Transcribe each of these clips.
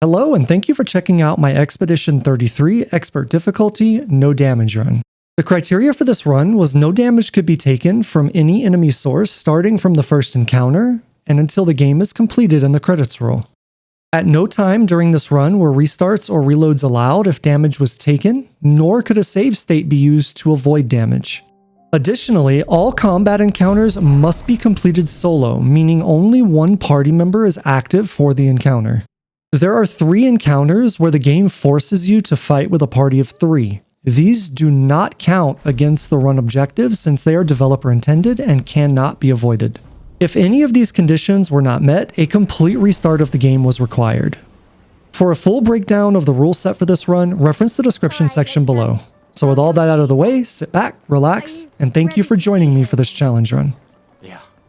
Hello, and thank you for checking out my Expedition 33 Expert Difficulty No Damage run. The criteria for this run was no damage could be taken from any enemy source starting from the first encounter and until the game is completed and the credits roll. At no time during this run were restarts or reloads allowed if damage was taken, nor could a save state be used to avoid damage. Additionally, all combat encounters must be completed solo, meaning only one party member is active for the encounter. There are 3 encounters where the game forces you to fight with a party of 3. These do not count against the run objectives since they are developer intended and cannot be avoided. If any of these conditions were not met, a complete restart of the game was required. For a full breakdown of the rule set for this run, reference the description section below. So with all that out of the way, sit back, relax, and thank you for joining me for this challenge run.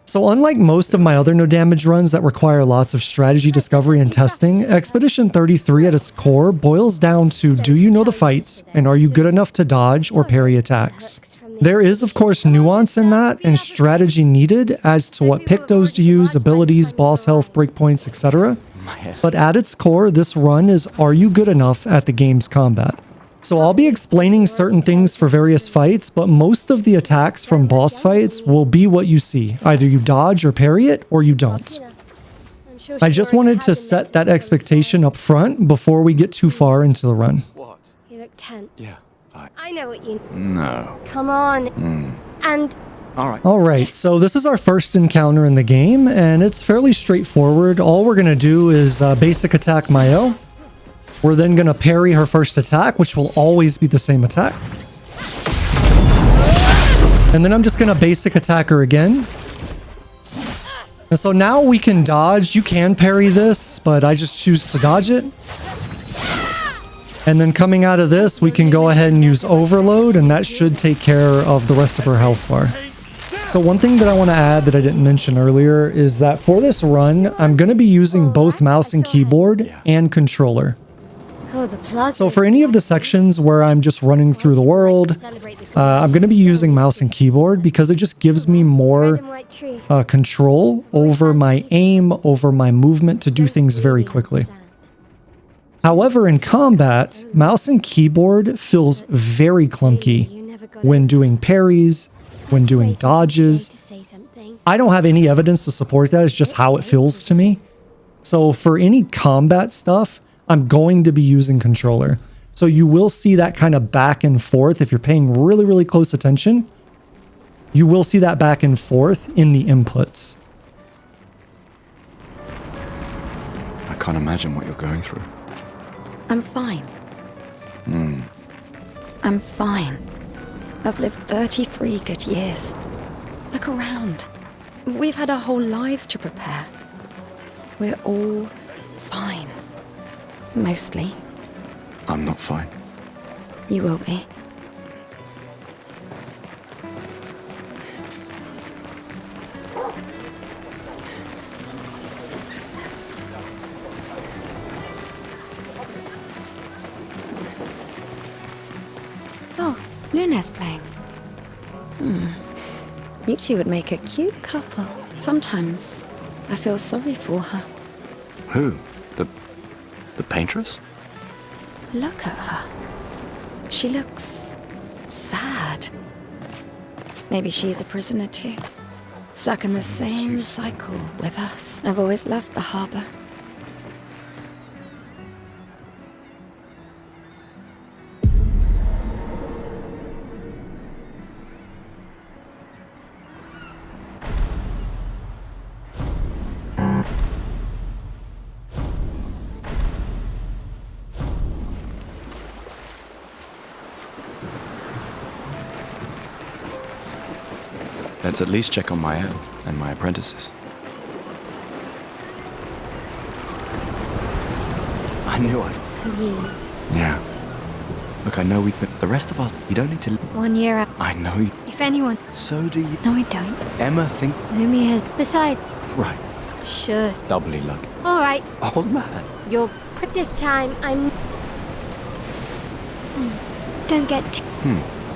So unlike most of my other no damage runs that require lots of strategy discovery and testing, Expedition 33 at its core boils down to do you know the fights and are you good enough to dodge or parry attacks. There is of course nuance in that and strategy needed as to what Pictos to use, abilities, boss health, breakpoints, etc. But at its core, this run is are you good enough at the game's combat. So I'll be explaining certain things for various fights, but most of the attacks from boss fights will be what you see. Either you dodge or parry it, or you don't. I just wanted to set that expectation up front before we get too far into the run. What? You look tense. Yeah, I know what you... No. Come on. And... Alright, so this is our first encounter in the game, and it's fairly straightforward. All we're going to do is basic attack Maelle. We're then going to parry her first attack, which will always be the same attack. And then I'm just going to basic attack her again. And so now we can dodge. You can parry this, but I just choose to dodge it. And then coming out of this, we can go ahead and use overload, and that should take care of the rest of her health bar. So one thing that I want to add that I didn't mention earlier is that for this run, I'm going to be using both mouse and keyboard and controller. So for any of the sections where I'm just running through the world, I'm going to be using mouse and keyboard because it just gives me more control over my aim, over my movement to do things very quickly. However, in combat, mouse and keyboard feels very clunky when doing parries, when doing dodges. I don't have any evidence to support that, it's just how it feels to me. So for any combat stuff, I'm going to be using controller. So you will see that kind of back and forth. If you're paying really, really close attention, you will see that back and forth in the inputs. I can't imagine what you're going through. I'm fine. I'm fine. I've lived 33 good years. Look around. We've had our whole lives to prepare. We're all fine. Mostly. I'm not fine. You will be. Oh, Lune's playing. You two would make a cute couple. Sometimes I feel sorry for her. Who? The Paintress? Look at her. She looks sad. Maybe she's a prisoner too. Stuck in the same cycle with us. I've always loved the harbor. Let's at least check on Maelle and my apprentices. I knew I'd... Please. Yeah. Look, I know but the rest of us, you don't need to... 1 year out. I know you... If anyone... So do you... No, I don't. Emma think... Lumiere. Besides... Right. Sure. Doubly lucky. All right. Old man. You're... This time, I'm... Don't get...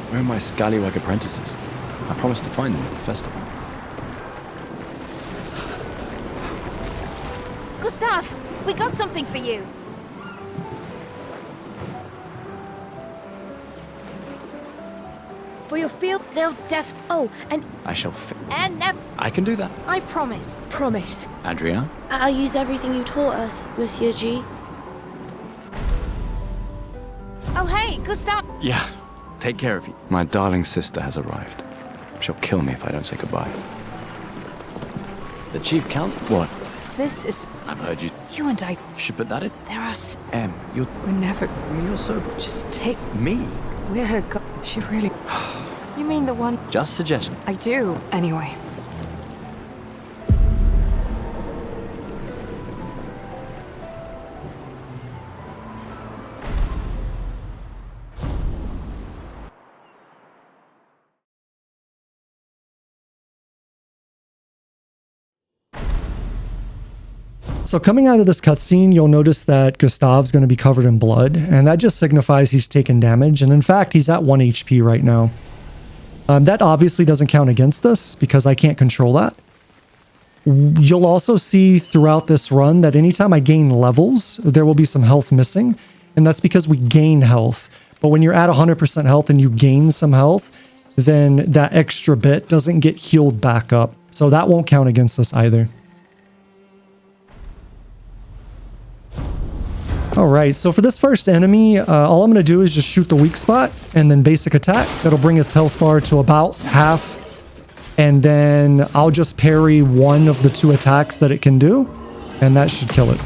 Where are my scallywag apprentices? I promised to find them at the festival. Gustave, we got something for you. For your field. They'll Oh, and I shall and never. I can do that. I promise. promise. Adrien? I'll use everything you taught us, Monsieur G. Oh hey, Gustave. Yeah. Take care of you. My darling sister has arrived. She'll kill me if I don't say goodbye. The chief counts. What? This is I've heard you. you and I. You should put that in. There are. You're. We're never. You're so. Just take. Me? We're her. She really. You mean the one? Just suggestion. I do. Anyway. So coming out of this cutscene, you'll notice that Gustave's going to be covered in blood, and that just signifies he's taken damage, and in fact, he's at 1 HP right now. That obviously doesn't count against us, because I can't control that. You'll also see throughout this run that anytime I gain levels, there will be some health missing, and that's because we gain health. But when you're at 100% health and you gain some health, then that extra bit doesn't get healed back up. So that won't count against us either. Alright, so for this first enemy, all I'm going to do is just shoot the weak spot and then basic attack. That'll bring its health bar to about half. And then I'll just parry one of the 2 attacks that it can do, and that should kill it.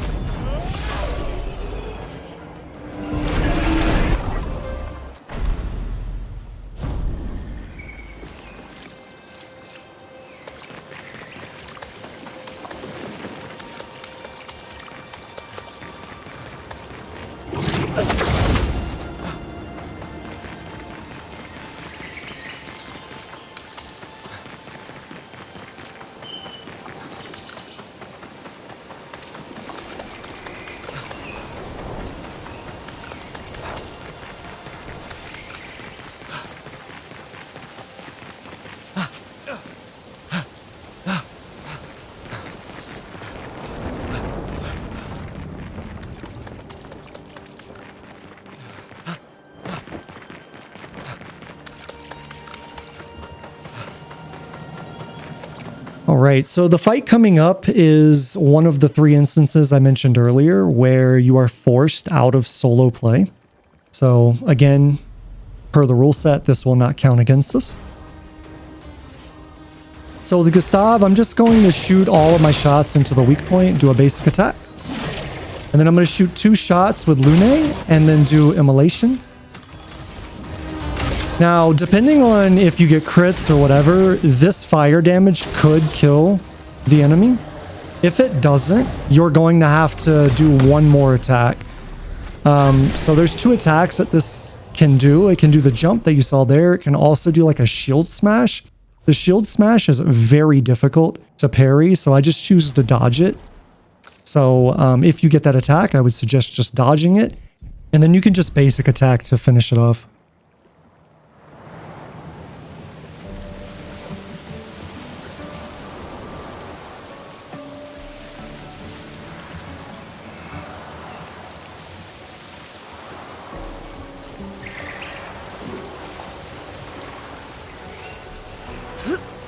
Alright, so the fight coming up is one of the 3 instances I mentioned earlier where you are forced out of solo play. So again, per the rule set, this will not count against us. So with Gustave, I'm just going to shoot all of my shots into the weak point, do a basic attack. And then I'm going to shoot 2 shots with Lune and then do Immolation. Now, depending on if you get crits or whatever, this fire damage could kill the enemy. If it doesn't, you're going to have to do 1 more attack. So there's 2 attacks that this can do. It can do the jump that you saw there. It can also do like a shield smash. The shield smash is very difficult to parry, so I just choose to dodge it. So if you get that attack, I would suggest just dodging it. And then you can just basic attack to finish it off.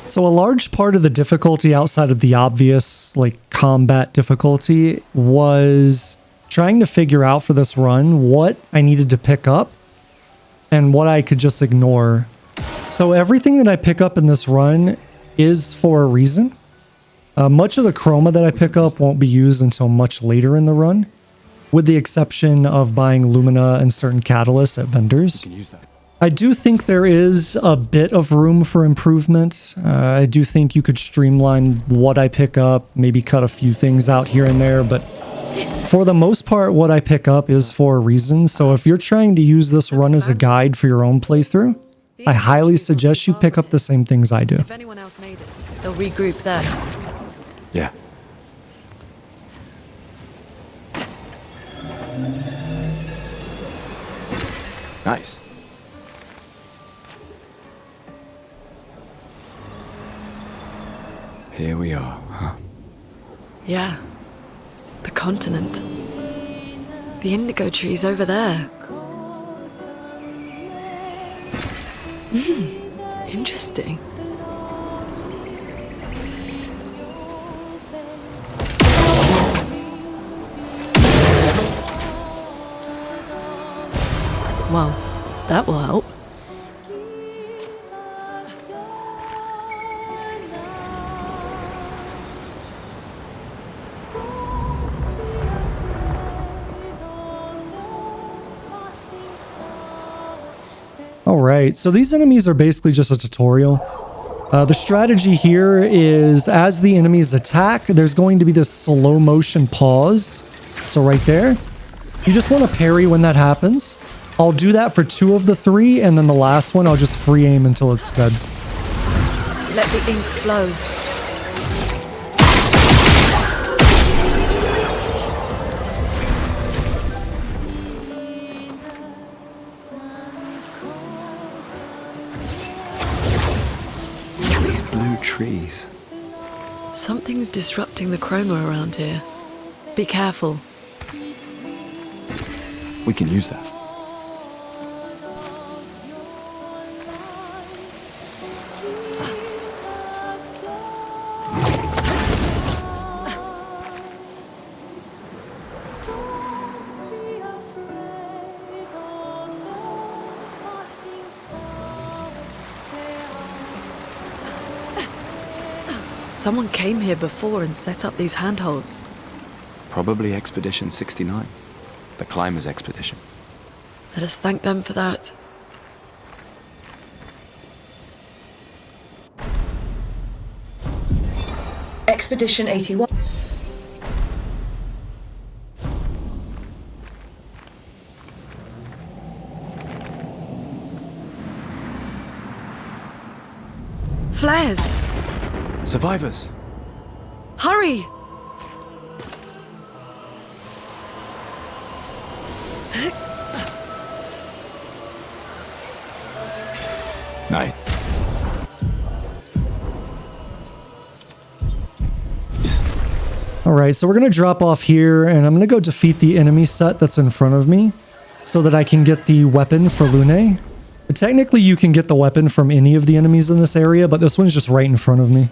So a large part of the difficulty outside of the obvious, like, combat difficulty was trying to figure out for this run what I needed to pick up and what I could just ignore. So everything that I pick up in this run is for a reason. Much of the chroma that I pick up won't be used until much later in the run, with the exception of buying Lumina and certain catalysts at vendors. You can use that. I do think there is a bit of room for improvement. I do think you could streamline what I pick up, maybe cut a few things out here and there, but for the most part, what I pick up is for a reason. So if you're trying to use this run as a guide for your own playthrough, I highly suggest you pick up the same things I do. If anyone else made it, they'll regroup there. Yeah. Nice. Here we are, huh? Yeah. The continent. The indigo trees over there. Interesting. Well, that will help. Alright, so these enemies are basically just a tutorial. The strategy here is as the enemies attack, there's going to be this slow motion pause. So right there, you just want to parry when that happens. I'll do that for 2 of the 3, and then the last one I'll just free aim until it's dead. Let the ink flow. These blue trees. Something's disrupting the chroma around here. Be careful. We can use that. Someone came here before and set up these handholds. Probably Expedition 69. The Climbers Expedition. Let us thank them for that. Expedition 81. Flares! Survivors! Hurry! Night. Alright, so we're going to drop off here, and I'm going to go defeat the enemy set that's in front of me so that I can get the weapon for Lune. But technically, you can get the weapon from any of the enemies in this area, but this one's just right in front of me.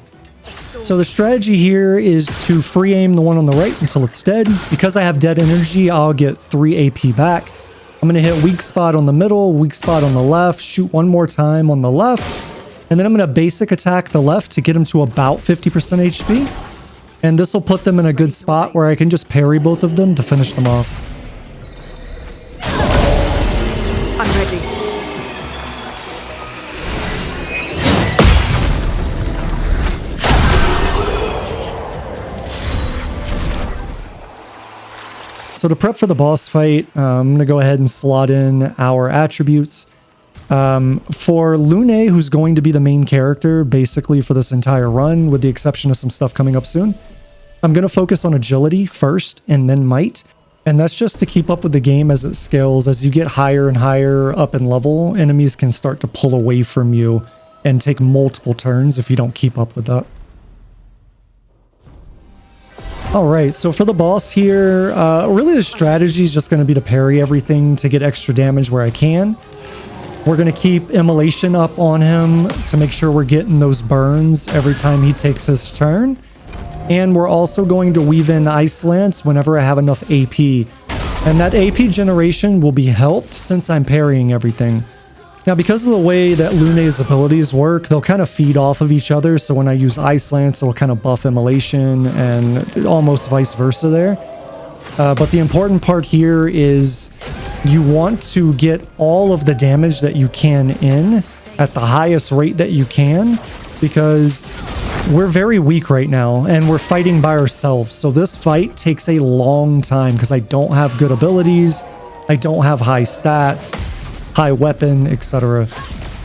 So the strategy here is to free aim the one on the right until it's dead. Because I have dead energy, I'll get 3 AP back. I'm going to hit weak spot on the middle, weak spot on the left, shoot one more time on the left, and then I'm going to basic attack the left to get him to about 50% HP. And this will put them in a good spot where I can just parry both of them to finish them off. I'm ready. So to prep for the boss fight, I'm going to go ahead and slot in our attributes. For Lune, who's going to be the main character basically for this entire run, with the exception of some stuff coming up soon, I'm going to focus on agility first and then might. And that's just to keep up with the game as it scales. As you get higher and higher up in level, enemies can start to pull away from you and take multiple turns if you don't keep up with that. Alright, so for the boss here, really the strategy is just going to be to parry everything to get extra damage where I can. We're going to keep immolation up on him to make sure we're getting those burns every time he takes his turn. And we're also going to weave in Ice Lance whenever I have enough AP. And that AP generation will be helped since I'm parrying everything. Now, because of the way that Lune's abilities work, they'll kind of feed off of each other. So when I use Ice Lance, it'll kind of buff immolation and almost vice versa there. But the important part here is you want to get all of the damage that you can in at the highest rate that you can, because we're very weak right now and we're fighting by ourselves. So this fight takes a long time because I don't have good abilities. I don't have high stats, high weapon, etc.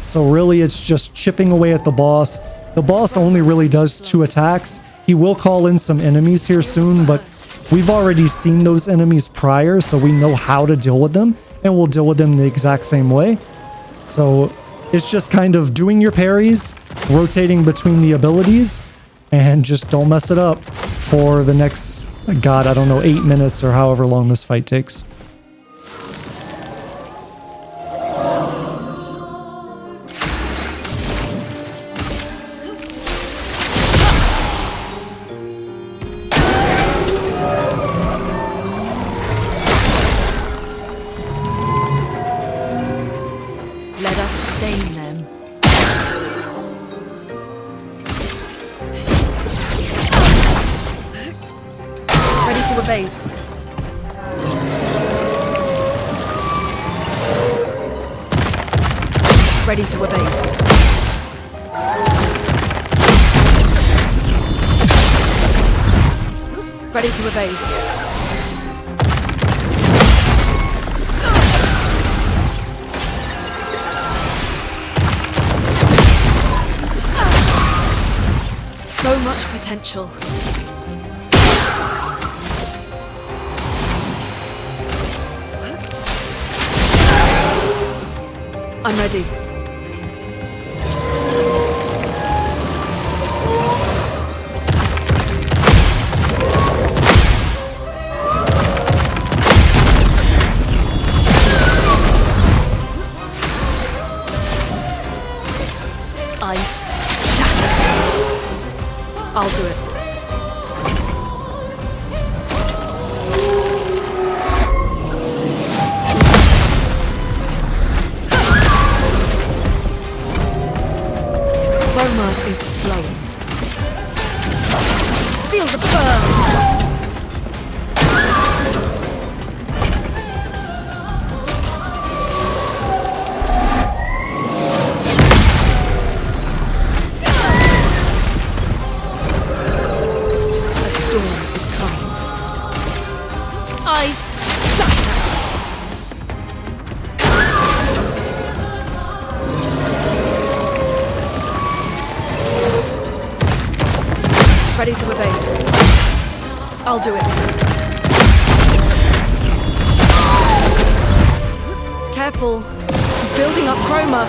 So really it's just chipping away at the boss. The boss only really does 2 attacks. He will call in some enemies here soon, but we've already seen those enemies prior, so we know how to deal with them, and we'll deal with them the exact same way. So it's just kind of doing your parries, rotating between the abilities, and just don't mess it up for the next, God, I don't know, 8 minutes or however long this fight takes. stain them. Ready to evade. Ready to evade. Ready to evade. So much potential. I'm ready. Ice. Shatter. I'll do it. Chroma is flowing. Feel the burn! A storm is coming. Ice shatter! Ready to evade. I'll do it. Careful. He's building up chroma.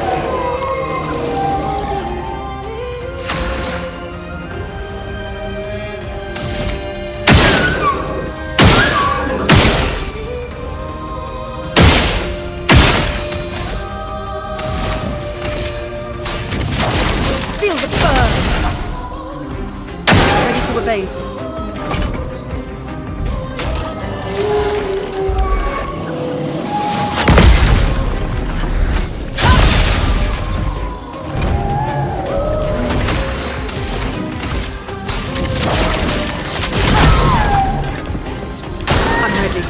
Feel the burn. Ready to evade. I'm ready.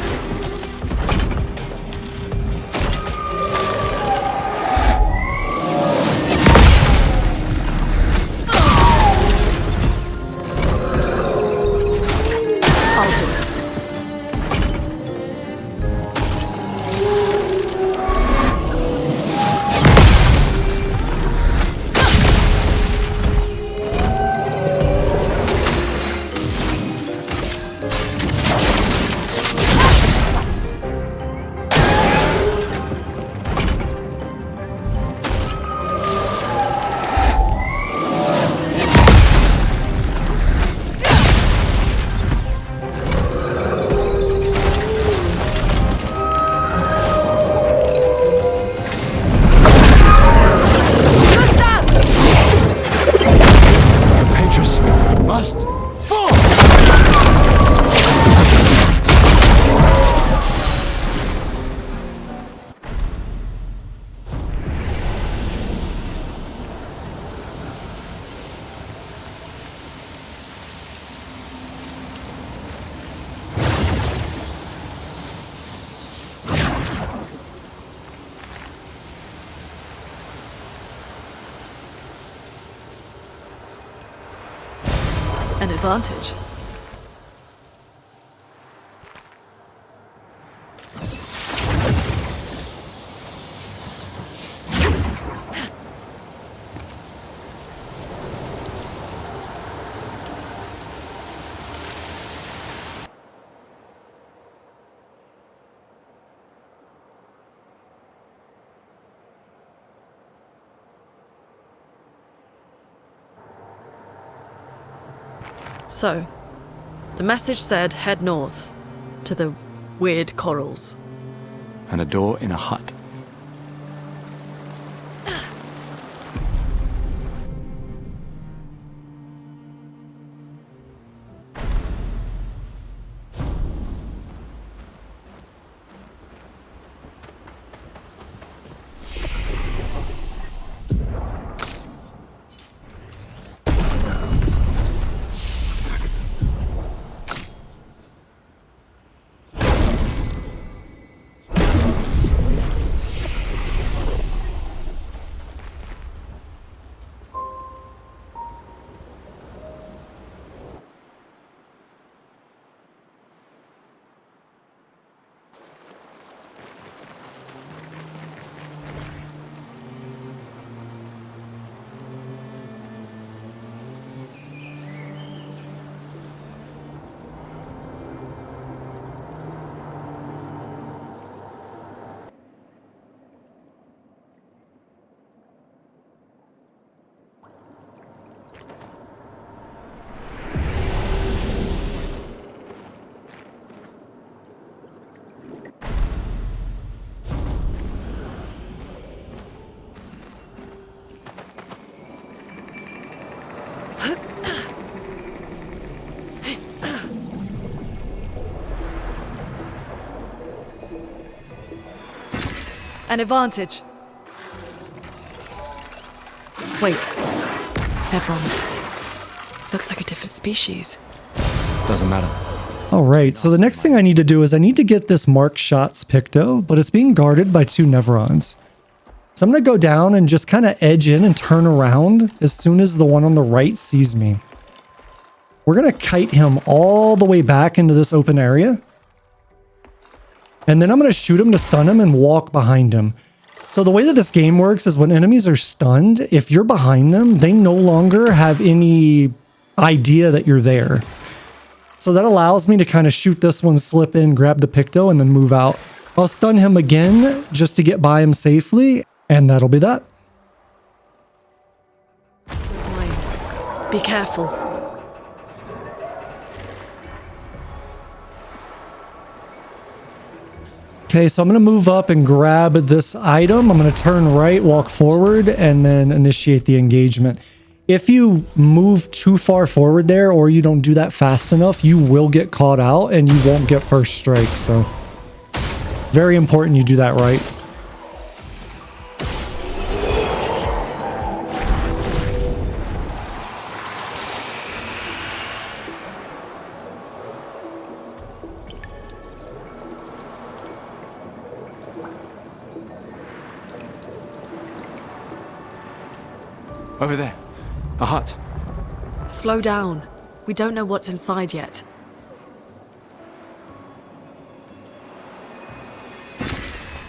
I'll do it. Paintress must fall! An advantage. So, the message said head north, to the weird corals. And a door in a hut. An advantage. Wait. Nevron. Looks like a different species. Doesn't matter. All right, so the next thing I need to do is I need to get this Mark Shots Picto, but it's being guarded by 2 Nevrons. So I'm going to go down and just kind of edge in and turn around as soon as the one on the right sees me. We're going to kite him all the way back into this open area. And then I'm going to shoot him to stun him and walk behind him. So the way that this game works is when enemies are stunned, if you're behind them, they no longer have any idea that you're there. So that allows me to kind of shoot this one, slip in, grab the Picto, and then move out. I'll stun him again just to get by him safely, and that'll be that. Those mines. Be careful. Okay, so I'm going to move up and grab this item. I'm going to turn right, walk forward, and then initiate the engagement. If you move too far forward there, or you don't do that fast enough, you will get caught out and you won't get first strike. So very important you do that right. Over there. A hut. Slow down. We don't know what's inside yet.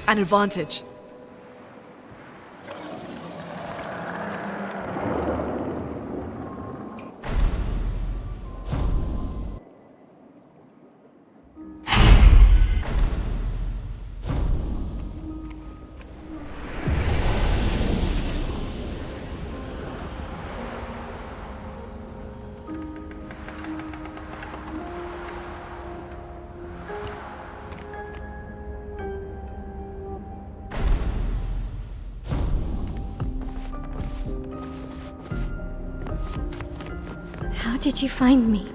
An advantage. How did you find me?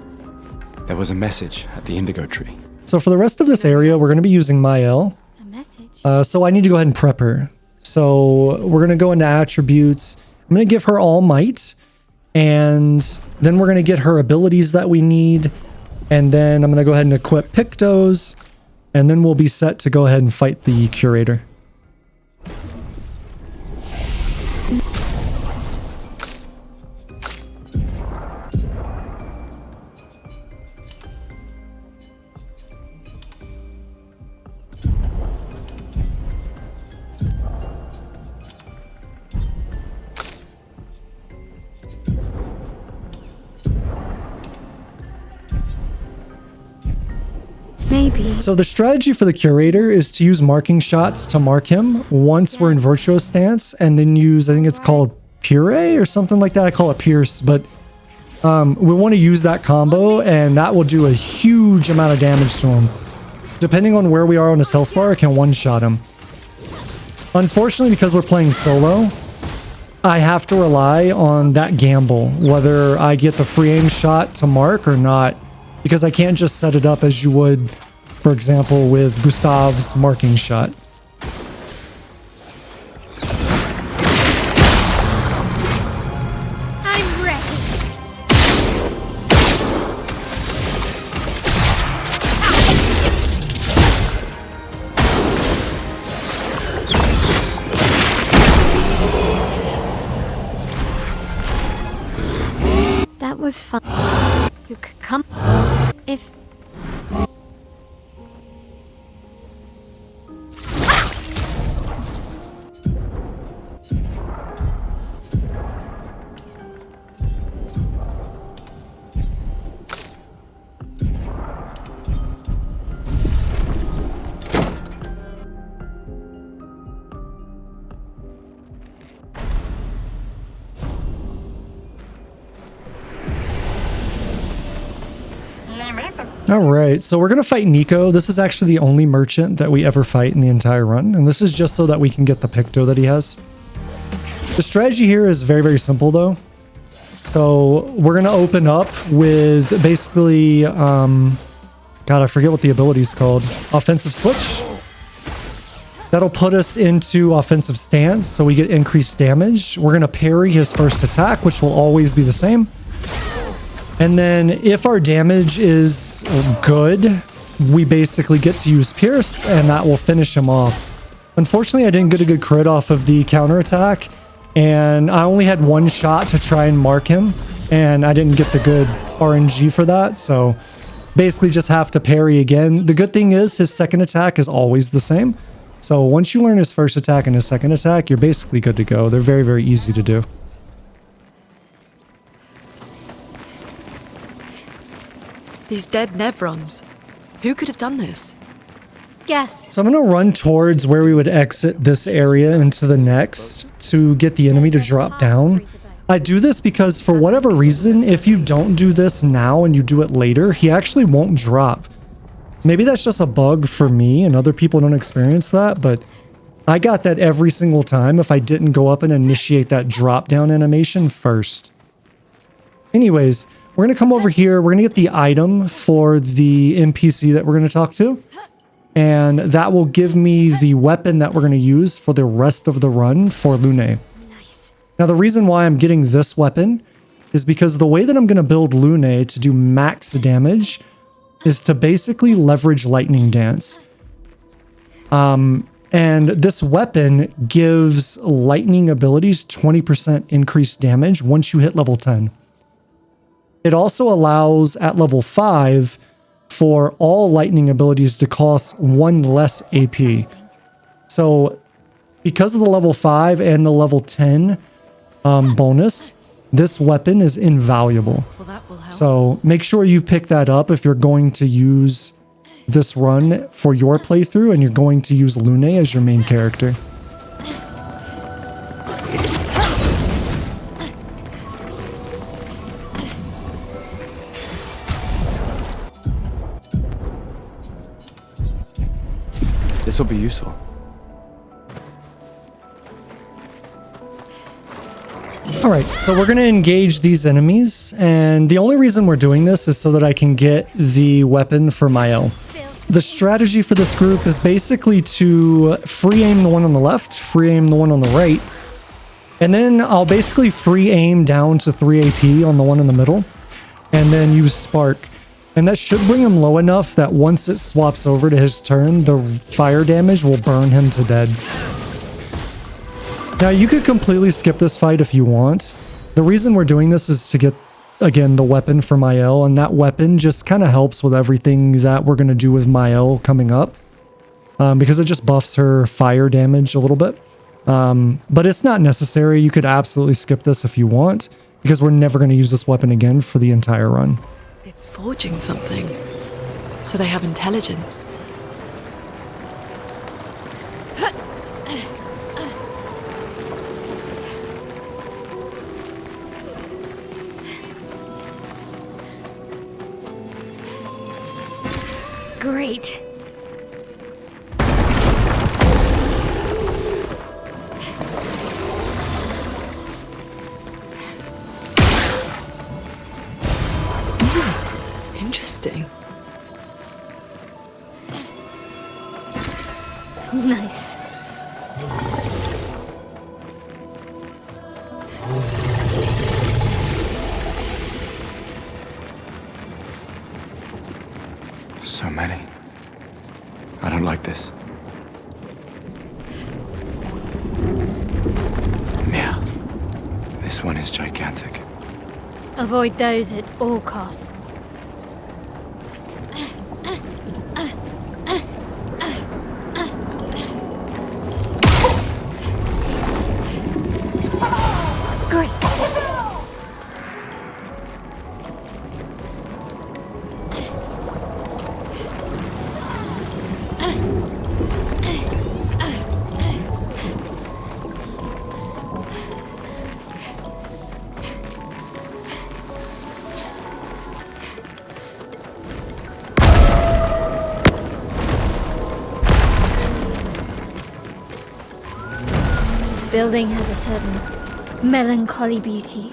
There was a message at the indigo tree. So for the rest of this area, we're going to be using Maelle. A message? So I need to go ahead and prep her. So we're going to go into attributes. I'm going to give her All Might. And then we're going to get her abilities that we need. And then I'm going to go ahead and equip Pictos. And then we'll be set to go ahead and fight the Curator. Maybe. So the strategy for the Curator is to use marking shots to mark him once we're in Virtuous stance, and then use, I think it's called Puree or something like that. I call it Pierce, but we want to use that combo, and that will do a huge amount of damage to him. Depending on where we are on his health bar, it can one-shot him. Unfortunately, because we're playing solo, I have to rely on that gamble, whether I get the free aim shot to mark or not. Because I can't just set it up as you would, for example, with Gustave's marking shot. I'm ready. That was fun. You could come if... Alright, so we're going to fight Noco. This is actually the only merchant that we ever fight in the entire run, and this is just so that we can get the Picto that he has. The strategy here is very, very simple though. So we're going to open up with basically, God, I forget what the ability is called. Offensive switch. That'll put us into offensive stance, so we get increased damage. We're going to parry his first attack, which will always be the same. And then if our damage is good, we basically get to use Pierce, and that will finish him off. Unfortunately, I didn't get a good crit off of the counterattack, and I only had one shot to try and mark him, and I didn't get the good RNG for that, so basically just have to parry again. The good thing is his second attack is always the same. So once you learn his first attack and his second attack, you're basically good to go. They're very, very easy to do. These dead Nevrons. Who could have done this? Guess. So I'm going to run towards where we would exit this area into the next to get the enemy to drop down. I do this because for whatever reason, if you don't do this now and you do it later, he actually won't drop. Maybe that's just a bug for me and other people don't experience that, but I got that every single time if I didn't go up and initiate that drop down animation first. Anyways, we're going to come over here. We're going to get the item for the NPC that we're going to talk to. And that will give me the weapon that we're going to use for the rest of the run for Lune. Nice. Now, the reason why I'm getting this weapon is because the way that I'm going to build Lune to do max damage is to basically leverage Lightning Dance. And this weapon gives lightning abilities 20% increased damage once you hit level 10. It also allows at level 5 for all lightning abilities to cost 1 less AP. So because of the level 5 and the level 10 bonus, this weapon is invaluable. Well, that will help. So make sure you pick that up if you're going to use this run for your playthrough and you're going to use Lune as your main character. This will be useful. Alright, so we're going to engage these enemies, and the only reason we're doing this is so that I can get the weapon for Maelle. The strategy for this group is basically to free aim the one on the left, free aim the one on the right, and then I'll basically free aim down to 3 AP on the one in the middle, and then use Spark. And that should bring him low enough that once it swaps over to his turn, the fire damage will burn him to dead. Now, you could completely skip this fight if you want. The reason we're doing this is to get, again, the weapon for Maelle, and that weapon just kind of helps with everything that we're going to do with Maelle coming up, because it just buffs her fire damage a little bit. But it's not necessary. You could absolutely skip this if you want, because we're never going to use this weapon again for the entire run. It's forging something. So they have intelligence. Great. Interesting. Nice. So many. I don't like this. Yeah. This one is gigantic. Avoid those at all costs. Great. Building has a certain melancholy beauty.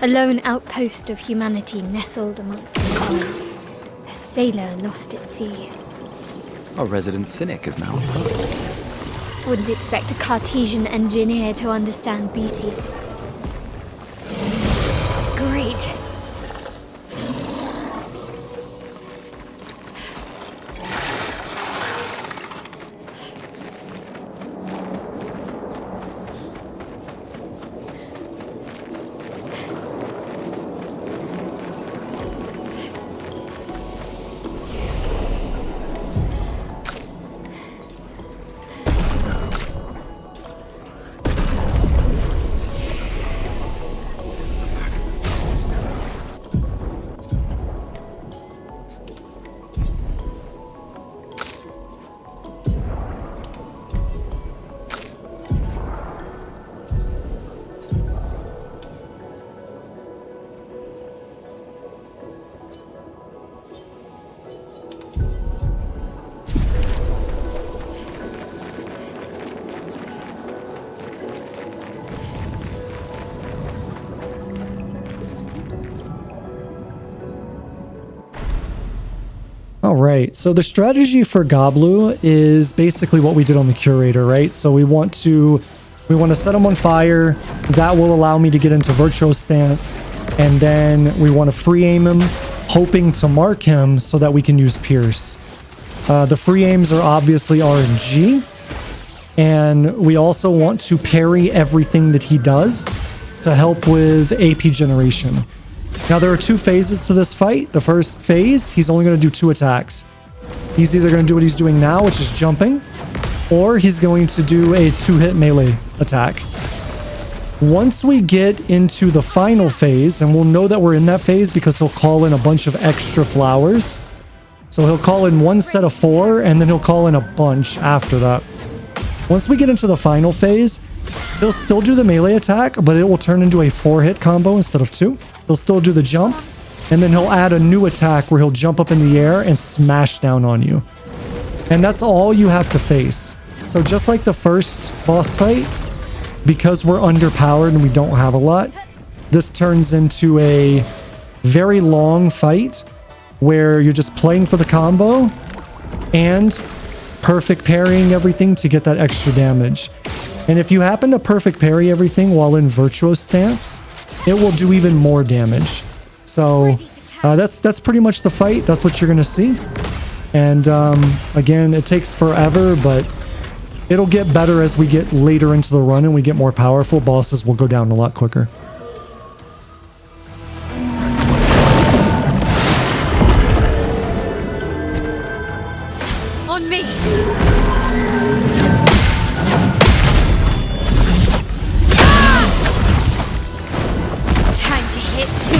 A lone outpost of humanity nestled amongst the stars. A sailor lost at sea. Our resident cynic is now a poet. Wouldn't expect a Cartesian engineer to understand beauty. Great. All right, so the strategy for Goblu is basically what we did on the Curator, right? So we want to set him on fire. That will allow me to get into Virtuo stance, and then we want to free aim him, hoping to mark him so that we can use Pierce. The free aims are obviously RNG, and we also want to parry everything that he does to help with AP generation. Now, there are two phases to this fight. The first phase, he's only going to do 2 attacks. He's either going to do what he's doing now, which is jumping, or he's going to do a 2-hit melee attack. Once we get into the final phase, and we'll know that we're in that phase because he'll call in a bunch of extra flowers. So he'll call in 1 set of 4, and then he'll call in a bunch after that. Once we get into the final phase, he'll still do the melee attack, but it will turn into a 4-hit combo instead of 2. He'll still do the jump, and then he'll add a new attack where he'll jump up in the air and smash down on you. And that's all you have to face. So just like the first boss fight, because we're underpowered and we don't have a lot, this turns into a very long fight where you're just playing for the combo and perfect parrying everything to get that extra damage. And if you happen to perfect parry everything while in Virtuo stance, it will do even more damage. So that's pretty much the fight. That's what you're going to see. And again, it takes forever, but it'll get better as we get later into the run and we get more powerful. Bosses will go down a lot quicker. On me! Time to hit me!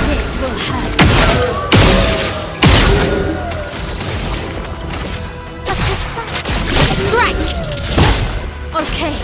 This will hurt. A precise strike. Okay.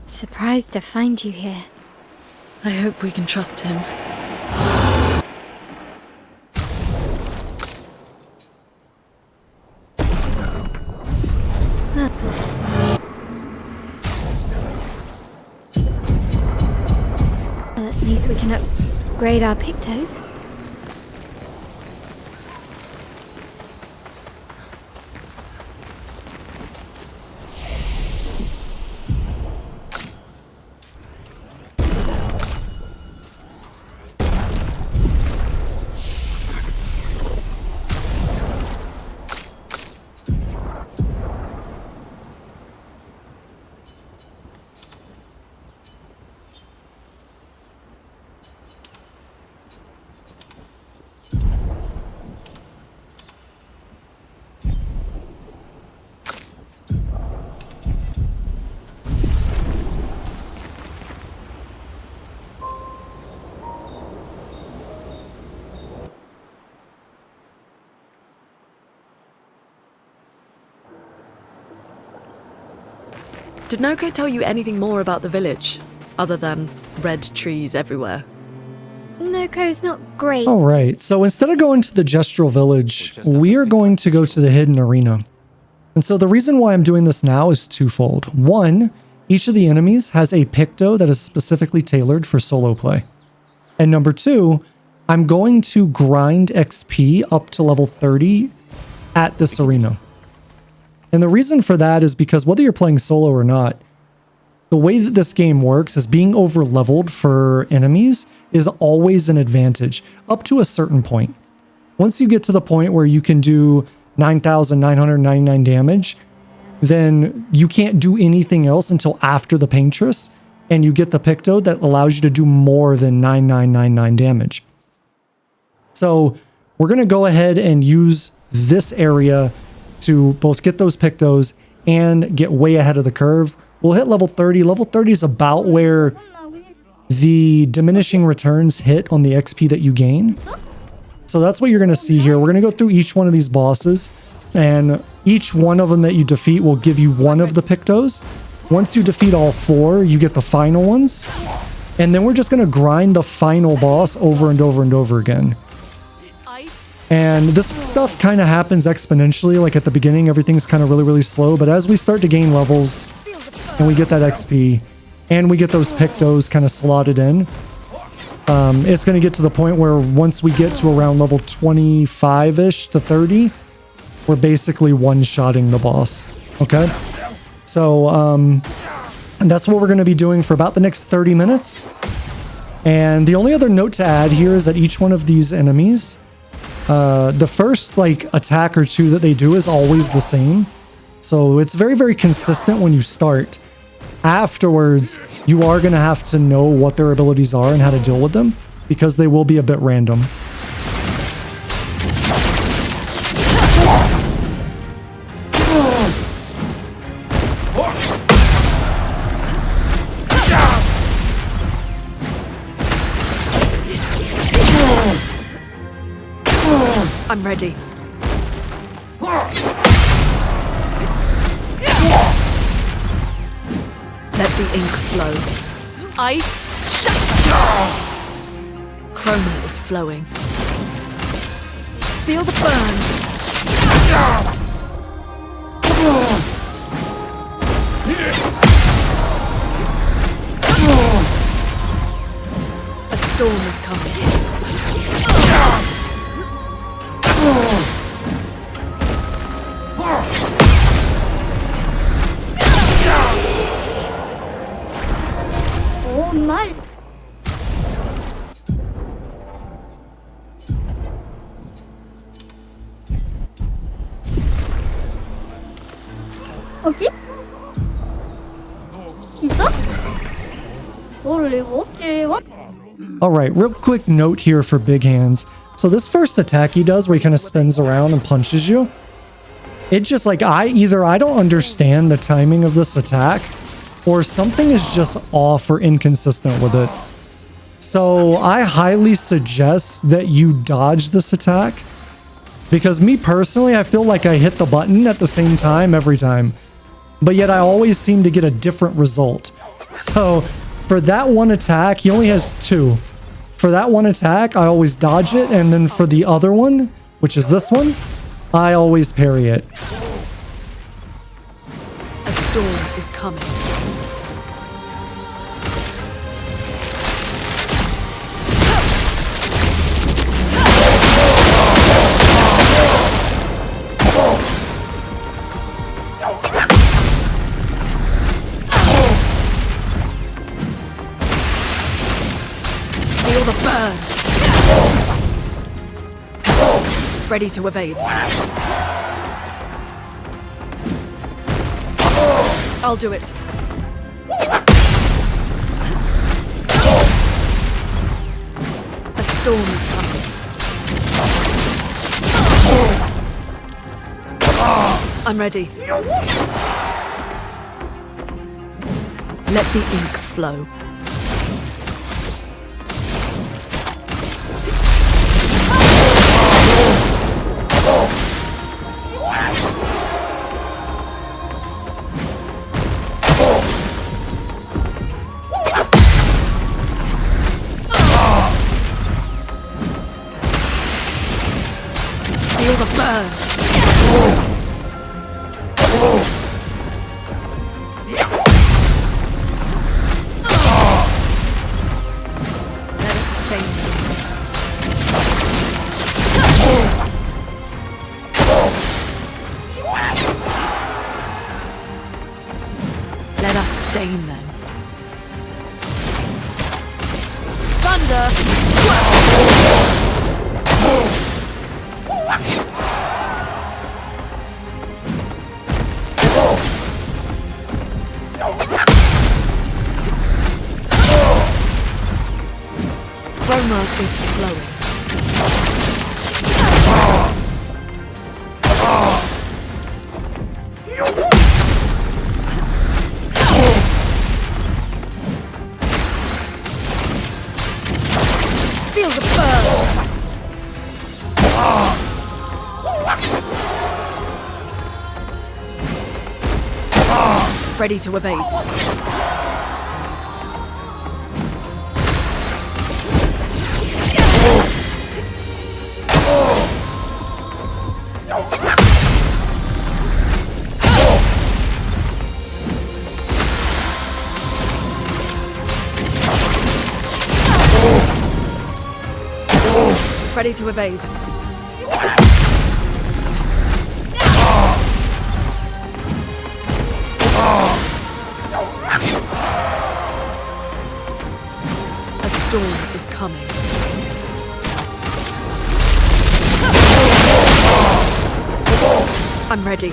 Surprised to find you here. I hope we can trust him. Well, at least we can upgrade our Pictos. Did Noco tell you anything more about the village, other than red trees everywhere? Noco's not great. All right, so instead of going to the Gestral Village, we are going to go to the hidden arena. And so the reason why I'm doing this now is twofold. One, each of the enemies has a Picto that is specifically tailored for solo play. And number two, I'm going to grind XP up to level 30 at this arena. And the reason for that is because whether you're playing solo or not, the way that this game works is being over leveled for enemies is always an advantage up to a certain point. Once you get to the point where you can do 9,999 damage, then you can't do anything else until after the Paintress, and you get the Picto that allows you to do more than 9,999 damage. So we're going to go ahead and use this area to both get those Pictos and get way ahead of the curve. We'll hit level 30. Level 30 is about where the diminishing returns hit on the XP that you gain. So that's what you're going to see here. We're going to go through each one of these bosses, and each one of them that you defeat will give you one of the Pictos. Once you defeat all four, you get the final ones. And then we're just going to grind the final boss over and over and over again. And this stuff kind of happens exponentially. Like at the beginning, everything's kind of really, really slow. But as we start to gain levels and we get that XP and we get those Pictos kind of slotted in, it's going to get to the point where once we get to around level 25-ish to 30, we're basically one-shotting the boss. Okay? So, and that's what we're going to be doing for about the next 30 minutes. And the only other note to add here is that each one of these enemies, the first like attack or two that they do is always the same. So it's very, very consistent when you start. Afterwards, you are going to have to know what their abilities are and how to deal with them, because they will be a bit random. I'm ready. Let the ink flow. Ice, shut! Chroma is flowing. Feel the burn. A storm is coming. Oh my. 어디? 있어? Alright, real quick note here for big hands. So this first attack he does where he kind of spins around and punches you, it just like I don't understand the timing of this attack, or something is just off or inconsistent with it. So I highly suggest that you dodge this attack, because me personally, I feel like I hit the button at the same time every time, but yet I always seem to get a different result. So for that one attack, he only has two. For that one attack, I always dodge it, and then for the other one, which is this one, I always parry it. A storm is coming. Feel the burn. Ready to evade. I'll do it. A storm is coming. I'm ready. Let the ink flow. Feel the burn. Let us stay. Let us stain them. Thunder! Renoir is flowing. Feel the burn. Ready to evade. Ready to evade. I'm ready.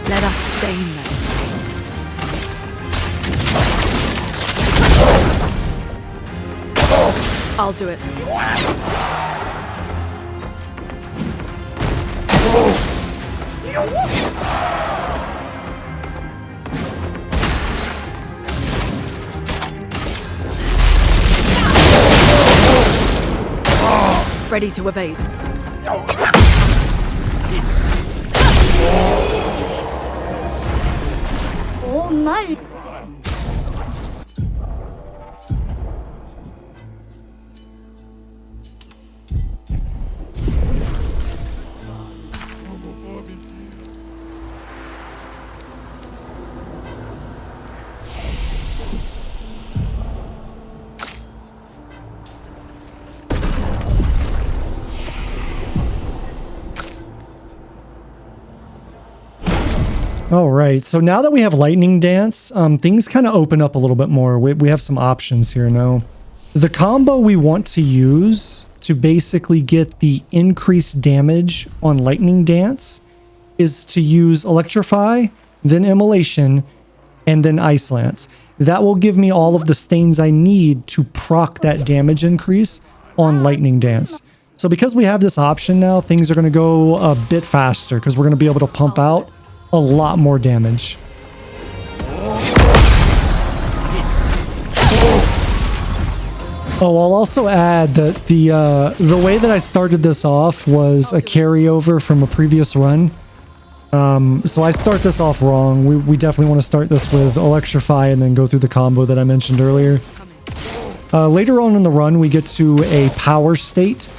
Let us stain them. I'll do it. Ready to evade. Oh my. All right, so now that we have Lightning Dance, things kind of open up a little bit more. We have some options here now. The combo we want to use to basically get the increased damage on Lightning Dance is to use Electrify, then Immolation, and then Ice Lance. That will give me all of the stains I need to proc that damage increase on Lightning Dance. So because we have this option now, things are going to go a bit faster because we're going to be able to pump out a lot more damage. Oh, I'll also add that the way that I started this off was a carryover from a previous run. So I start this off wrong. We definitely want to start this with Electrify and then go through the combo that I mentioned earlier. Later on in the run, we get to a power state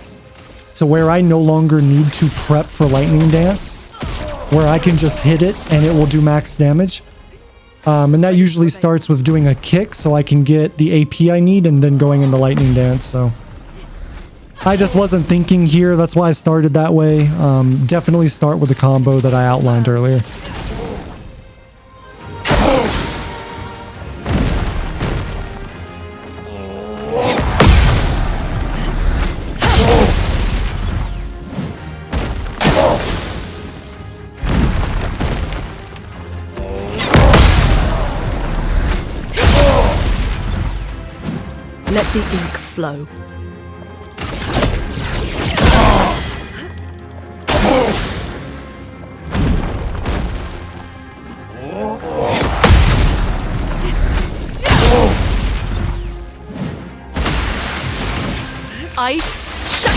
to where I no longer need to prep for Lightning Dance, where I can just hit it and it will do max damage. And that usually starts with doing a kick so I can get the AP I need and then going into Lightning Dance. So I just wasn't thinking here. That's why I started that way. Definitely start with the combo that I outlined earlier. Let the ink flow. Ice, shut!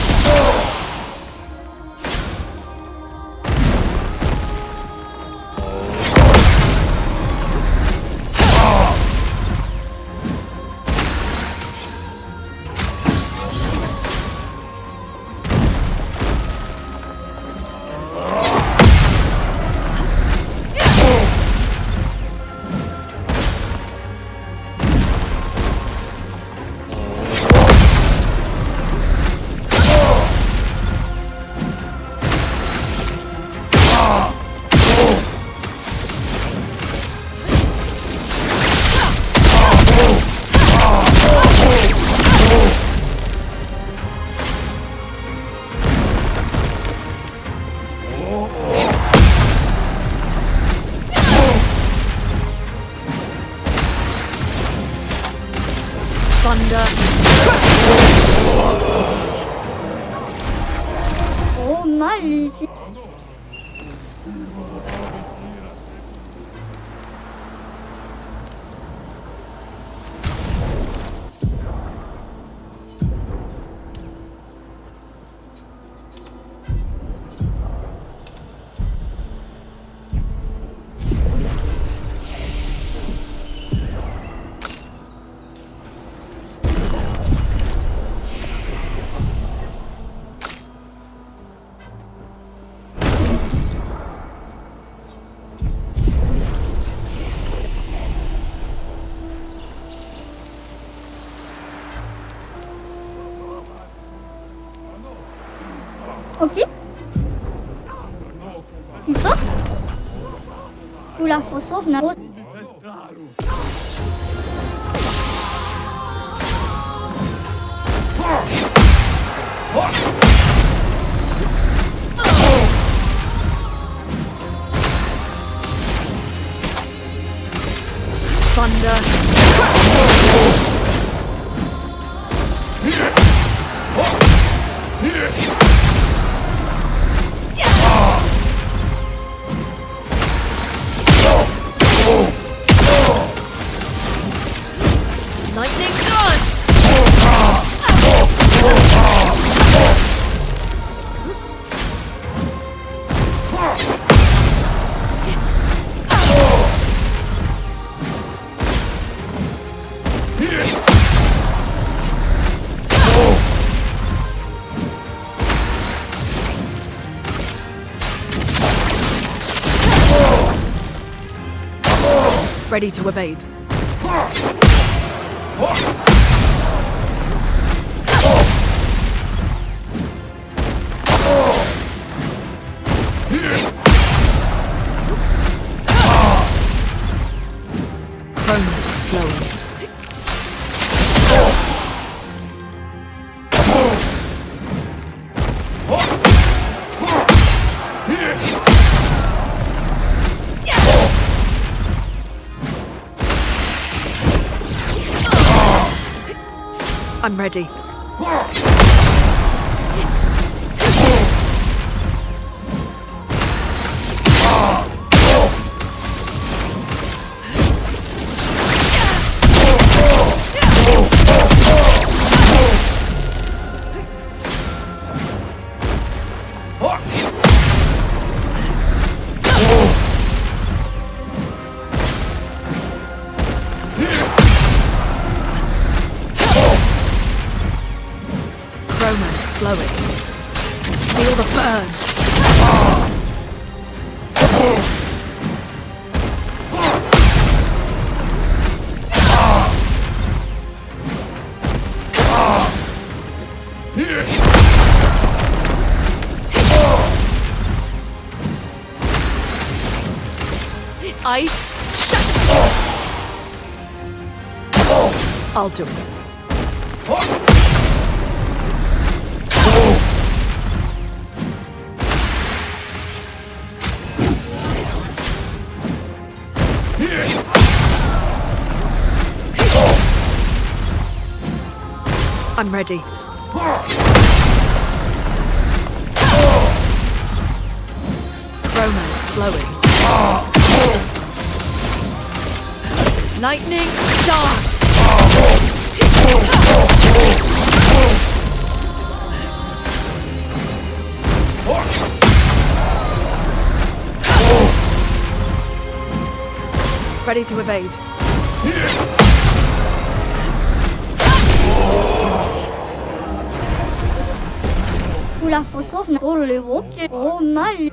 Oh my. Ok. Isso? Ulah fosof na. Lightning dance! Ready to evade. Romance flowing. I'm ready. Romance flowing. Feel the burn. Ice, shut! I'll do it. I'm ready. Romance flowing. Lightning dance! Ready to evade. Oula, faut sauver. Oh le gros, oh mal.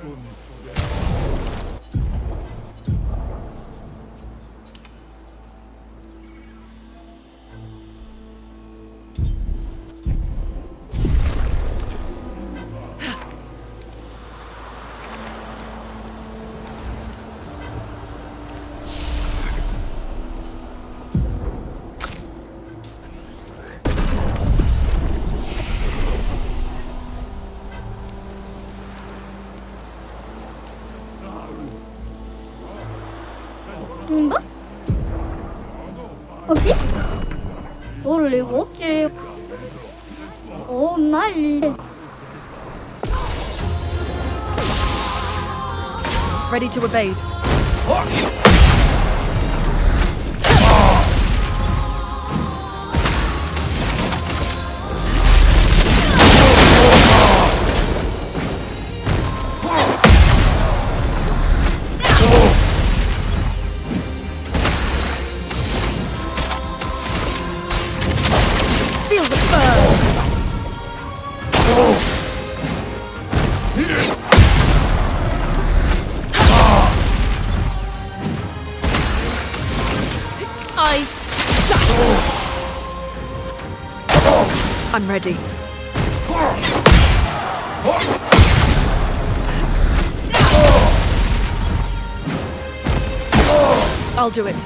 Nimba? Ok. Oh le gros, oh mal. Ready to evade. Feel the burn. Ice, shut! I'm ready. I'll do it.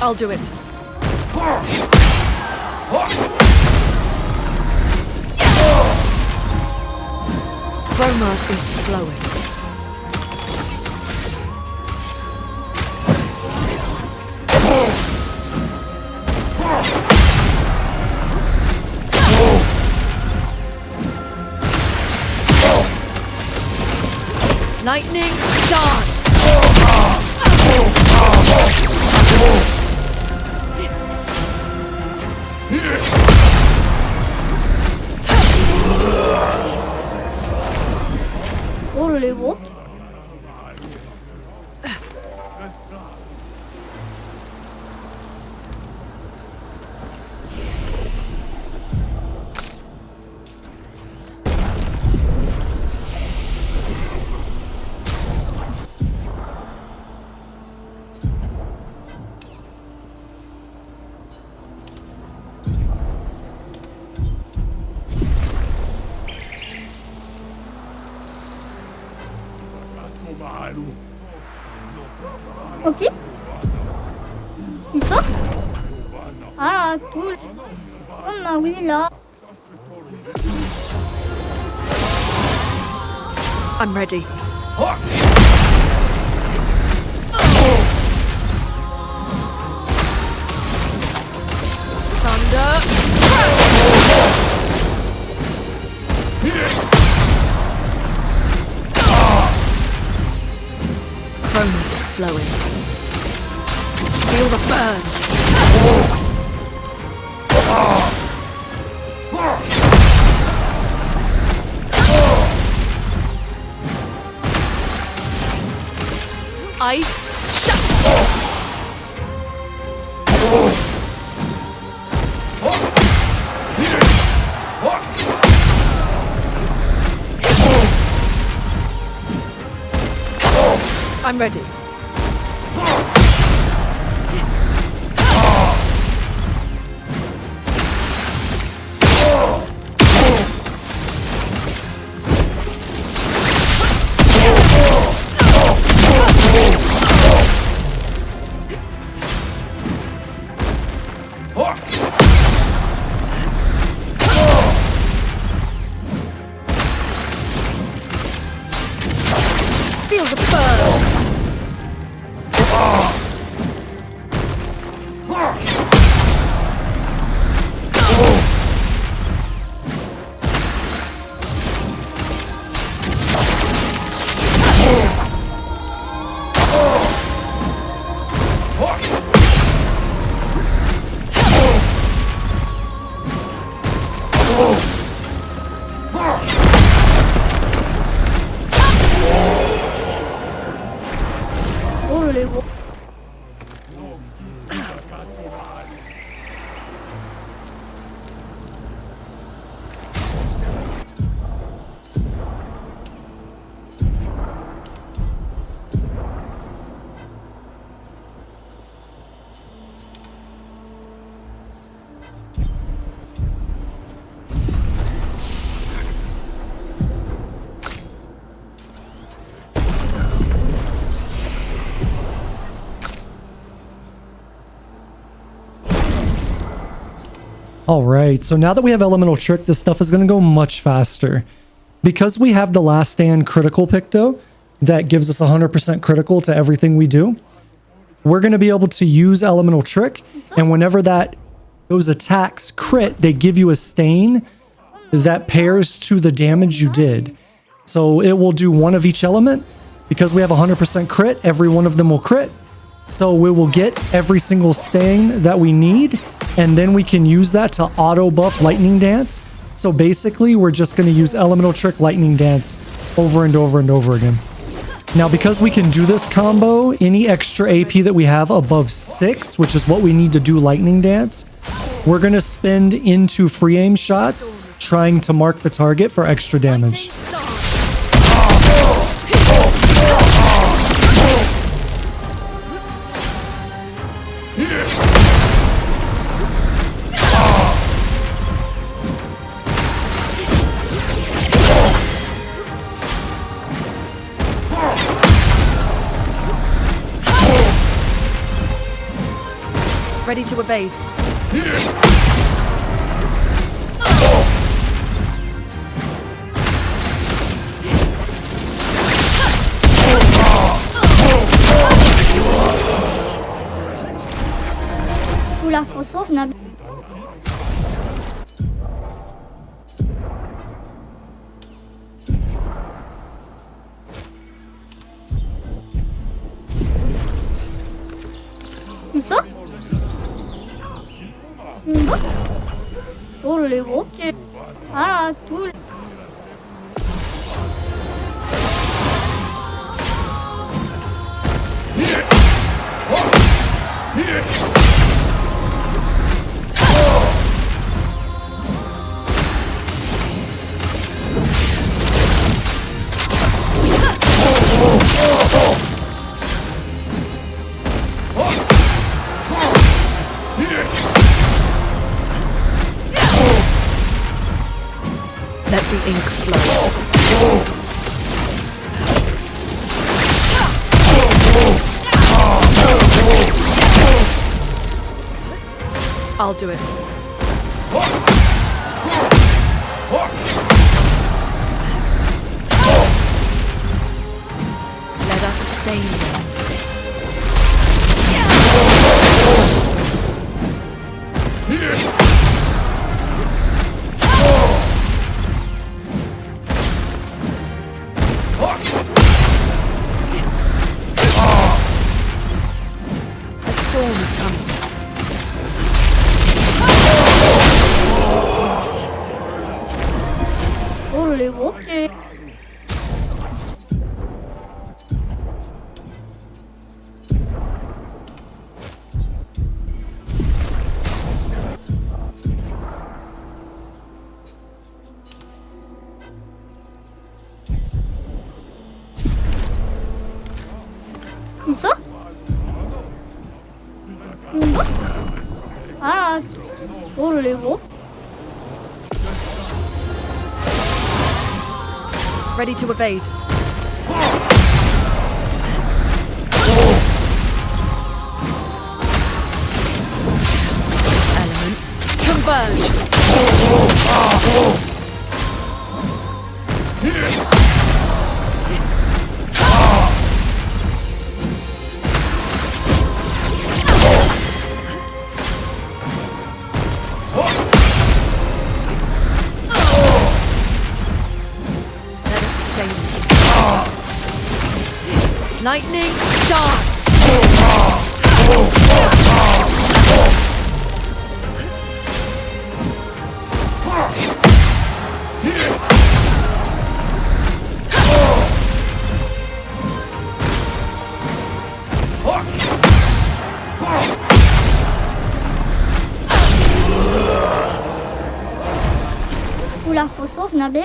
I'll do it. Chroma is flowing. Lightning dance! Volevo. Ok. Qui ça? Ah, cool. Oh, bah oui, là. I'm ready. Thunder. Chroma is flowing. Feel the burn. Ice shut. I'm ready. Feel the burn. Volevo. All right, so now that we have Elemental Trick, this stuff is going to go much faster. Because we have the Last Stand critical Picto that gives us 100% critical to everything we do, we're going to be able to use Elemental Trick, and whenever those attacks crit, they give you a stain that pairs to the damage you did. So it will do one of each element. Because we have 100% crit, every one of them will crit. So we will get every single stain that we need, and then we can use that to auto buff Lightning Dance. So basically, we're just going to use Elemental Trick Lightning Dance over and over and over again. Now, because we can do this combo, any extra AP that we have above 6, which is what we need to do Lightning Dance, we're going to spend into free aim shots trying to mark the target for extra damage. Ready to evade. Oula, faut sauve, Nabil. 있어? 이거? 원래 없지. 하나, 둘. Let the ink flow. I'll do it. Let us stain them. A storm is coming. 원래 없지. 있어? 이거? 알아. 원래 없. Ready to evade. Elements converge. Let us stain them. Lightning darts. Oula, faut sauve, Nabil.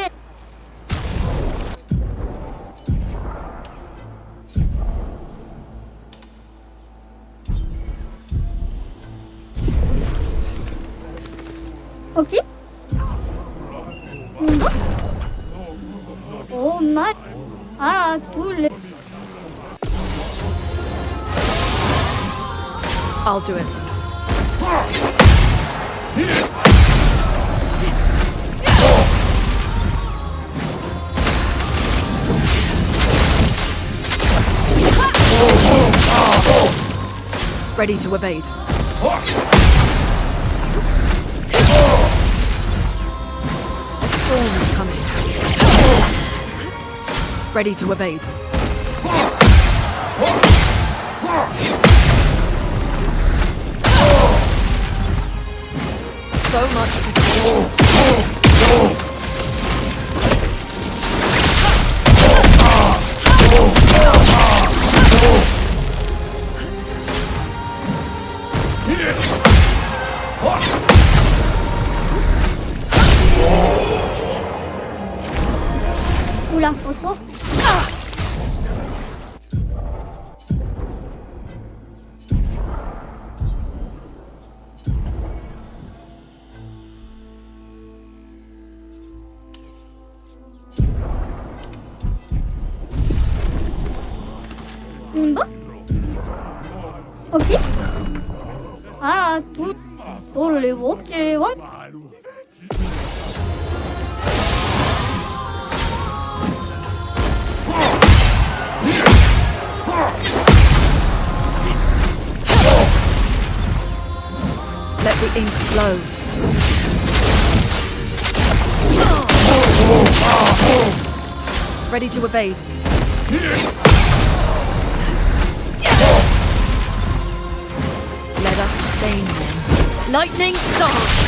없지? 이거? 오, 나. 하나, 둘, 넷. I'll do it. Ready to evade. A storm is coming. Ready to evade. So much potential. Oula, faut sauve. 이거? 없지? 하나, 둘, 일곱, 일곱. Let the ink flow. Ready to evade. Let us stain them. Lightning dance.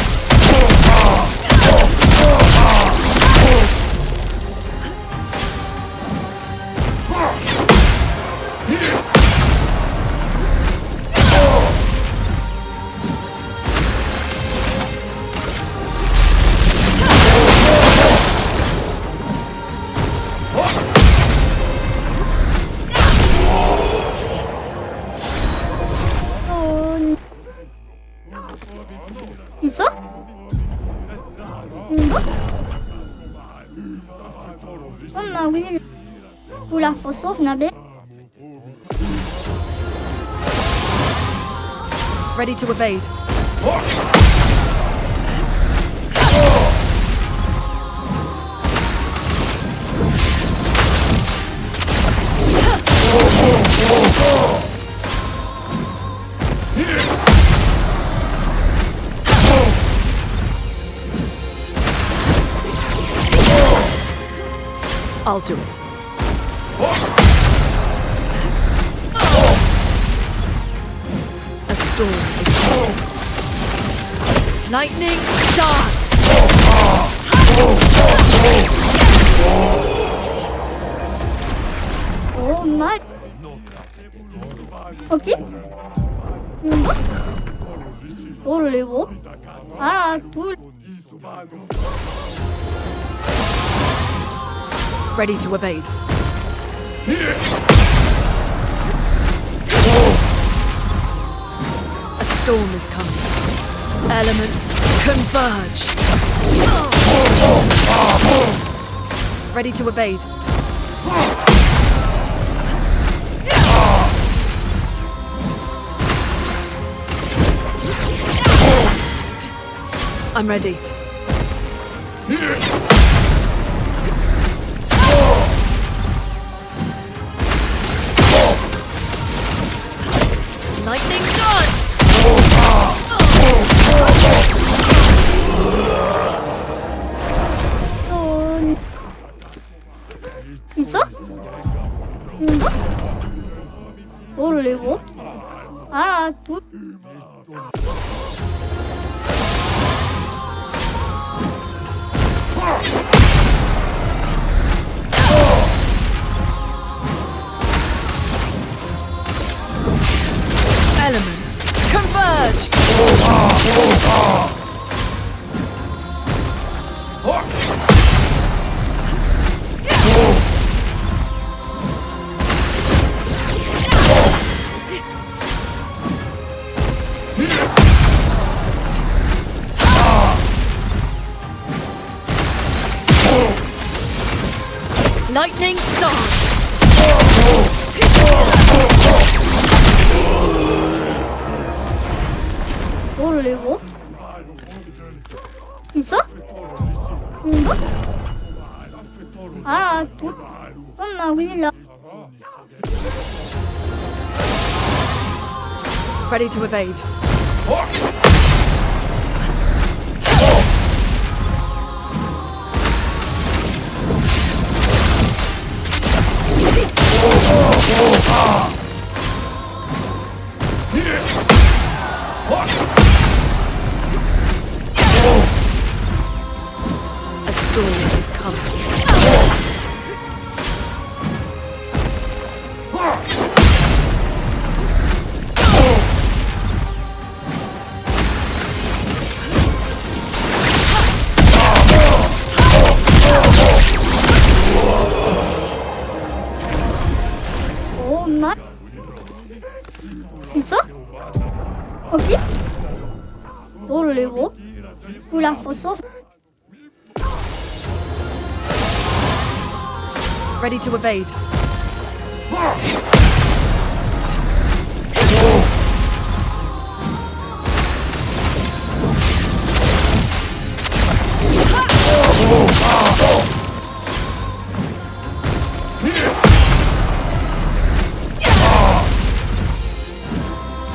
있어? 이거? 엄마 우리 la fosso nabe. Ready to evade. I'll do it. A storm is coming. Lightning dance! Oh my. 오케이? 일곱. 하나, 둘. Ready to evade. A storm is coming. Elements converge. Ready to evade. I'm ready. Lightning dance! 있어? 이거? 일곱. 하나, 둘. Elements converge! Lightning dance! 일곱. 있어? 이거? 하나, 둘. 엄마 우리 Ready to evade. A storm is coming. 엄마 있어? 오케이? 일곱. la fosso. Ready to evade.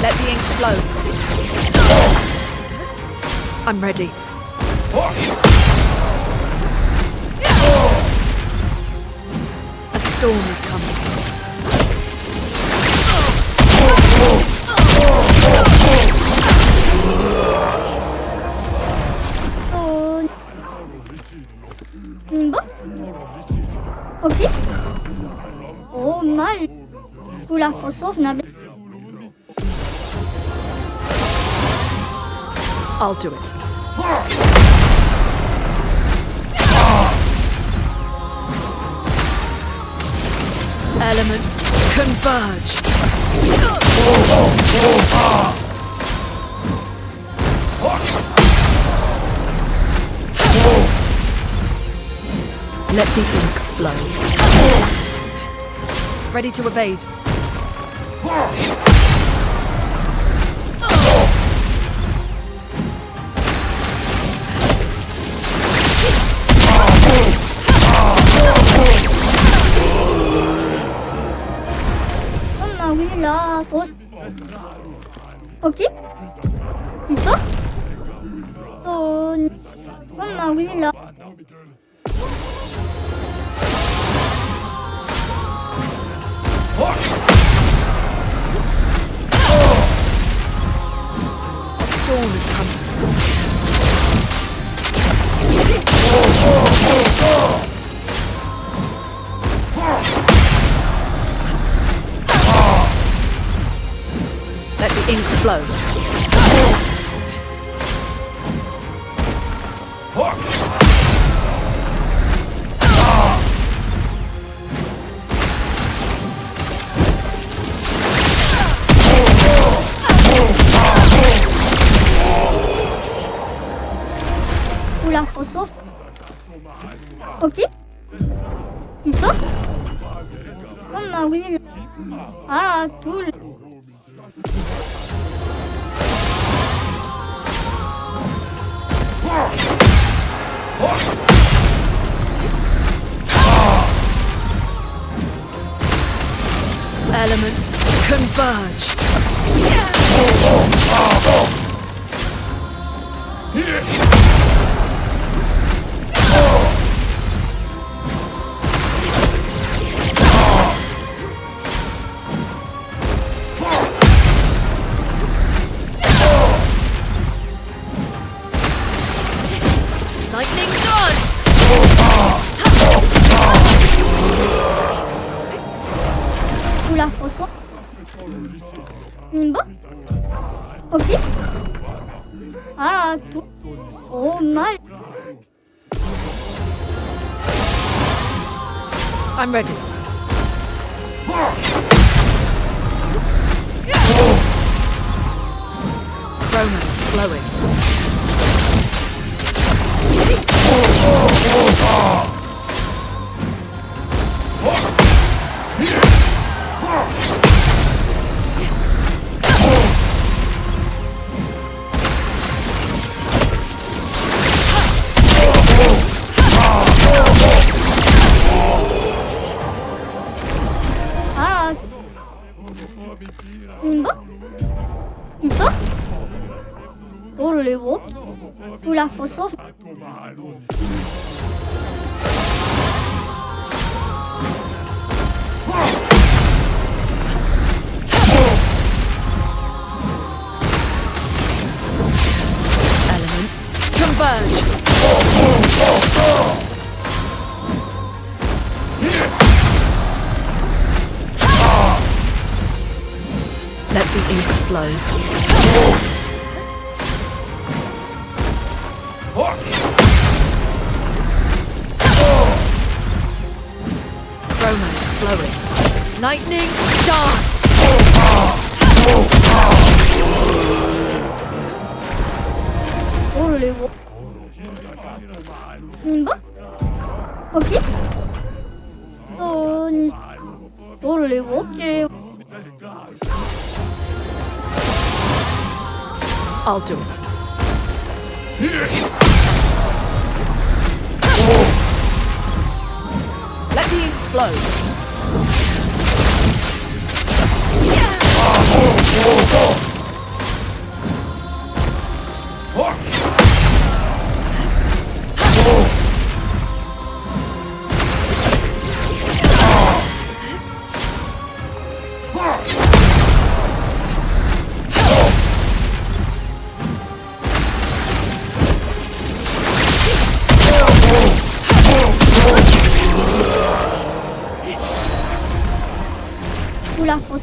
Let the ink flow. I'm ready. A storm is coming. Nimbo? Ok. Oh mal. Kula fosov na. I'll do it. Elements converge. Let the ink flow. Ready to evade. Ah oui, là, faut... Ok. Qui ça? Oh, ah oui, là. A storm is coming. Let the ink flow. Oula, faut sauver. Ok. Qui ça? Ah oui, là. Ah, cool. Elements converge. Lightning dance! Oula, faut sauver. Nimbo? Ok. Ah, tout. Oh mal. I'm ready. Chroma's flowing. Ah. Nimbo? Qui ça? Oh le héros. Oula, faut sauver. Elements converge. Let the ink flow. Chroma's flowing. Lightning dance. Oh le héros. Nimbo? Ok. Oh, ni... Oh le héros, ok. I'll do it. Let the ink flow.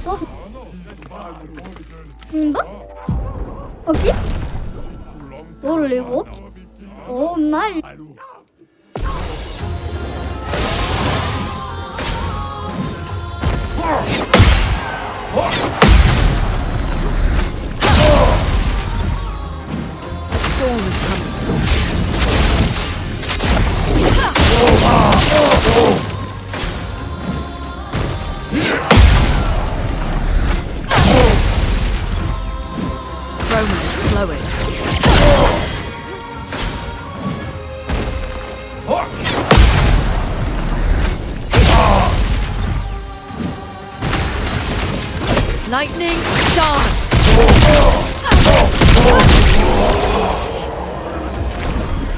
soif. Nimba? Ok. Oh les routes. Oh nice. Storm is coming. Chroma is flowing. Lightning dance!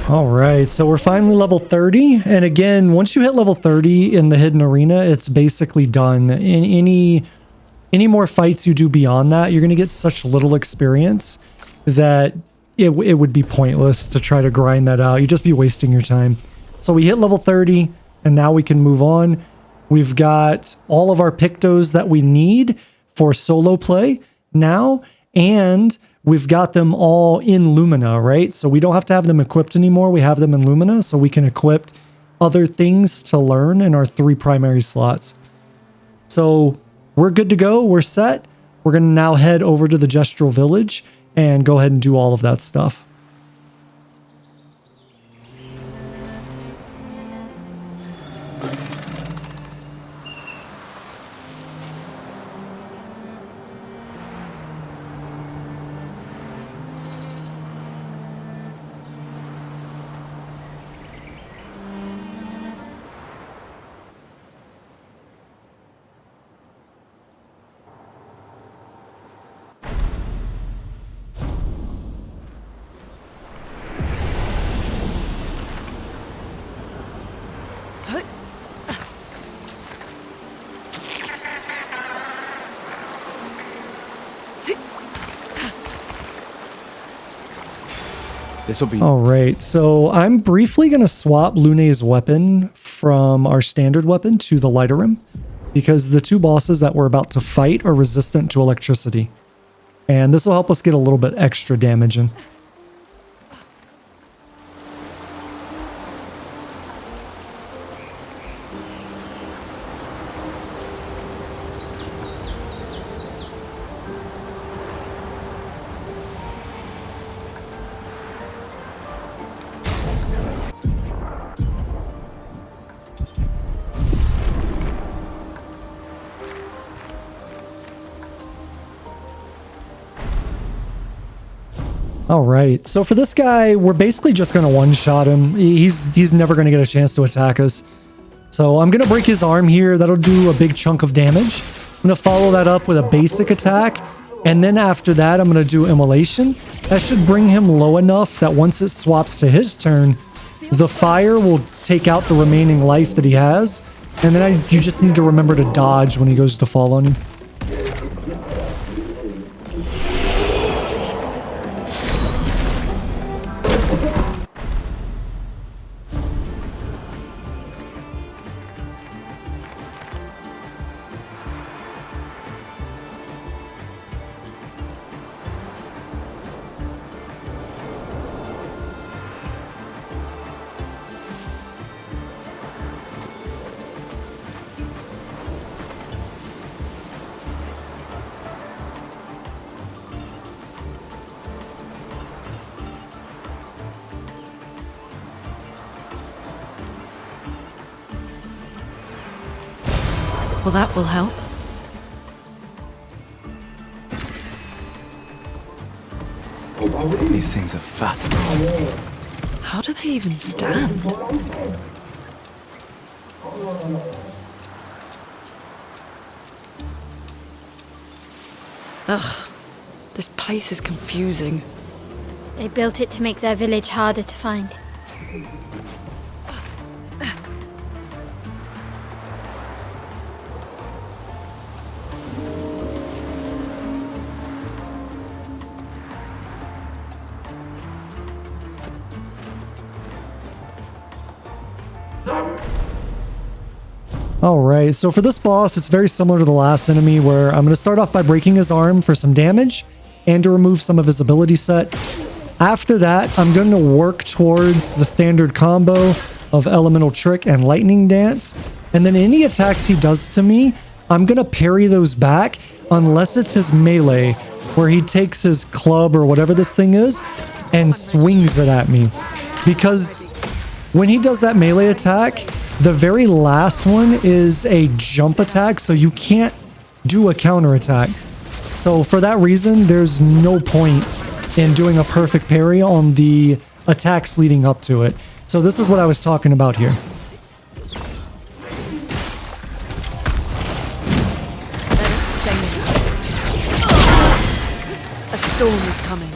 All right, so we're finally level 30. And again, once you hit level 30 in the hidden arena, it's basically done. In any more fights you do beyond that, you're going to get such little experience that it would be pointless to try to grind that out. You'd just be wasting your time. So we hit level 30, and now we can move on. We've got all of our Pictos that we need for solo play now, and we've got them all in Lumina, right? So we don't have to have them equipped anymore. We have them in Lumina, so we can equip other things to learn in our 3 primary slots. So we're good to go. We're set. We're going to now head over to the Gestral Village and go ahead and do all of that stuff. This'll be... All right, so I'm briefly going to swap Lune's weapon from our standard weapon to the lighter rim, because the 2 bosses that we're about to fight are resistant to electricity. And this will help us get a little bit extra damage in. All right, so for this guy, we're basically just going to one-shot him. He's never going to get a chance to attack us. So I'm going to break his arm here. That'll do a big chunk of damage. I'm going to follow that up with a basic attack. And then after that, I'm going to do Immolation. That should bring him low enough that once it swaps to his turn, the fire will take out the remaining life that he has. And then you just need to remember to dodge when he goes to fall on you. Well, that will help. These things are fascinating. How do they even stand? Ugh, this place is confusing. They built it to make their village harder to find. Alright, so for this boss, it's very similar to the last enemy where I'm going to start off by breaking his arm for some damage and to remove some of his ability set. After that, I'm going to work towards the standard combo of Elemental Trick and Lightning Dance. And then any attacks he does to me, I'm going to parry those back unless it's his melee, where he takes his club or whatever this thing is and swings it at me. Because when he does that melee attack, the very last one is a jump attack, so you can't do a counter attack. So for that reason, there's no point in doing a perfect parry on the attacks leading up to it. So this is what I was talking about here. Let us stay in. A storm is coming.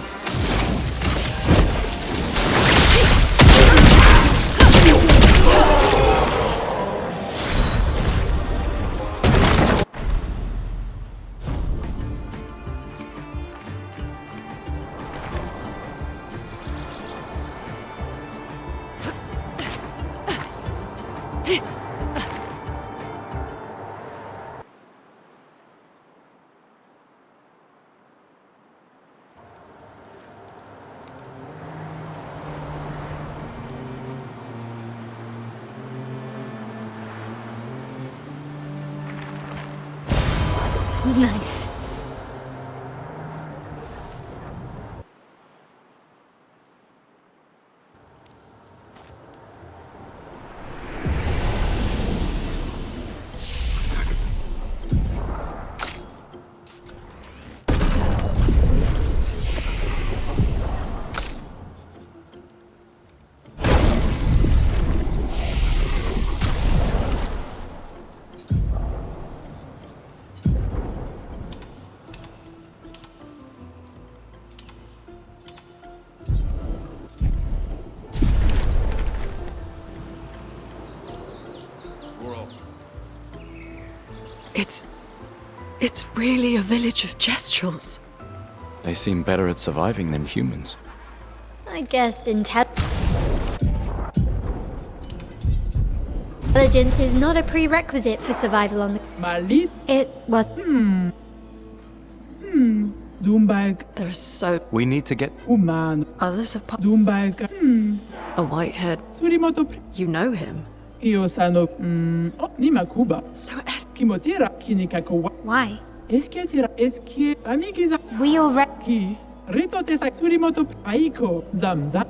Nice. It's really a village of Gestrals. They seem better at surviving than humans. I guess intelligence is not a prerequisite for survival on the... Malit? It was... Doombag. There are so... We need to get... Human. Others have... Doombag. A whitehead. Surimoto. You know him. Kiyosano. Nimakuba. So Kimotira. Kinikakowa. Why? Esquie. Esquie. Amigiza. We already... Ki. Rito tesa. Surimoto. Aiko. Zamza.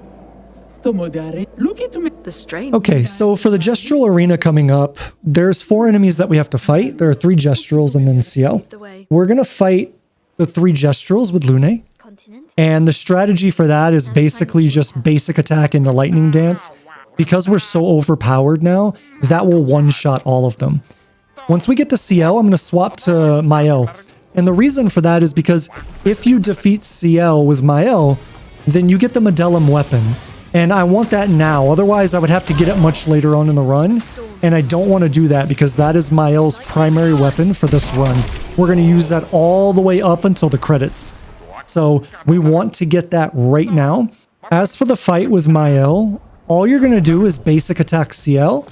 Tomodare. Luki to me. The strain. Okay, so for the Gestral Arena coming up, there's 4 enemies that we have to fight. There are 3 Gestrals and then CL. We're going to fight the 3 Gestrals with Lune. Continent? And the strategy for that is basically just basic attack into Lightning Dance. Because we're so overpowered now, that will one-shot all of them. Once we get to CL, I'm going to swap to Maelle. And the reason for that is because if you defeat CL with Maelle, then you get the Medellum weapon. And I want that now, otherwise I would have to get it much later on in the run. And I don't want to do that because that is Maelle's primary weapon for this run. We're going to use that all the way up until the credits. So we want to get that right now. As for the fight with Maelle, all you're going to do is basic attack CL.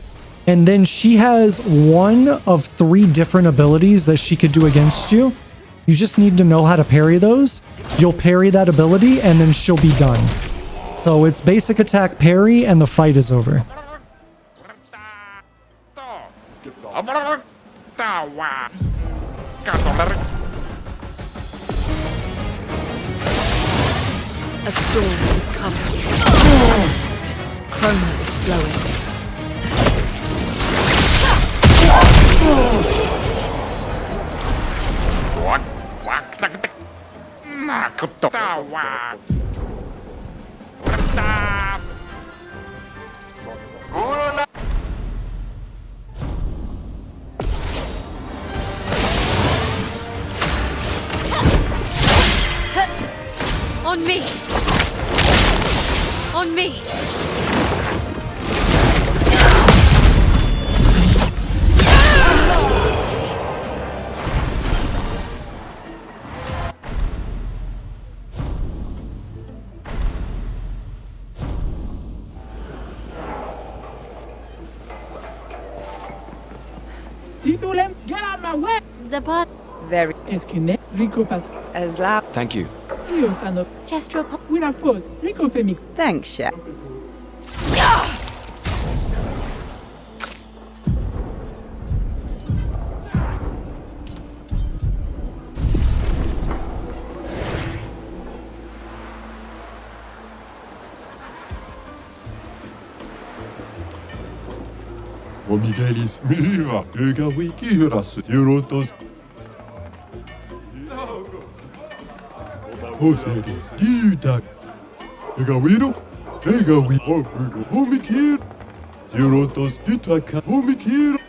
And then she has 1 of 3 different abilities that she could do against you. You just need to know how to parry those. You'll parry that ability and then she'll be done. So it's basic attack parry and the fight is over. A storm is coming. Chroma is flowing. On me! On me! Si tu l'aimes, get out my way! Depart. Very. Esquie, Rico passe. As loud. Thank you. Io sanno. Gestral. With a force. Rico femi. Thanks, chef. Omigelis miva, ega wikiras, Eurotos. Oseris, Didak. Ega wido, ega wi, omikir. Eurotos, Ditaka, omikir.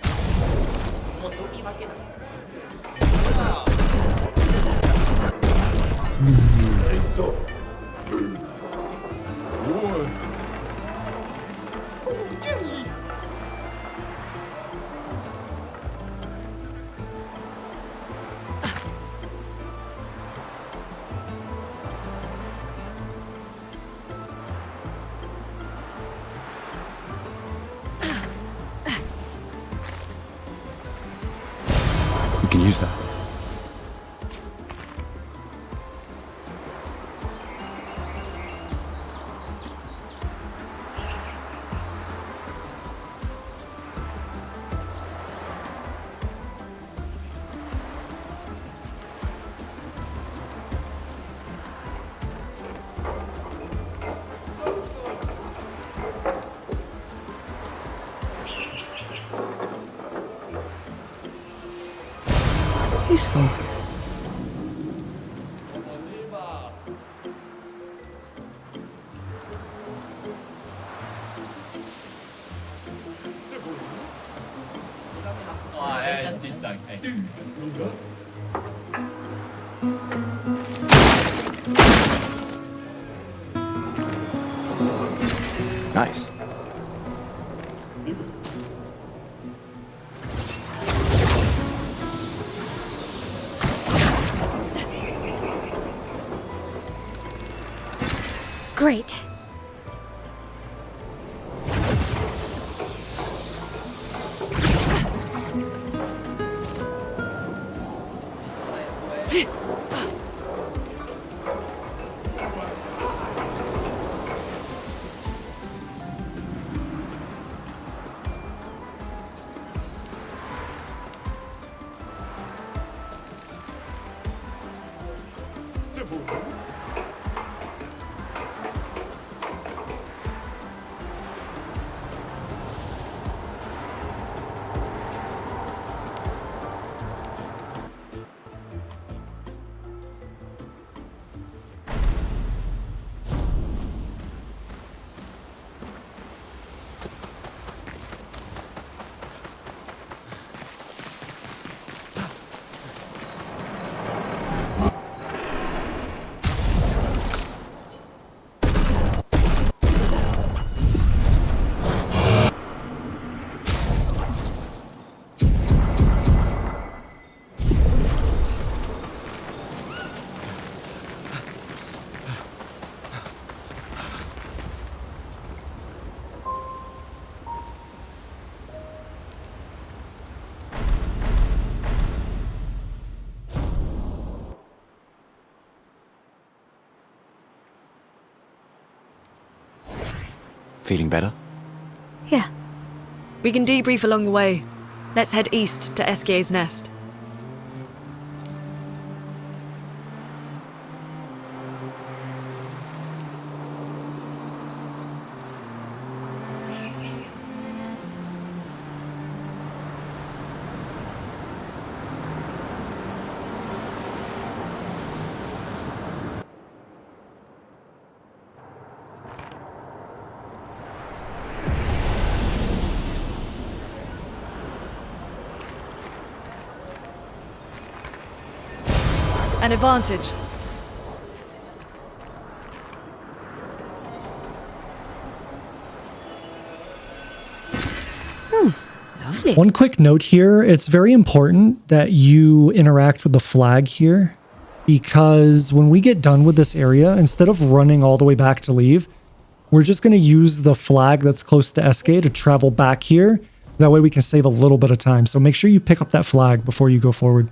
We can use that. Useful. Nice. Great. Feeling better? Yeah. We can debrief along the way. Let's head east to Esquie's nest. An advantage. Lovely. One quick note here, it's very important that you interact with the flag here, because when we get done with this area, instead of running all the way back to leave, we're just going to use the flag that's close to Esquie to travel back here. That way we can save a little bit of time. So make sure you pick up that flag before you go forward.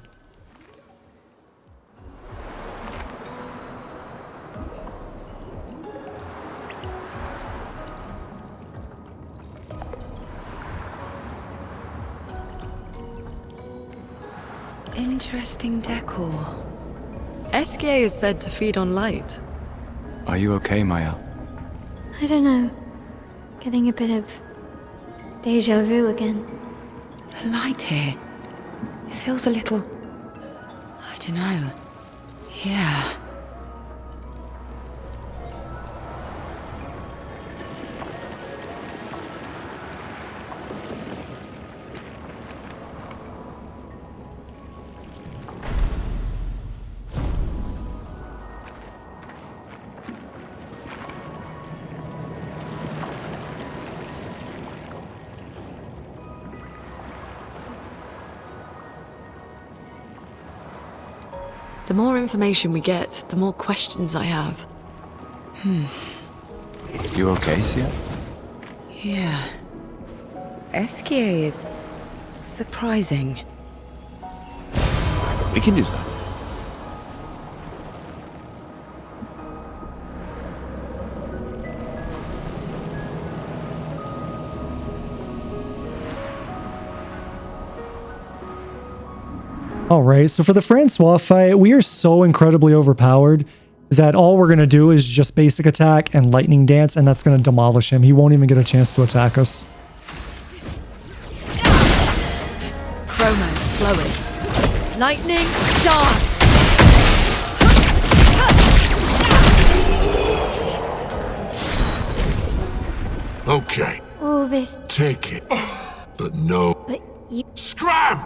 Interesting decor. Esquie is said to feed on light. Are you okay, Maelle? I don't know. Getting a bit of deja vu again. The light here. It feels a little... I don't know. Yeah. The more information we get, the more questions I have. You okay, Sia? Yeah. Esquie is... surprising. We can use that. All right, so for the Francois fight, we are so incredibly overpowered that all we're going to do is just basic attack and lightning dance, and that's going to demolish him. He won't even get a chance to attack us. Chroma is flowing. Lightning, dance! Okay, All this, take it. But no. but you... Scram!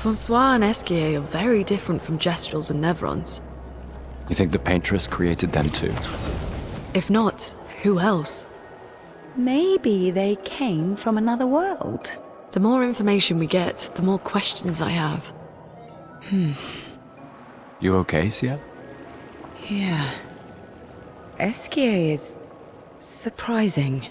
Francois and Esquie are very different from Gestrals and Nevrons. You think the Paintress created them too? If not, who else? Maybe they came from another world. The more information we get, the more questions I have. You okay, Sia? Yeah. Esquie is... surprising.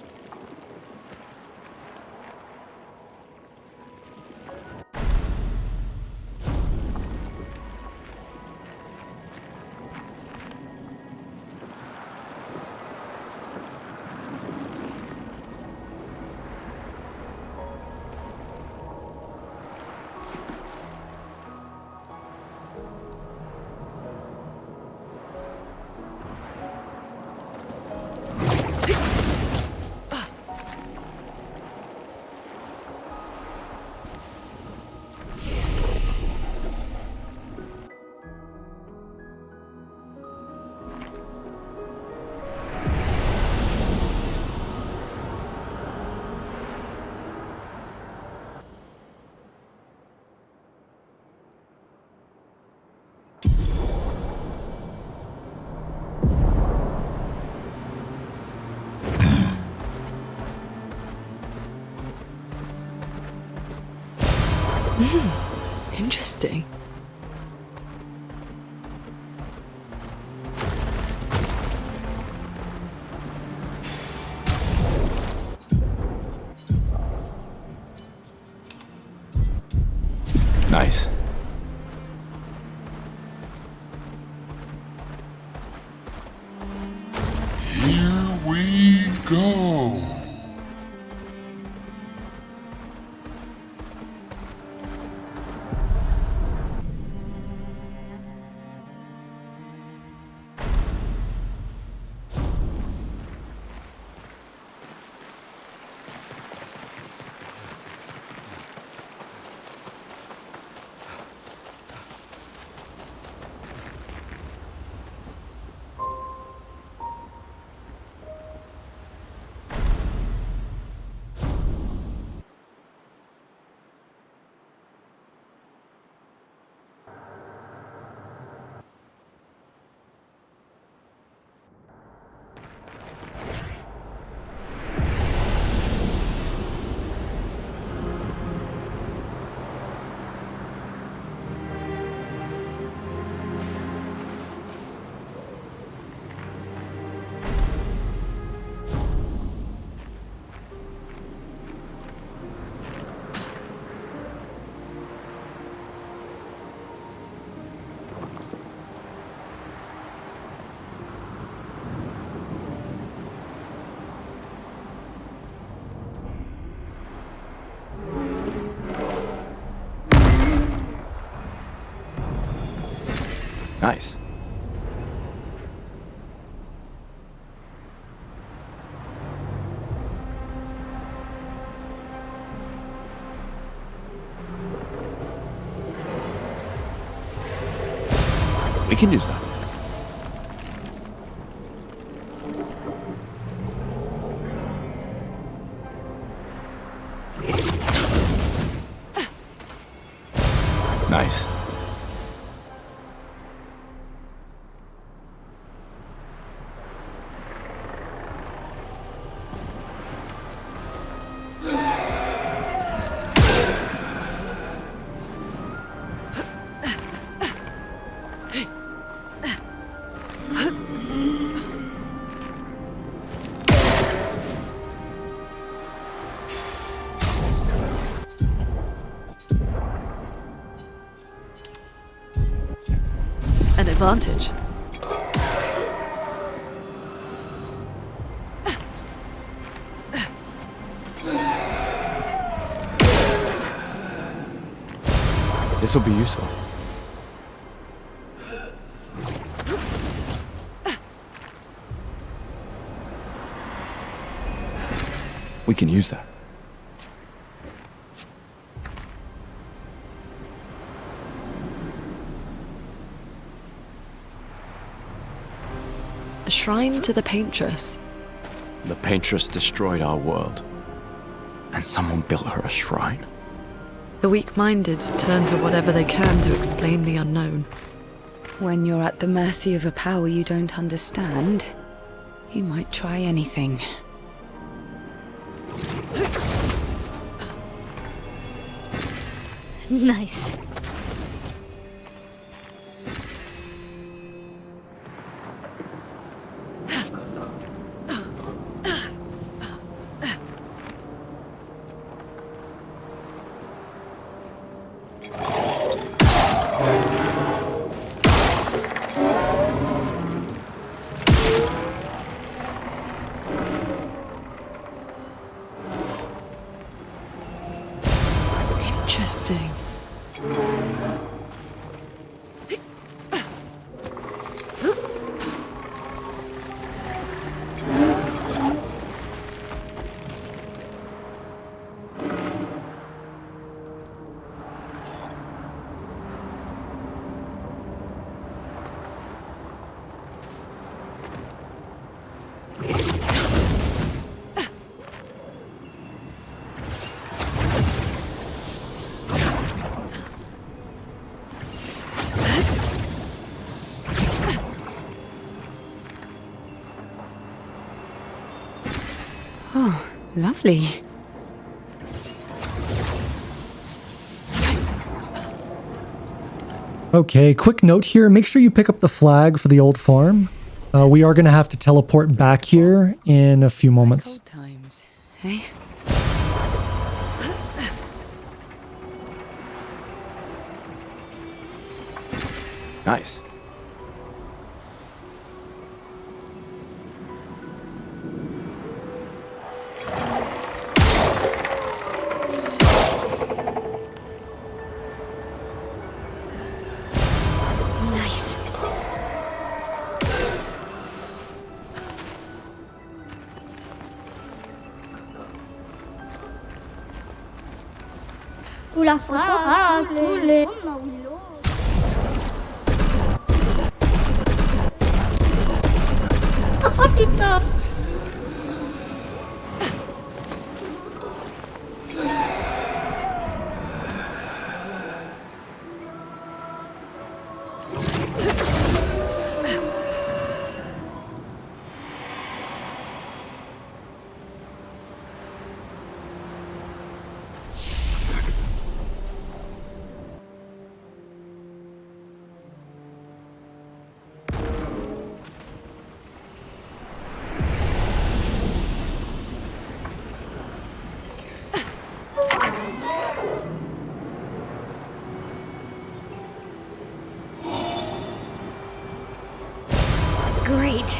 Interesting. Nice. Here we go. Nice. We can use that. Nice. An advantage. This will be useful. We can use that. A shrine to the Paintress. The Paintress destroyed our world. And someone built her a shrine. The weak-minded turn to whatever they can to explain the unknown. When you're at the mercy of a power you don't understand, you might try anything. Nice. Interesting. Oh, lovely. Okay, quick note here. Make sure you pick up the flag for the old farm. We are going to have to teleport back here in a few moments. Old times, eh? Nice. Nice. Oula, faut couler. Oh putain. Great.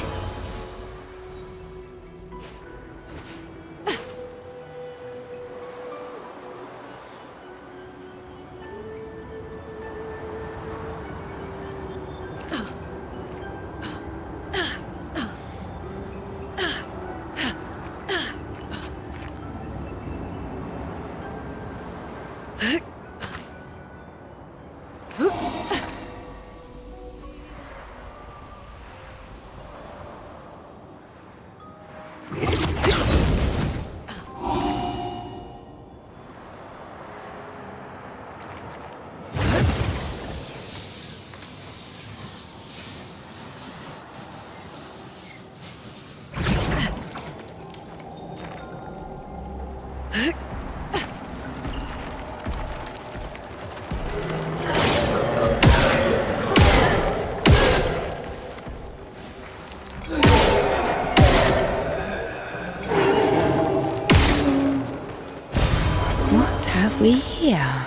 We here?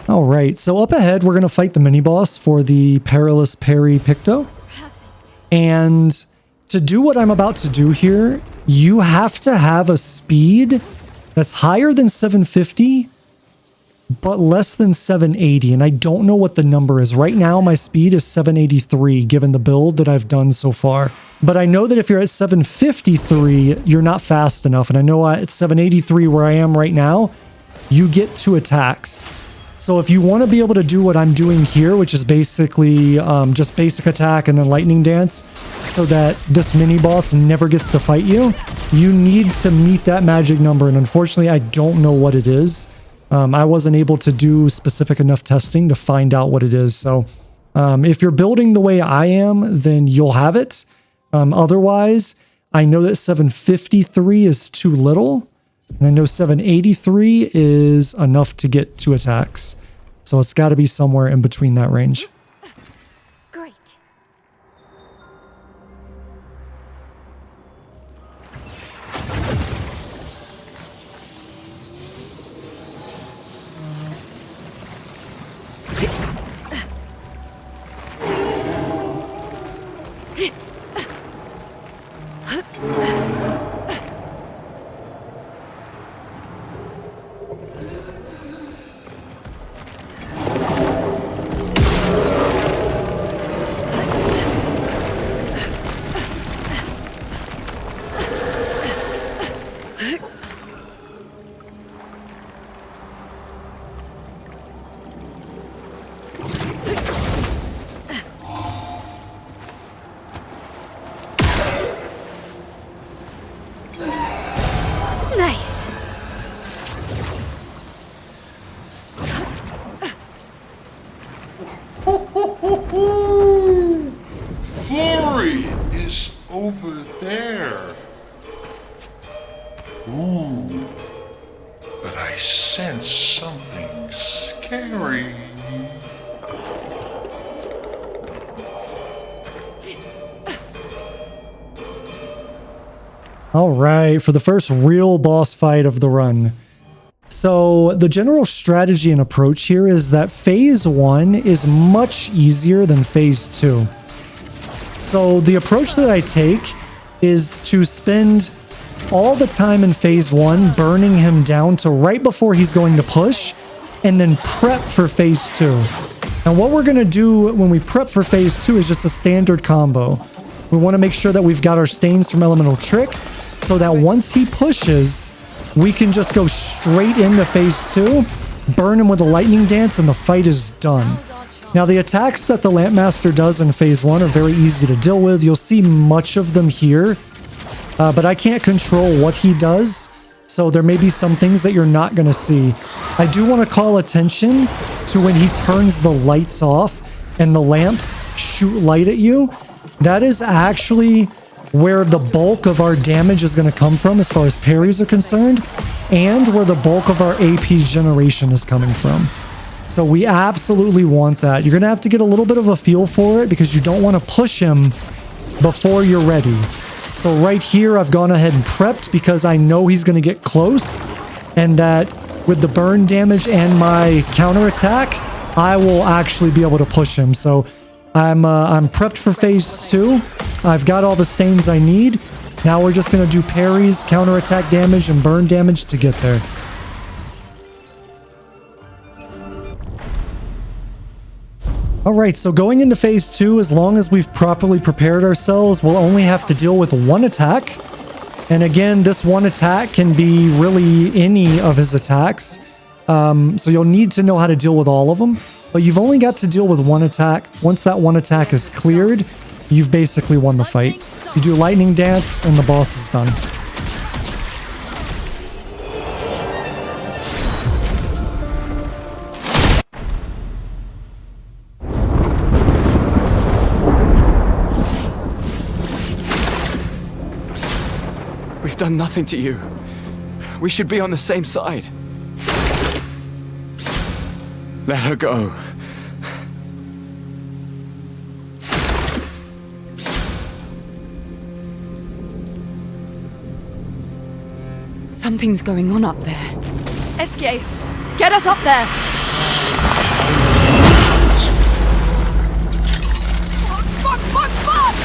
All right, so up ahead, we're going to fight the mini-boss for the Perilous Parry Picto. And to do what I'm about to do here, you have to have a speed that's higher than 750, but less than 780. And I don't know what the number is. Right now, my speed is 783, given the build that I've done so far. But I know that if you're at 753, you're not fast enough. And I know at 783, where I am right now, you get 2 attacks. So if you want to be able to do what I'm doing here, which is basically just basic attack and then lightning dance, so that this mini boss never gets to fight you, you need to meet that magic number. And unfortunately, I don't know what it is. I wasn't able to do specific enough testing to find out what it is. So if you're building the way I am, then you'll have it. Otherwise, I know that 753 is too little. And I know 783 is enough to get 2 attacks. So it's got to be somewhere in between that range. Great. Nice. Flurry is over there. Ooh, but I sense something scary. All right, for the first real boss fight of the run. So the general strategy and approach here is that phase 1 is much easier than phase 2. So the approach that I take is to spend all the time in phase 1 burning him down to right before he's going to push, and then prep for phase 2. And what we're going to do when we prep for phase 2 is just a standard combo. We want to make sure that we've got our stains from Elemental Trick, so that once he pushes, we can just go straight into phase 2, burn him with a lightning dance, and the fight is done. Now, the attacks that the LampMaster does in phase 1 are very easy to deal with. You'll see much of them here, but I can't control what he does, so there may be some things that you're not going to see. I do want to call attention to when he turns the lights off and the lamps shoot light at you. That is actually where the bulk of our damage is going to come from as far as parries are concerned, and where the bulk of our AP generation is coming from. So we absolutely want that. You're going to have to get a little bit of a feel for it, because you don't want to push him before you're ready. So right here, I've gone ahead and prepped because I know he's going to get close, and that with the burn damage and my counterattack, I will actually be able to push him. So I'm prepped for phase 2. I've got all the stains I need. Now we're just going to do parries, counterattack damage, and burn damage to get there. Alright, so going into phase 2, as long as we've properly prepared ourselves, we'll only have to deal with 1 attack. And again, this 1 attack can be really any of his attacks. So you'll need to know how to deal with all of them. But you've only got to deal with 1 attack. Once that 1 attack is cleared, you've basically won the fight. You do lightning dance and the boss is done. We've done nothing to you. We should be on the same side. Let her go. Something's going on up there. Esquie, get us up there! Fuck, fuck, fuck!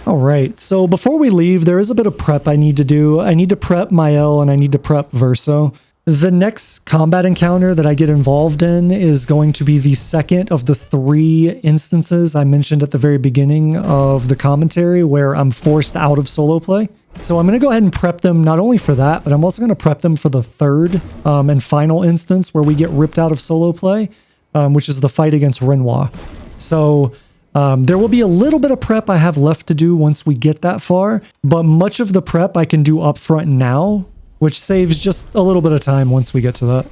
Alright, so before we leave, there is a bit of prep I need to do. I need to prep Maelle and I need to prep Verso. The next combat encounter that I get involved in is going to be the second of the 3 instances I mentioned at the very beginning of the commentary where I'm forced out of solo play. So I'm going to go ahead and prep them not only for that, but I'm also going to prep them for the third and final instance where we get ripped out of solo play, which is the fight against Renoir. So there will be a little bit of prep I have left to do once we get that far, but much of the prep I can do up front now, which saves just a little bit of time once we get to that.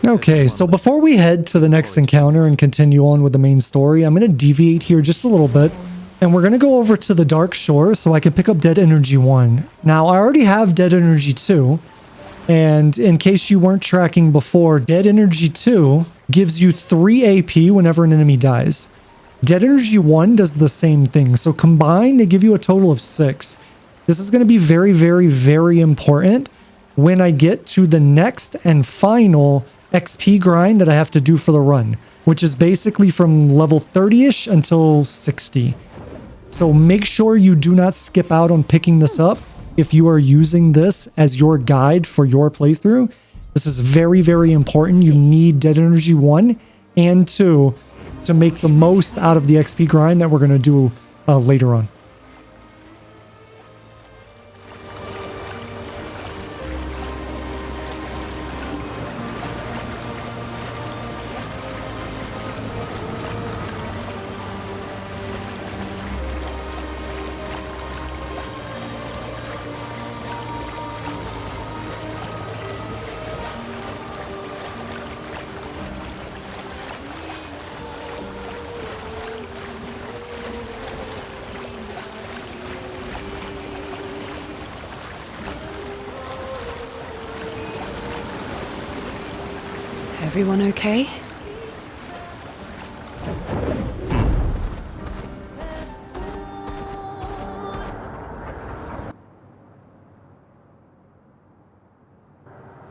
Okay, so before we head to the next encounter and continue on with the main story, I'm going to deviate here just a little bit, and we're going to go over to the Dark Shore so I can pick up Dead Energy 1. Now, I already have Dead Energy 2, and in case you weren't tracking before, Dead Energy 2 gives you 3 AP whenever an enemy dies. Dead Energy 1 does the same thing, so combined, they give you a total of 6. This is going to be very, very, very important when I get to the next and final XP grind that I have to do for the run, which is basically from level 30-ish until 60. So make sure you do not skip out on picking this up if you are using this as your guide for your playthrough. This is very, very important. You need Dead Energy 1 and 2 to make the most out of the XP grind that we're going to do later on. Everyone okay?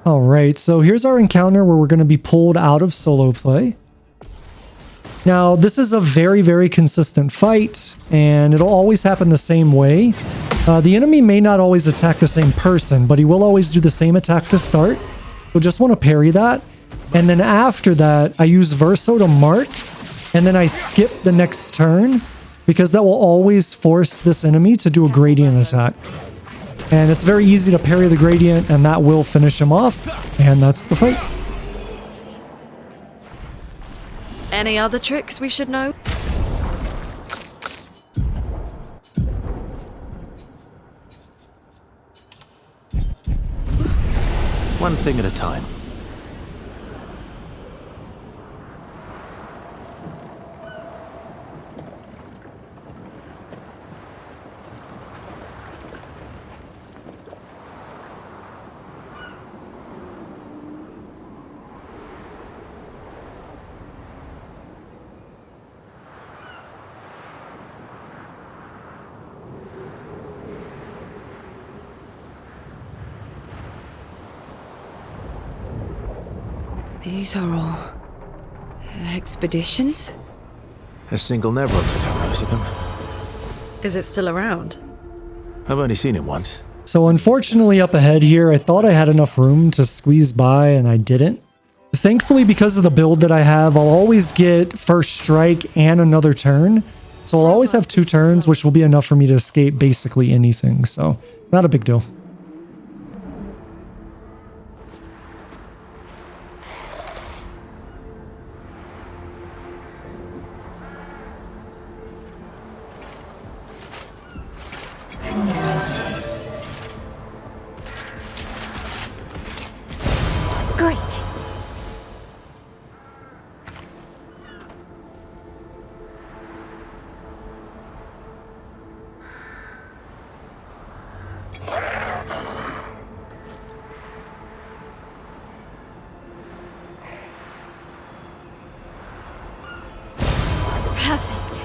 Alright, so here's our encounter where we're going to be pulled out of solo play. Now, this is a very, very consistent fight, and it'll always happen the same way. The enemy may not always attack the same person, but he will always do the same attack to start. You'll just want to parry that. And then after that, I use Verso to mark, and then I skip the next turn, because that will always force this enemy to do a gradient attack. And it's very easy to parry the gradient, and that will finish him off. And that's the fight. Any other tricks we should know? One thing at a time. These are all expeditions? A single never will take out most of them. Is it still around? I've only seen it once. So unfortunately up ahead here, I thought I had enough room to squeeze by and I didn't. Thankfully, because of the build that I have, I'll always get first strike and another turn. So I'll always have 2 turns, which will be enough for me to escape basically anything. So not a big deal. Great. Perfect.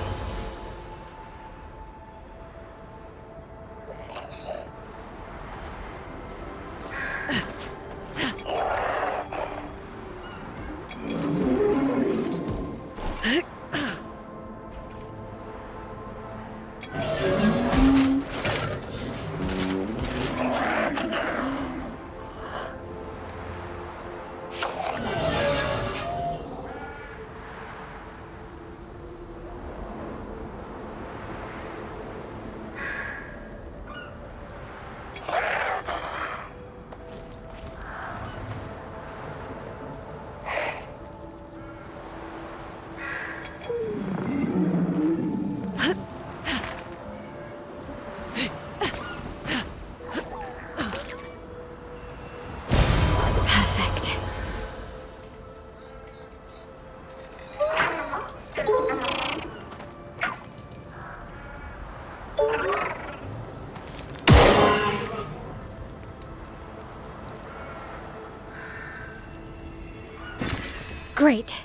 Great.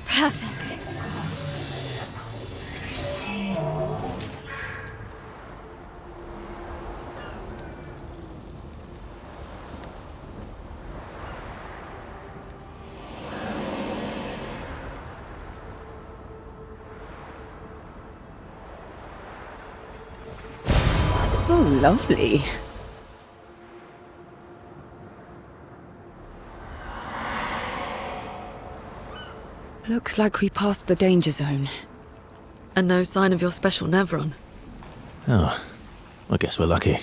Perfect. Oh, lovely. Looks like we passed the danger zone. And no sign of your special Nevron. Oh, I guess we're lucky.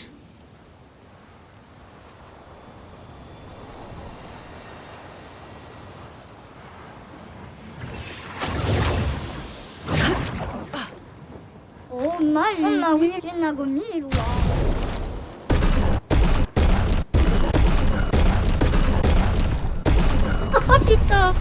Oh, mamma, vi finna gå mil, Pictos.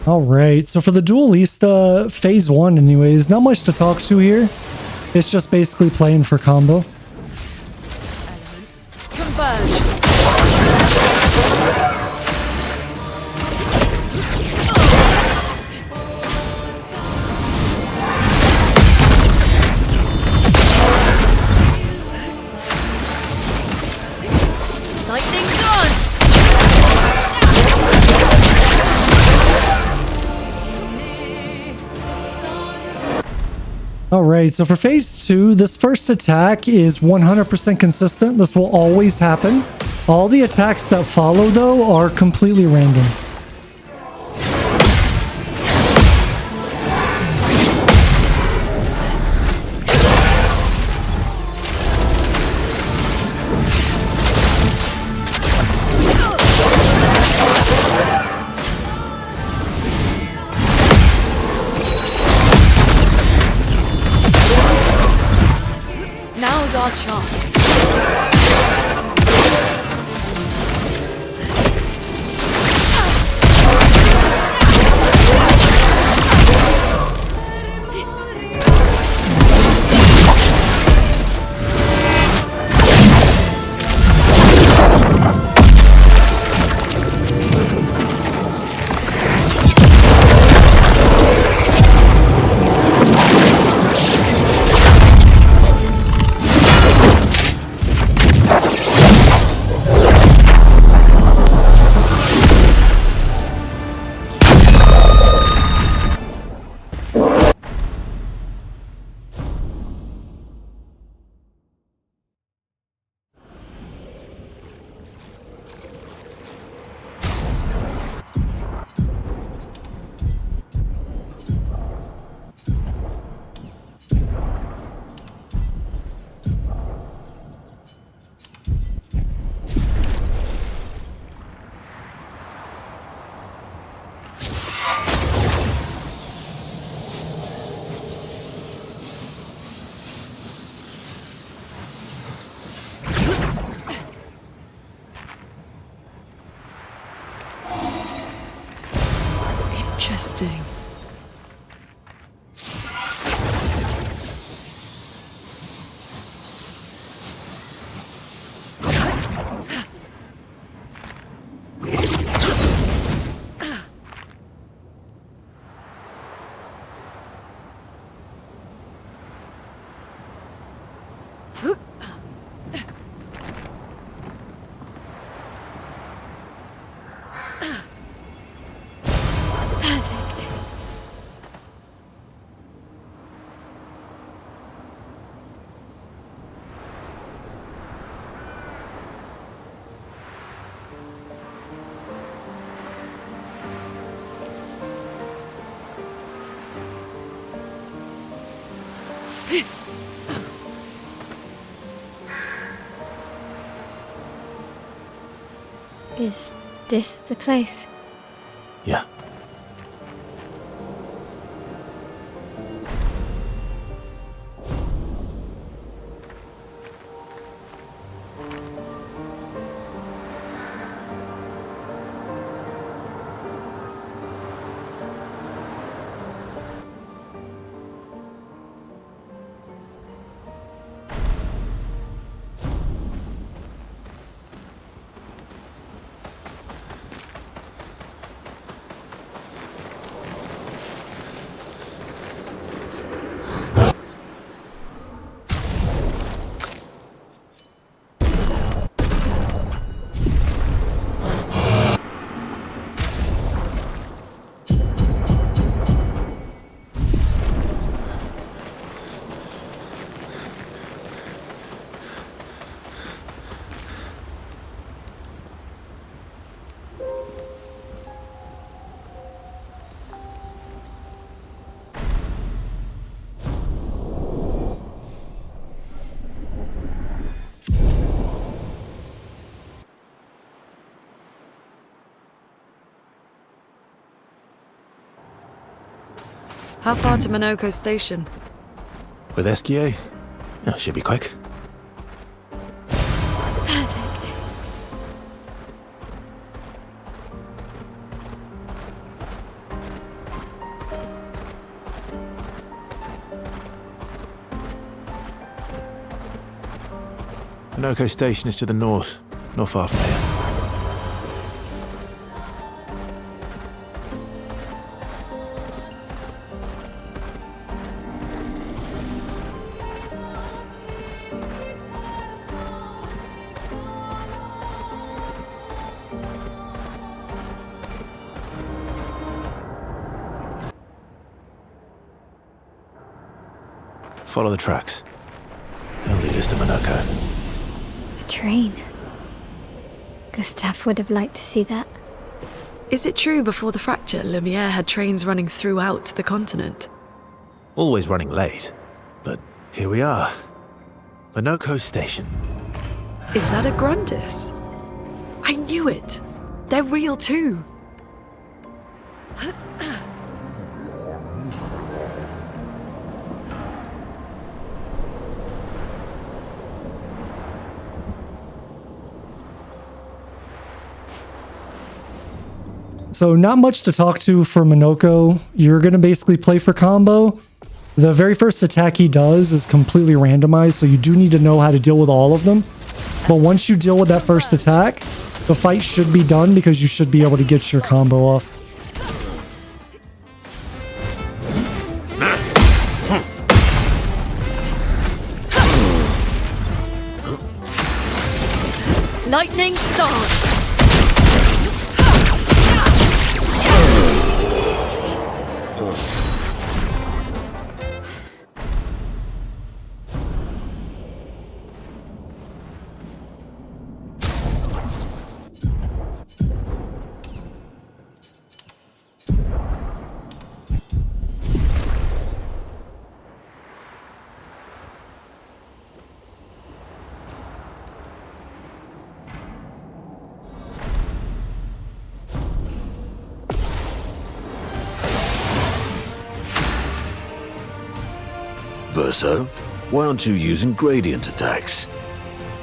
All right, so for the Dualliste, phase 1 anyways, not much to talk to here. It's just basically playing for combo. surge! Lightning dance! Alright, so for phase 2, this first attack is 100% consistent. This will always happen. All the attacks that follow, though, are completely random. Now's our chance. Interesting. Is this the place? Yeah. How far to Monoco station? With Esquie? Oh, should be quick. Perfect. Noco station is to the north. Not far from here. Follow the tracks. They'll lead us to Monoco. A train. Gustave would have liked to see that. Is it true before the fracture, Lumiere had trains running throughout the continent? Always running late, but here we are. Monoco Station. Is that a Grundis? I knew it! They're real too! So not much to talk to for Monoco. You're going to basically play for combo. The very first attack he does is completely randomized, so you do need to know how to deal with all of them. But once you deal with that first attack, the fight should be done because you should be able to get your combo off. Lightning dance! Verso, why aren't you using gradient attacks?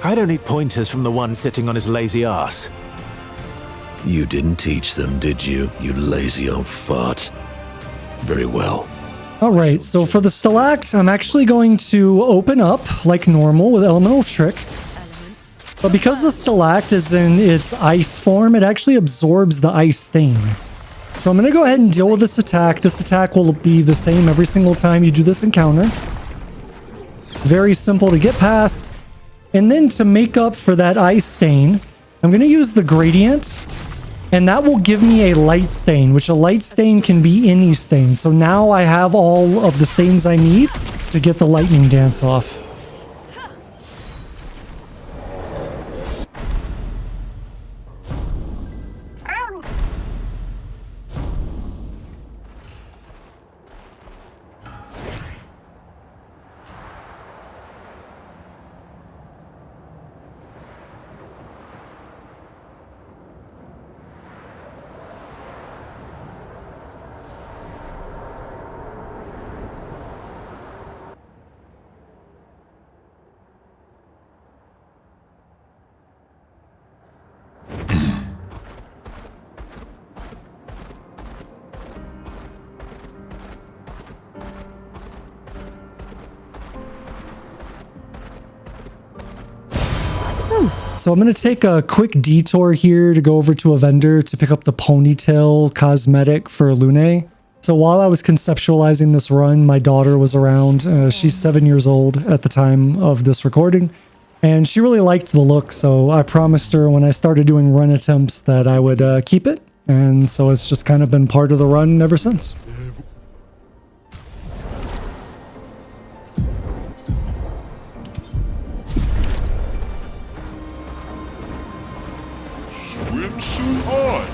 I don't need pointers from the one sitting on his lazy ass. You didn't teach them, did you, you lazy old fart? Very well. Alright, so for the Stalact, I'm actually going to open up like normal with Elemental Trick. But because the Stalact is in its ice form, it actually absorbs the ice stain. So I'm going to go ahead and deal with this attack. This attack will be the same every single time you do this encounter. Very simple to get past. And then to make up for that ice stain, I'm going to use the gradient. And that will give me a light stain, which a light stain can be any stain. So now I have all of the stains I need to get the lightning dance off. So I'm going to take a quick detour here to go over to a vendor to pick up the ponytail cosmetic for Lune. So while I was conceptualizing this run, my daughter was around. She's 7 years old at the time of this recording. And she really liked the look, so I promised her when I started doing run attempts that I would keep it. And so it's just kind of been part of the run ever since. Swimsuit on!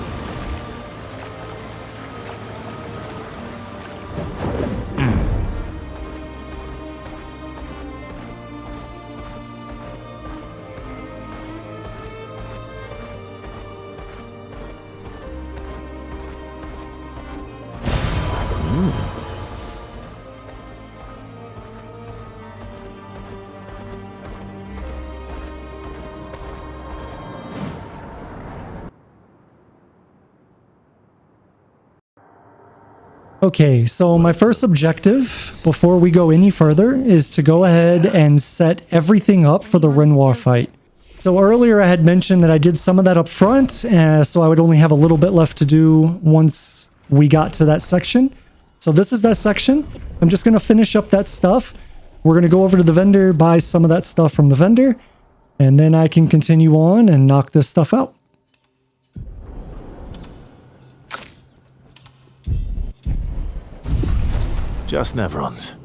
Okay, so my first objective before we go any further is to go ahead and set everything up for the Renoir fight. So earlier I had mentioned that I did some of that up front, so I would only have a little bit left to do once we got to that section. So this is that section. I'm just going to finish up that stuff. We're going to go over to the vendor, buy some of that stuff from the vendor, and then I can continue on and knock this stuff out. Just Nevrons.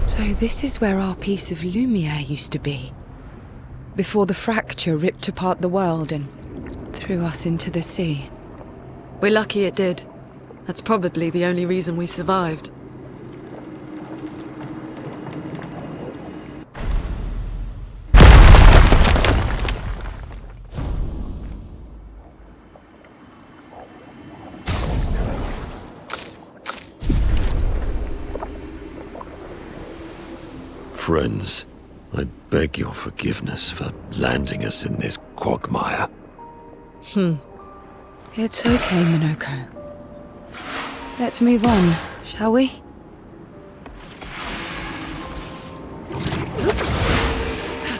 So this is where our piece of Lumiere used to be. Before the fracture ripped apart the world and threw us into the sea. We're lucky it did. That's probably the only reason we survived. Friends, I beg your forgiveness for landing us in this quagmire. It's okay, Monoco. Let's move on, shall we?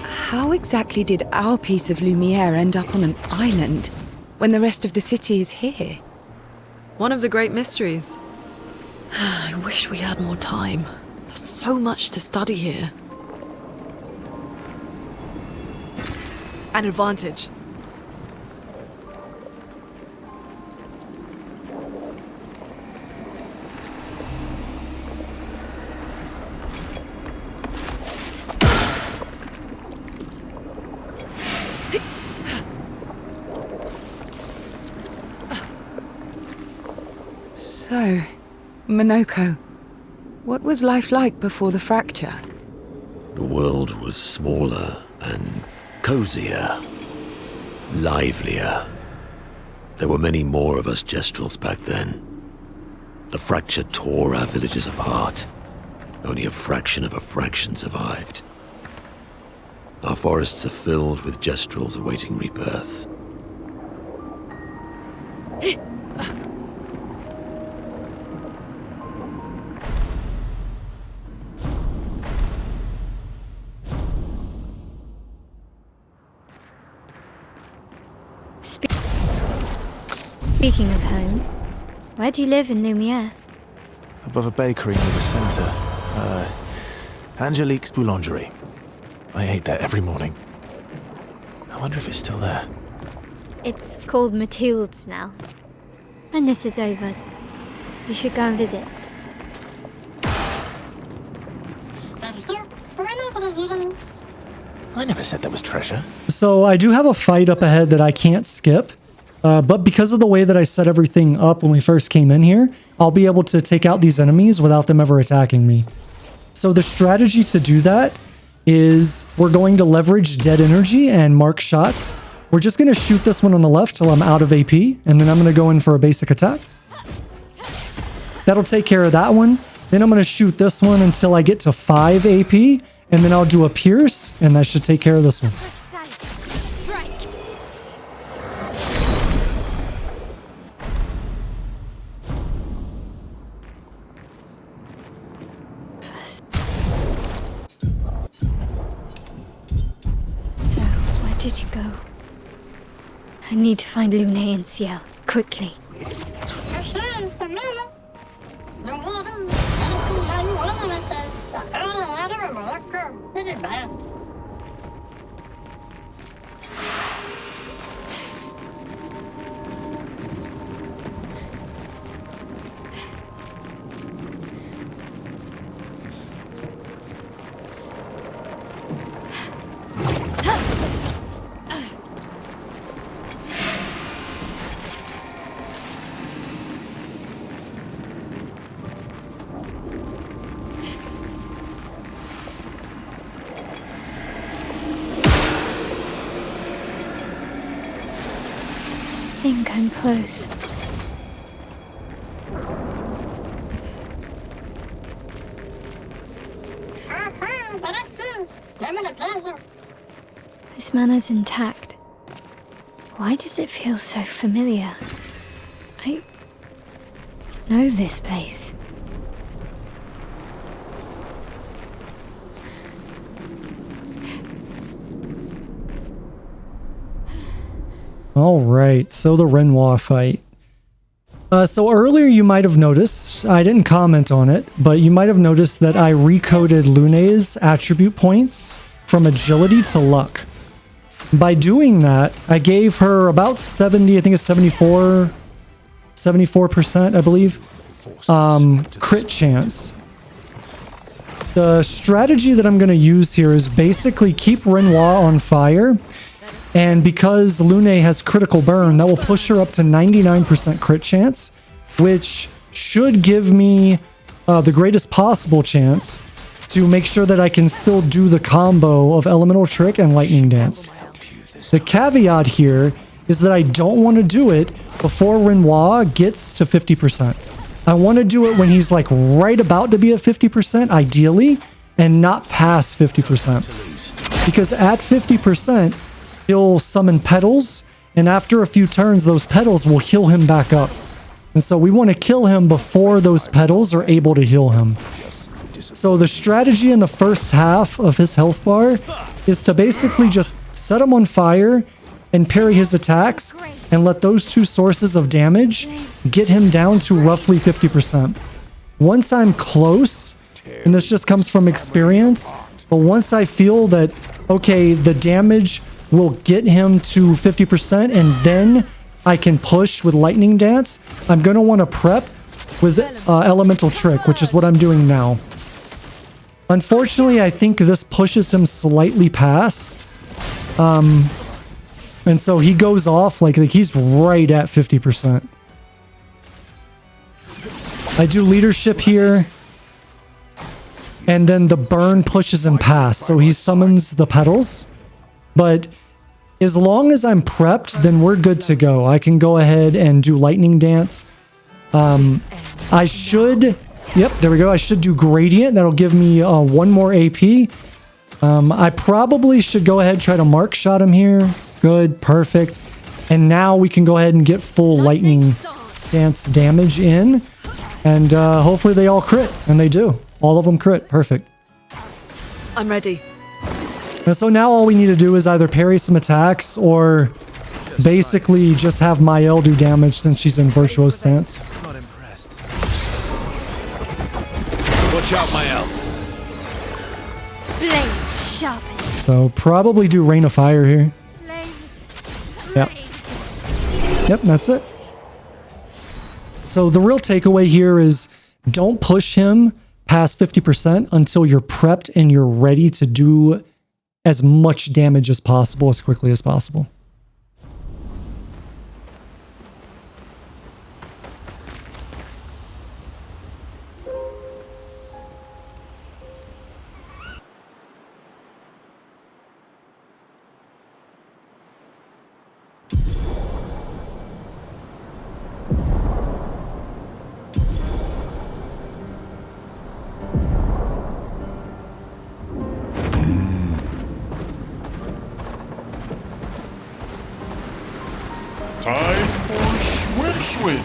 How exactly did our piece of Lumiere end up on an island when the rest of the city is here? One of the great mysteries. I wish we had more time. There's so much to study here. An advantage. So, Monoco, what was life like before the fracture? The world was smaller and cozier, livelier. There were many more of us Gestrals back then. The fracture tore our villages apart. Only a fraction of a fraction survived. Our forests are filled with Gestrals awaiting rebirth. Speaking of home, where do you live in Lumiere? Above a bakery near the center. Angelique's Boulangerie. I ate there every morning. I wonder if it's still there. It's called Mathilde's now. When this is over, you should go and visit. I never said there was treasure. So I do have a fight up ahead that I can't skip. But because of the way that I set everything up when we first came in here, I'll be able to take out these enemies without them ever attacking me. So the strategy to do that is we're going to leverage dead energy and mark shots. We're just going to shoot this one on the left till I'm out of AP, and then I'm going to go in for a basic attack. That'll take care of that one. Then I'm going to shoot this one until I get to 5 AP, and then I'll do a pierce, and that should take care of this one. Did you go? I need to find Lune and Ciel, quickly. I think I'm close. This manor's intact. Why does it feel so familiar? I know this place. All right, so the Renoir fight. So earlier you might have noticed, I didn't comment on it, but you might have noticed that I recoded Lune's attribute points from agility to luck. By doing that, I gave her about 70, I think it's 74%, I believe, crit chance. The strategy that I'm going to use here is basically keep Renoir on fire. And because Lune has critical burn, that will push her up to 99% crit chance, which should give me the greatest possible chance to make sure that I can still do the combo of Elemental Trick and Lightning Dance. The caveat here is that I don't want to do it before Renoir gets to 50%. I want to do it when he's like right about to be at 50%, ideally, and not past 50%. Because at 50%, he'll summon petals, and after a few turns, those petals will heal him back up. And so we want to kill him before those petals are able to heal him. So the strategy in the first half of his health bar is to basically just set him on fire and parry his attacks and let those two sources of damage get him down to roughly 50%. Once I'm close, and this just comes from experience, but once I feel that, okay, the damage will get him to 50% and then I can push with Lightning Dance, I'm going to want to prep with Elemental Trick, which is what I'm doing now. Unfortunately, I think this pushes him slightly past. And so he goes off like he's right at 50%. I do leadership here. And then the burn pushes him past. So he summons the petals. But as long as I'm prepped, then we're good to go. I can go ahead and do Lightning Dance. I should... Yep, there we go. I should do Gradient. That'll give me 1 more AP. I probably should go ahead and try to Mark Shot him here. Good, perfect. And now we can go ahead and get full Lightning Dance damage in. And hopefully they all crit. And they do. All of them crit. Perfect. I'm ready. And so now all we need to do is either parry some attacks or basically just have Maelle do damage since she's in Virtuoso stance. Not impressed. Watch out, Maelle. Blades sharpened. So probably do Rain of Fire here. Yep. Yep, that's it. So the real takeaway here is don't push him past 50% until you're prepped and you're ready to do as much damage as possible as quickly as possible. Time for swim.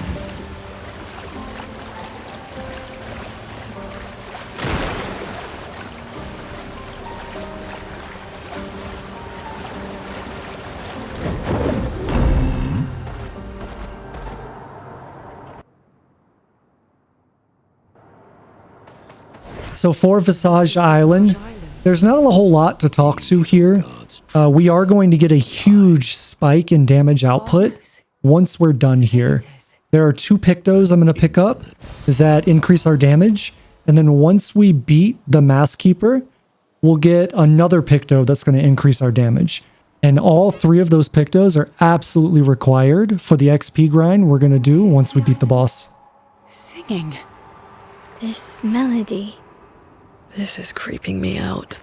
So for Visage Island, there's not a whole lot to talk to here. We are going to get a huge spike in damage output once we're done here. There are 2 Pictos I'm going to pick up that increase our damage. And then once we beat the Mask Keeper, we'll get another Picto that's going to increase our damage. And all 3 of those Pictos are absolutely required for the XP grind we're going to do once we beat the boss. Singing. This melody. This is creeping me out.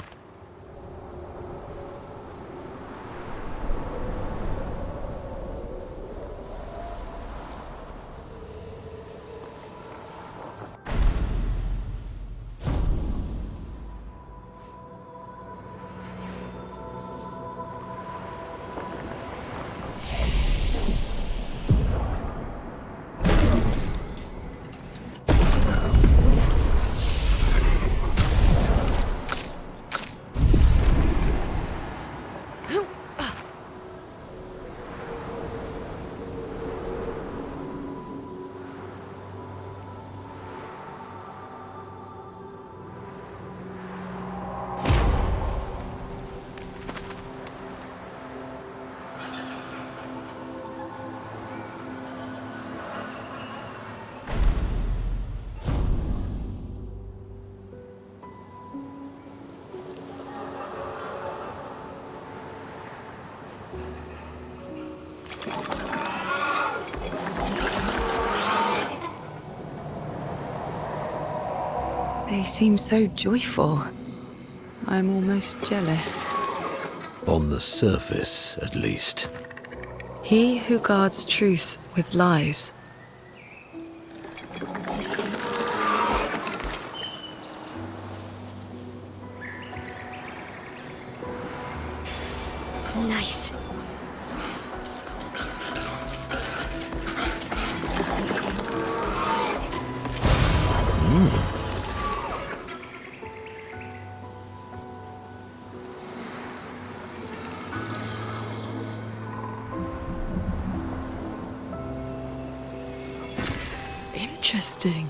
They seem so joyful. I'm almost jealous. On the surface, at least. He who guards truth with lies. Nice. Interesting.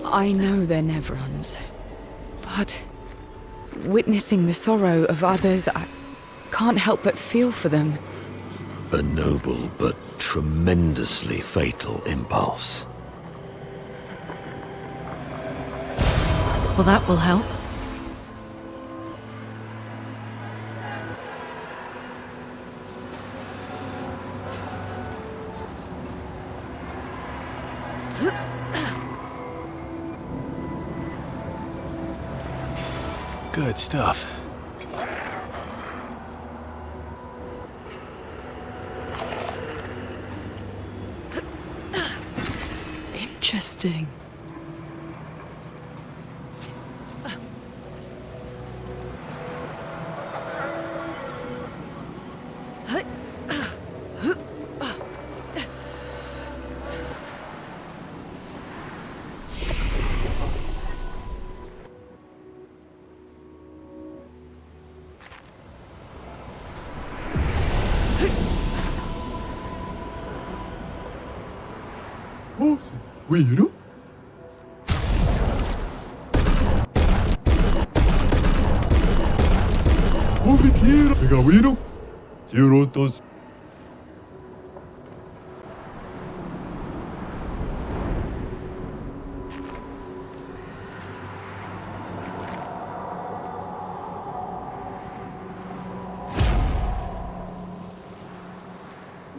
I know they're Nevrons, but witnessing the sorrow of others, I can't help but feel for them. A noble but tremendously fatal impulse. Well, that will help. Good stuff. Interesting. 위로? 오비키라 내가 위로? 지로토스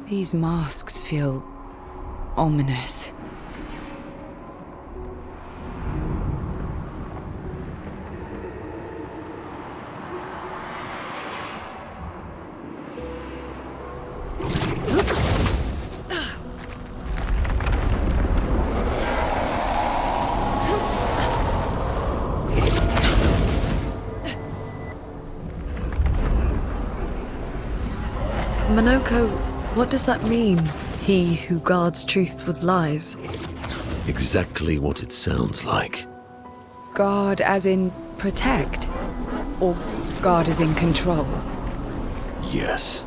These masks feel ominous. Monoco, what does that mean? He who guards truth with lies? Exactly what it sounds like. Guard as in protect? Or guard as in control? Yes.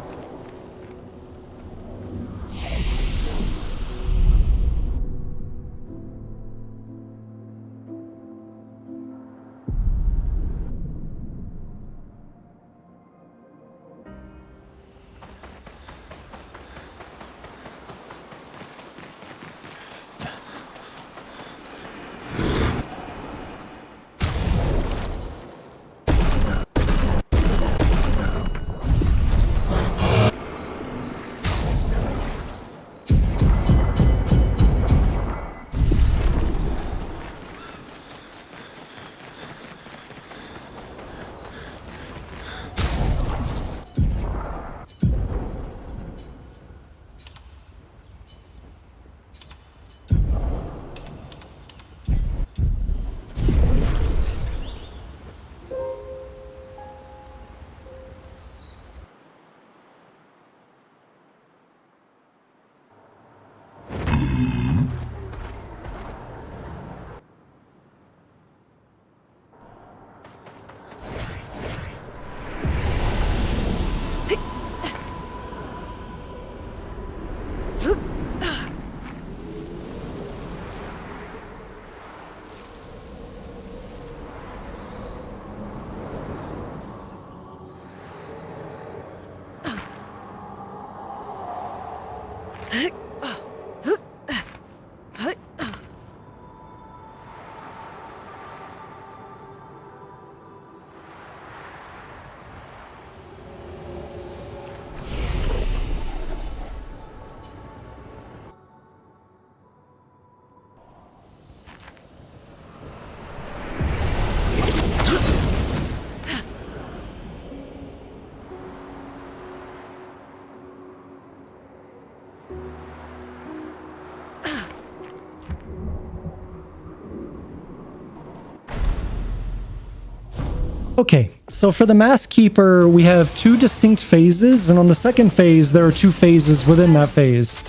Okay, so for the Mask Keeper, we have 2 distinct phases, and on the second phase, there are 2 phases within that phase.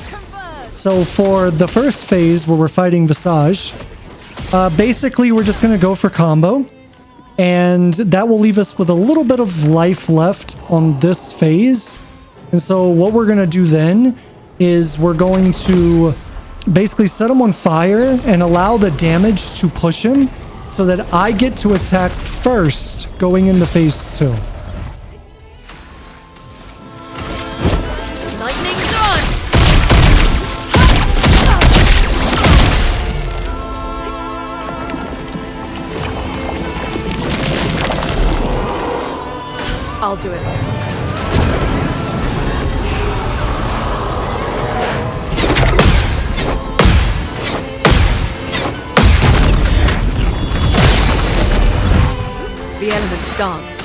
So for the first phase, where we're fighting Visage, basically we're just going to go for combo, and that will leave us with a little bit of life left on this phase. And so what we're going to do then is we're going to basically set him on fire and allow the damage to push him, so that I get to attack first going into phase 2. Lightning dance! I'll do it. The elements dance.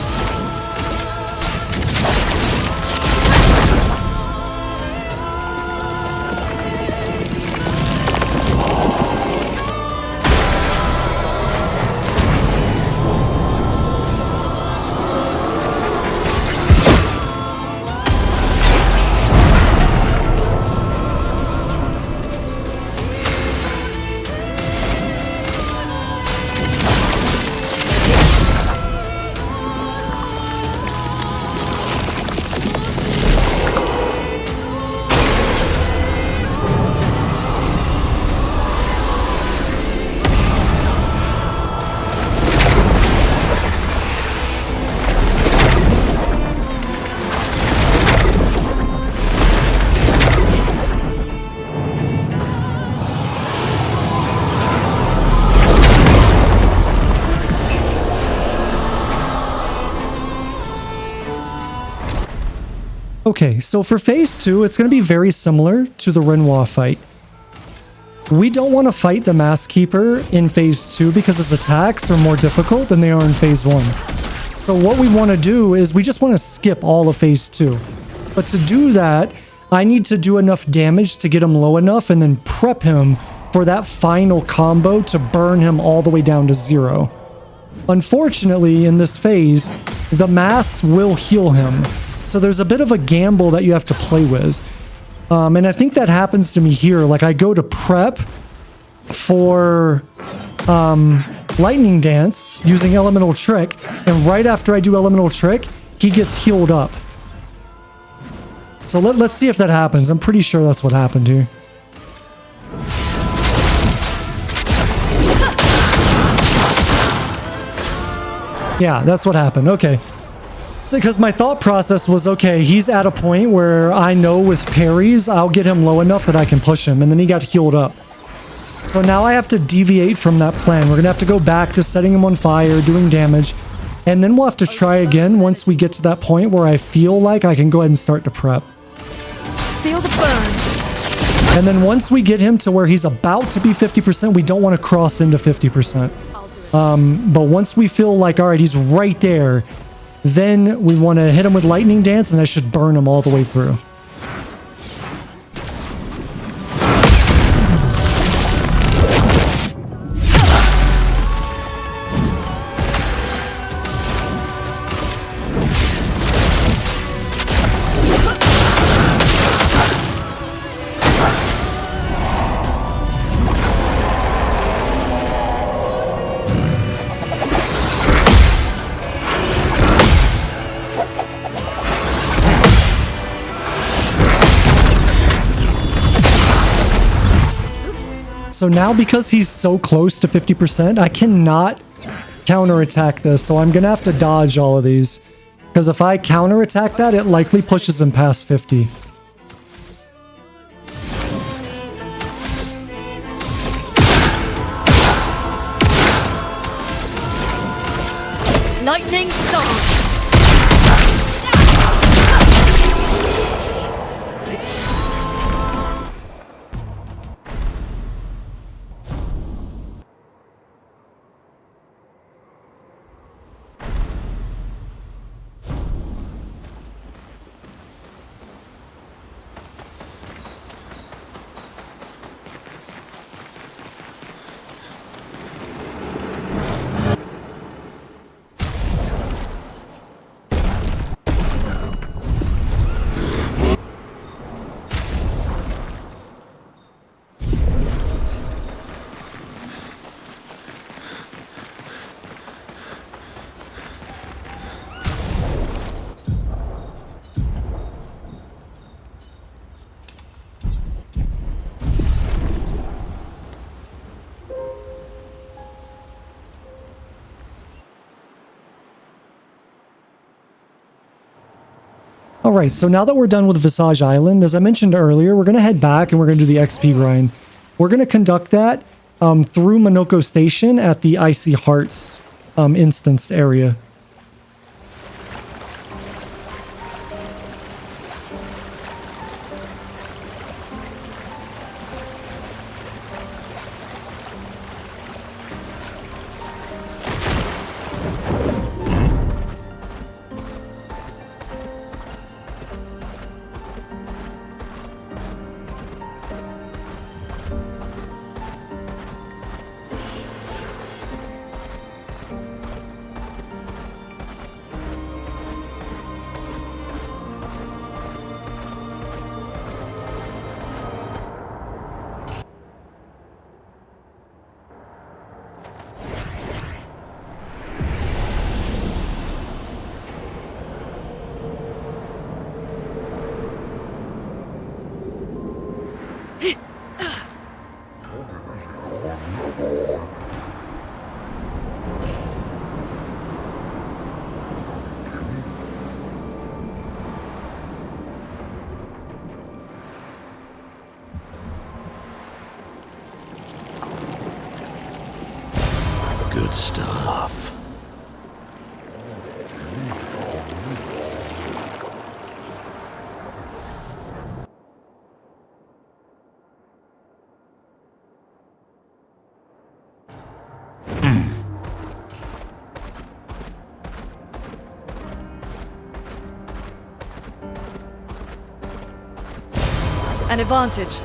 Okay, so for phase 2, it's going to be very similar to the Renoir fight. We don't want to fight the Mask Keeper in phase 2 because his attacks are more difficult than they are in phase 1. So what we want to do is we just want to skip all of phase 2. But to do that, I need to do enough damage to get him low enough and then prep him for that final combo to burn him all the way down to 0. Unfortunately, in this phase, the masks will heal him. So there's a bit of a gamble that you have to play with. And I think that happens to me here. Like, I go to prep for Lightning Dance using Elemental Trick, and right after I do Elemental Trick, he gets healed up. So let's see if that happens. I'm pretty sure that's what happened here. Yeah, that's what happened. Okay. So because my thought process was, okay, he's at a point where I know with parries, I'll get him low enough that I can push him, and then he got healed up. So now I have to deviate from that plan. We're going to have to go back to setting him on fire, doing damage, and then we'll have to try again once we get to that point where I feel like I can go ahead and start to prep. Feel the burn. And then once we get him to where he's about to be 50%, we don't want to cross into 50%. But once we feel like, all right, he's right there, then we want to hit him with Lightning Dance, and that should burn him all the way through. So now, because he's so close to 50%, I cannot counterattack this. So I'm going to have to dodge all of these. Because if I counterattack that, it likely pushes him past 50. Lightning dance. All right, so now that we're done with Visage Island, as I mentioned earlier, we're going to head back and we're going to do the XP grind. We're going to conduct that through Monoco Station at the Icy Hearts instanced area. Good stuff. An advantage.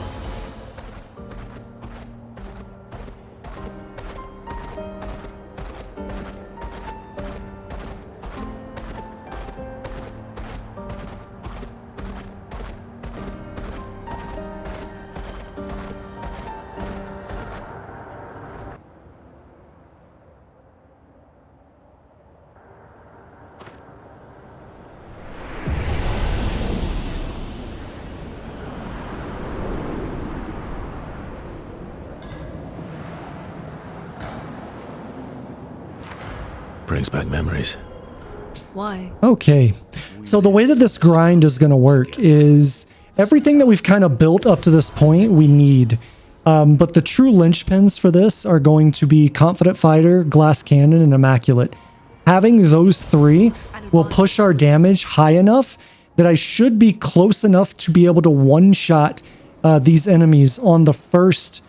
Brings back memories. Why? Okay, so the way that this grind is going to work is everything that we've kind of built up to this point we need. But the true linchpins for this are going to be Confident Fighter, Glass Cannon, and Immaculate. Having those three will push our damage high enough that I should be close enough to be able to one-shot these enemies on the first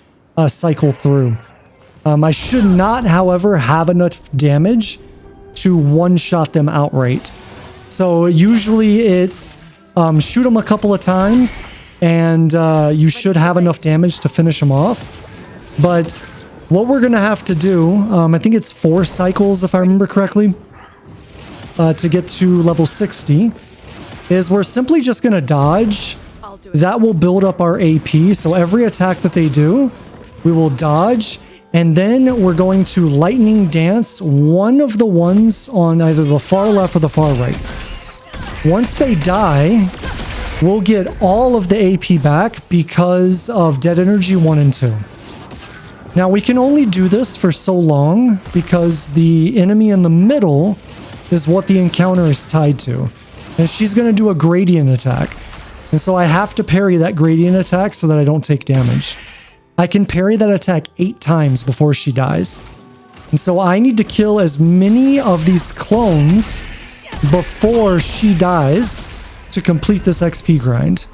cycle through. I should not, however, have enough damage to one-shot them outright. So usually it's shoot them a couple of times and you should have enough damage to finish them off. But what we're going to have to do, I think it's 4 cycles if I remember correctly, to get to level 60, is we're simply just going to dodge. That will build up our AP. So every attack that they do, we will dodge. And then we're going to lightning dance one of the ones on either the far left or the far right. Once they die, we'll get all of the AP back because of Dead Energy 1 and 2. Now we can only do this for so long because the enemy in the middle is what the encounter is tied to. And she's going to do a gradient attack. And so I have to parry that gradient attack so that I don't take damage. I can parry that attack 8 times before she dies. And so I need to kill as many of these clones before she dies to complete this XP grind.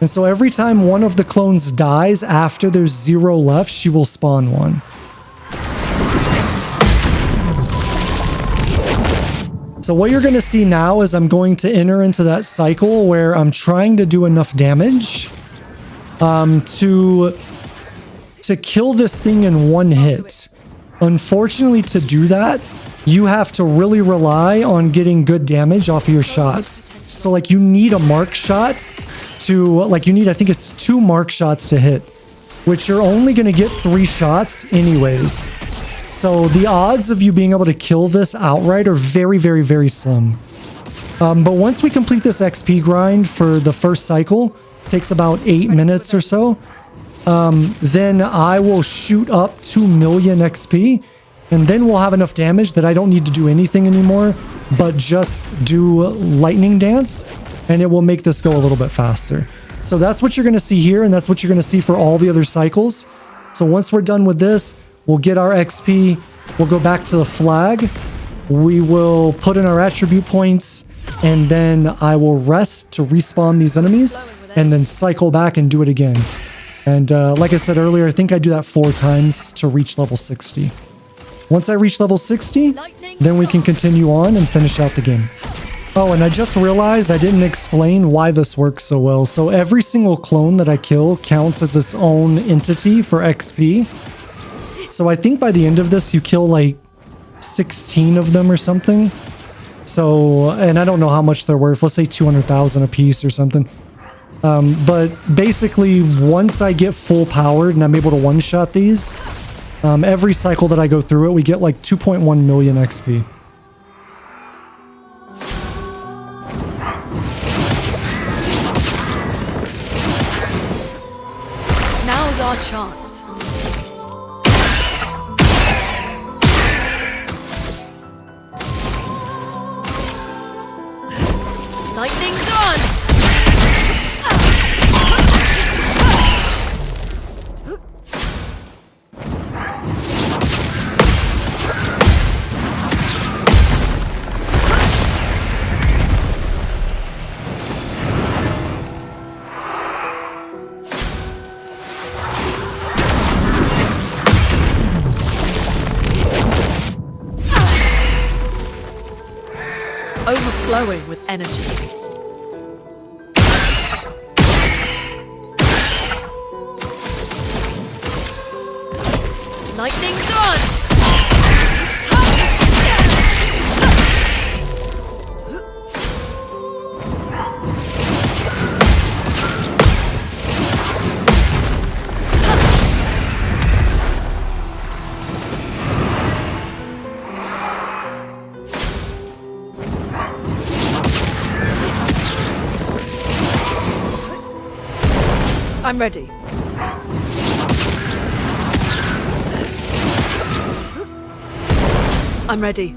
And so every time one of the clones dies after there's 0 left, she will spawn one. So what you're going to see now is I'm going to enter into that cycle where I'm trying to do enough damage to kill this thing in one hit. Unfortunately, to do that, you have to really rely on getting good damage off of your shots. So like you need a mark shot to, like you need, I think it's 2 mark shots to hit, which you're only going to get 3 shots anyways. So the odds of you being able to kill this outright are very, very, very slim. But once we complete this XP grind for the first cycle, takes about 8 minutes or so, then I will shoot up 2 million XP, and then we'll have enough damage that I don't need to do anything anymore, but just do lightning dance, and it will make this go a little bit faster. So that's what you're going to see here, and that's what you're going to see for all the other cycles. So once we're done with this, we'll get our XP, we'll go back to the flag, we will put in our attribute points, and then I will rest to respawn these enemies, and then cycle back and do it again. And like I said earlier, I think I do that 4 times to reach level 60. Once I reach level 60, then we can continue on and finish out the game. Oh, and I just realized I didn't explain why this works so well. So every single clone that I kill counts as its own entity for XP. So I think by the end of this, you kill like 16 of them or something. So, and I don't know how much they're worth. Let's say 200,000 a piece or something. But basically, once I get full powered and I'm able to one-shot these, every cycle that I go through it, we get like 2.1 million XP. Now's our chance. Lightning dance! Overflowing with energy. Lightning dance! I'm ready. I'm ready.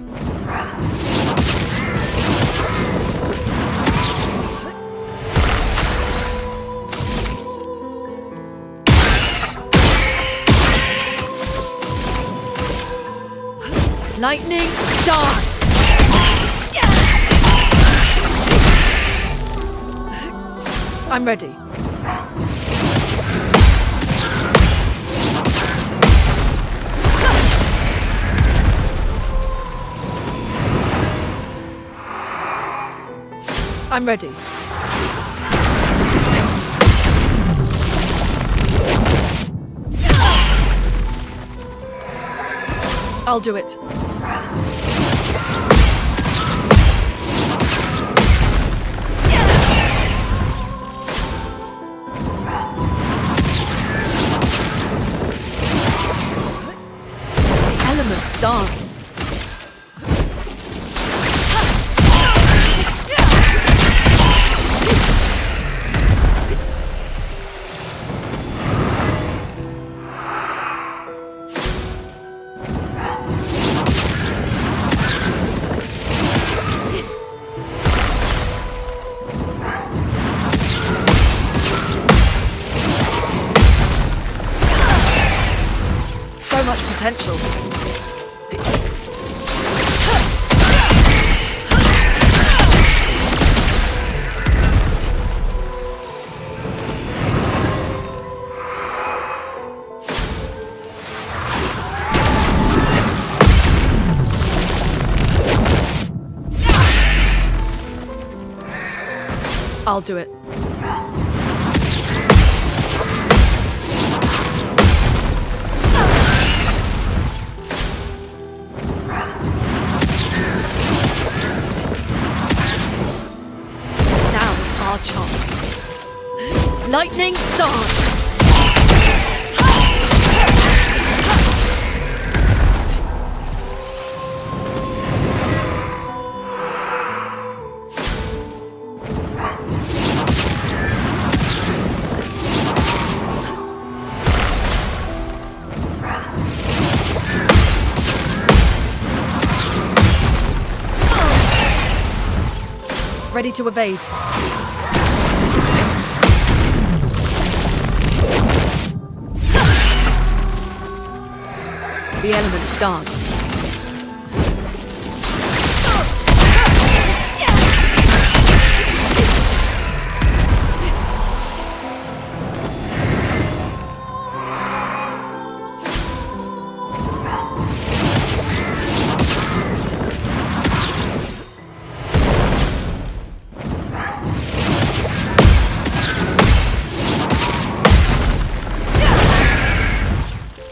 Lightning dance! I'm ready. I'm ready. I'll do it. Elements dance. So much potential. I'll do it. Now's our chance. Lightning dance! Ready to evade. The elements dance.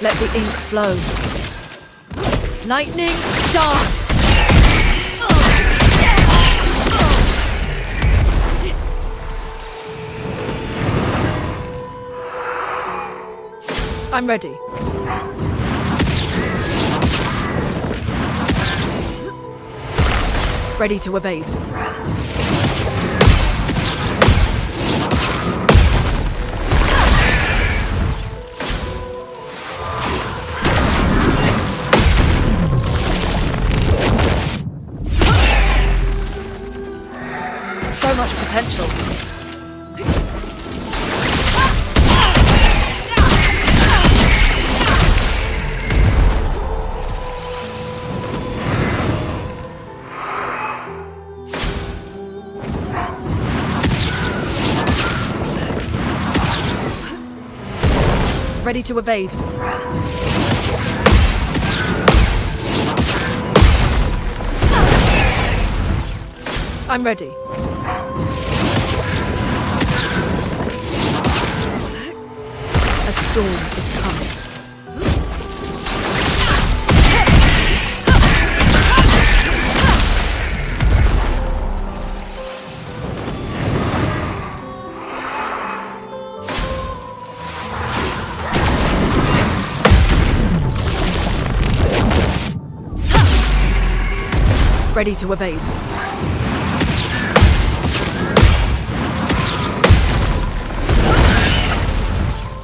Let the ink flow. Lightning, dance! I'm ready. Ready to evade. So much potential. Ready to evade. I'm ready. A storm is coming. Ready to evade.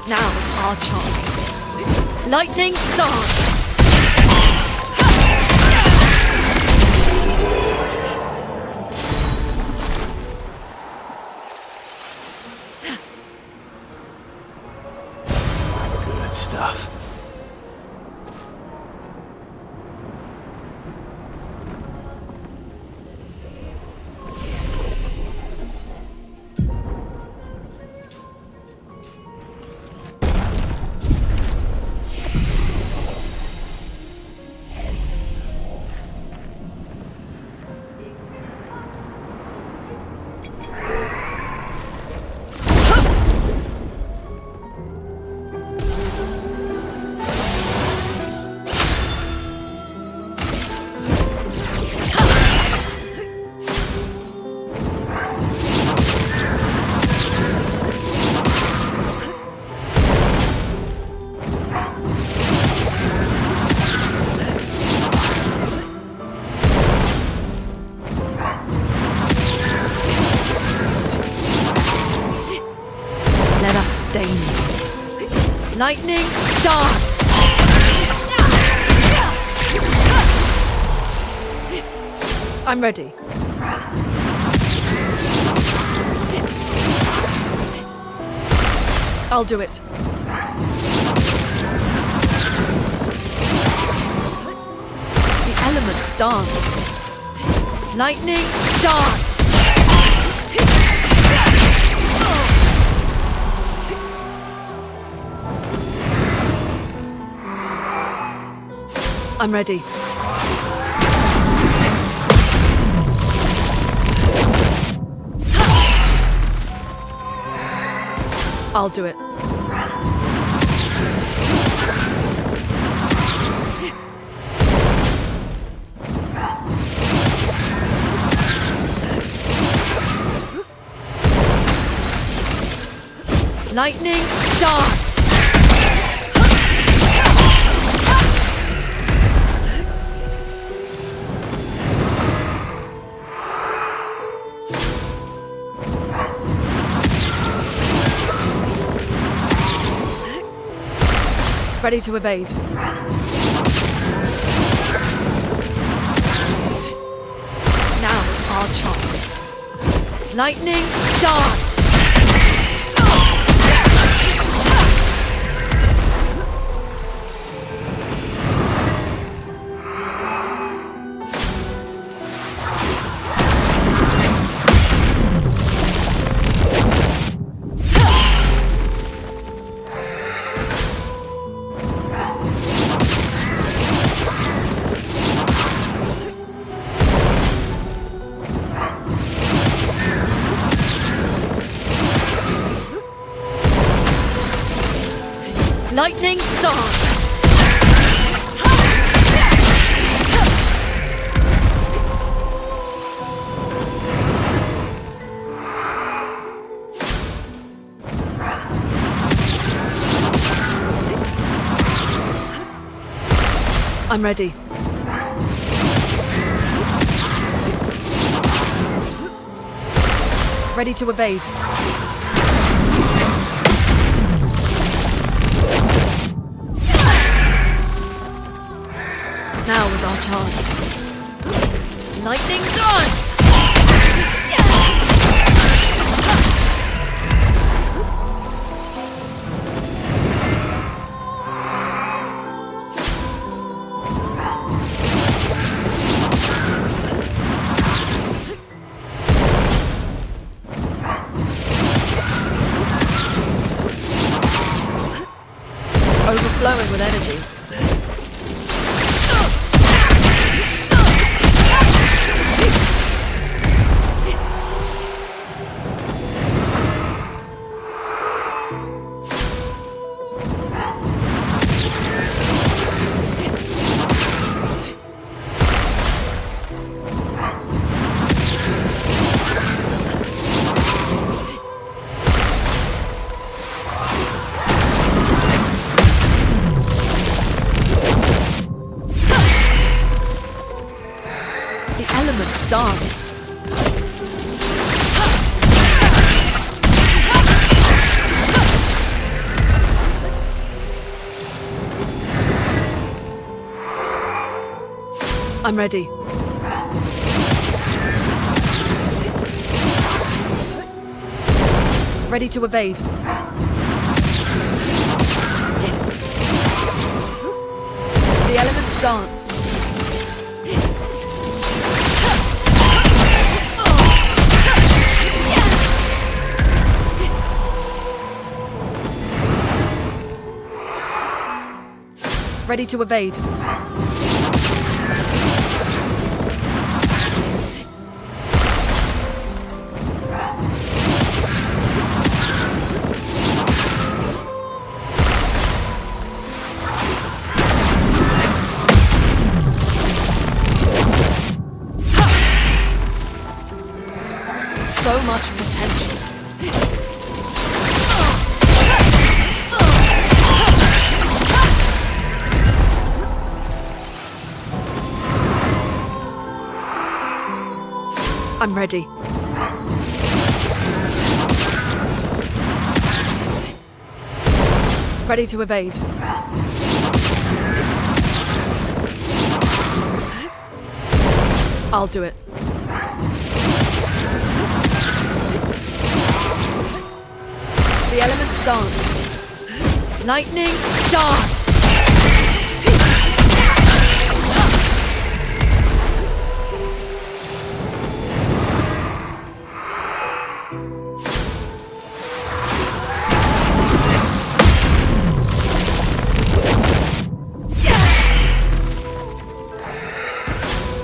Now's our chance. Lightning dance! Good stuff. Lightning dance! I'm ready. I'll do it. The elements dance. Lightning dance! I'm ready. I'll do it. Lightning dance! Ready to evade. Now's our chance. Lightning dance! Lightning dance! I'm ready. Ready to evade. Now is our chance. Lightning dance! Overflowing with energy. Dance. I'm ready. Ready to evade. The elements dance. Ready to evade. So much potential. I'm ready. Ready to evade. I'll do it. The elements dance. Lightning dance!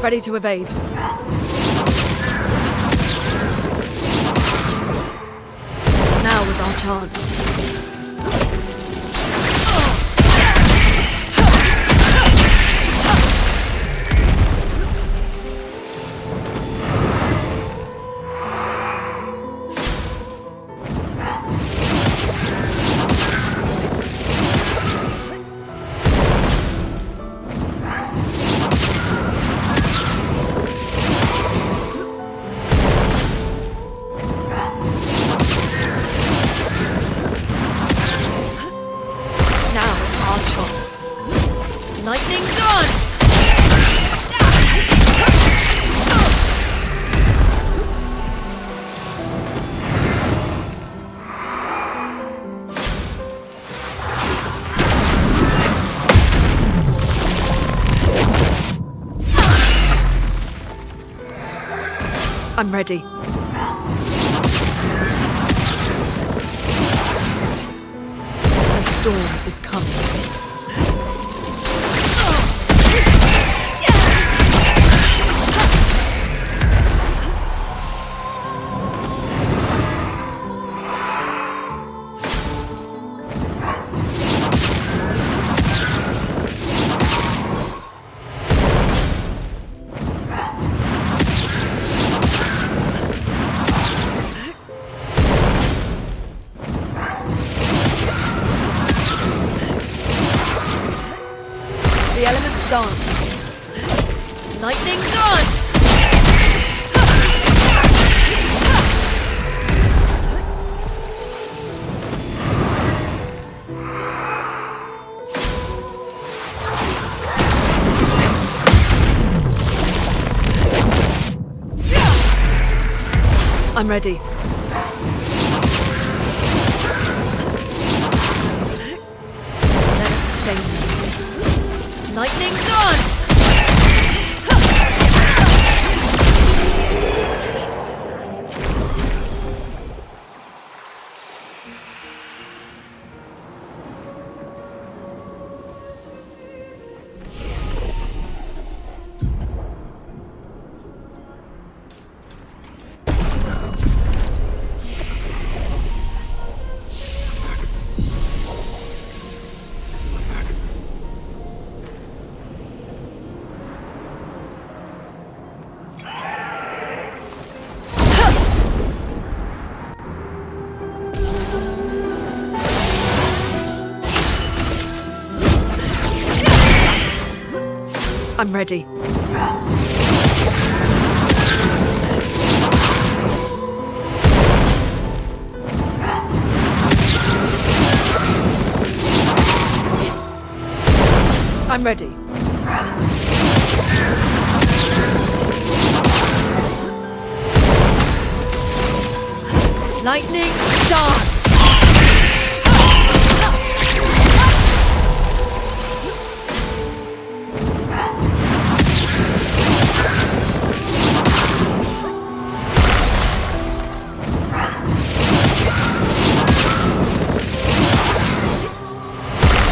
Ready to evade. Now is our chance. I'm ready. A storm is coming. Dance. Lightning dance! I'm ready. Let us slay them. Lightning dance! I'm ready. I'm ready. Lightning dance!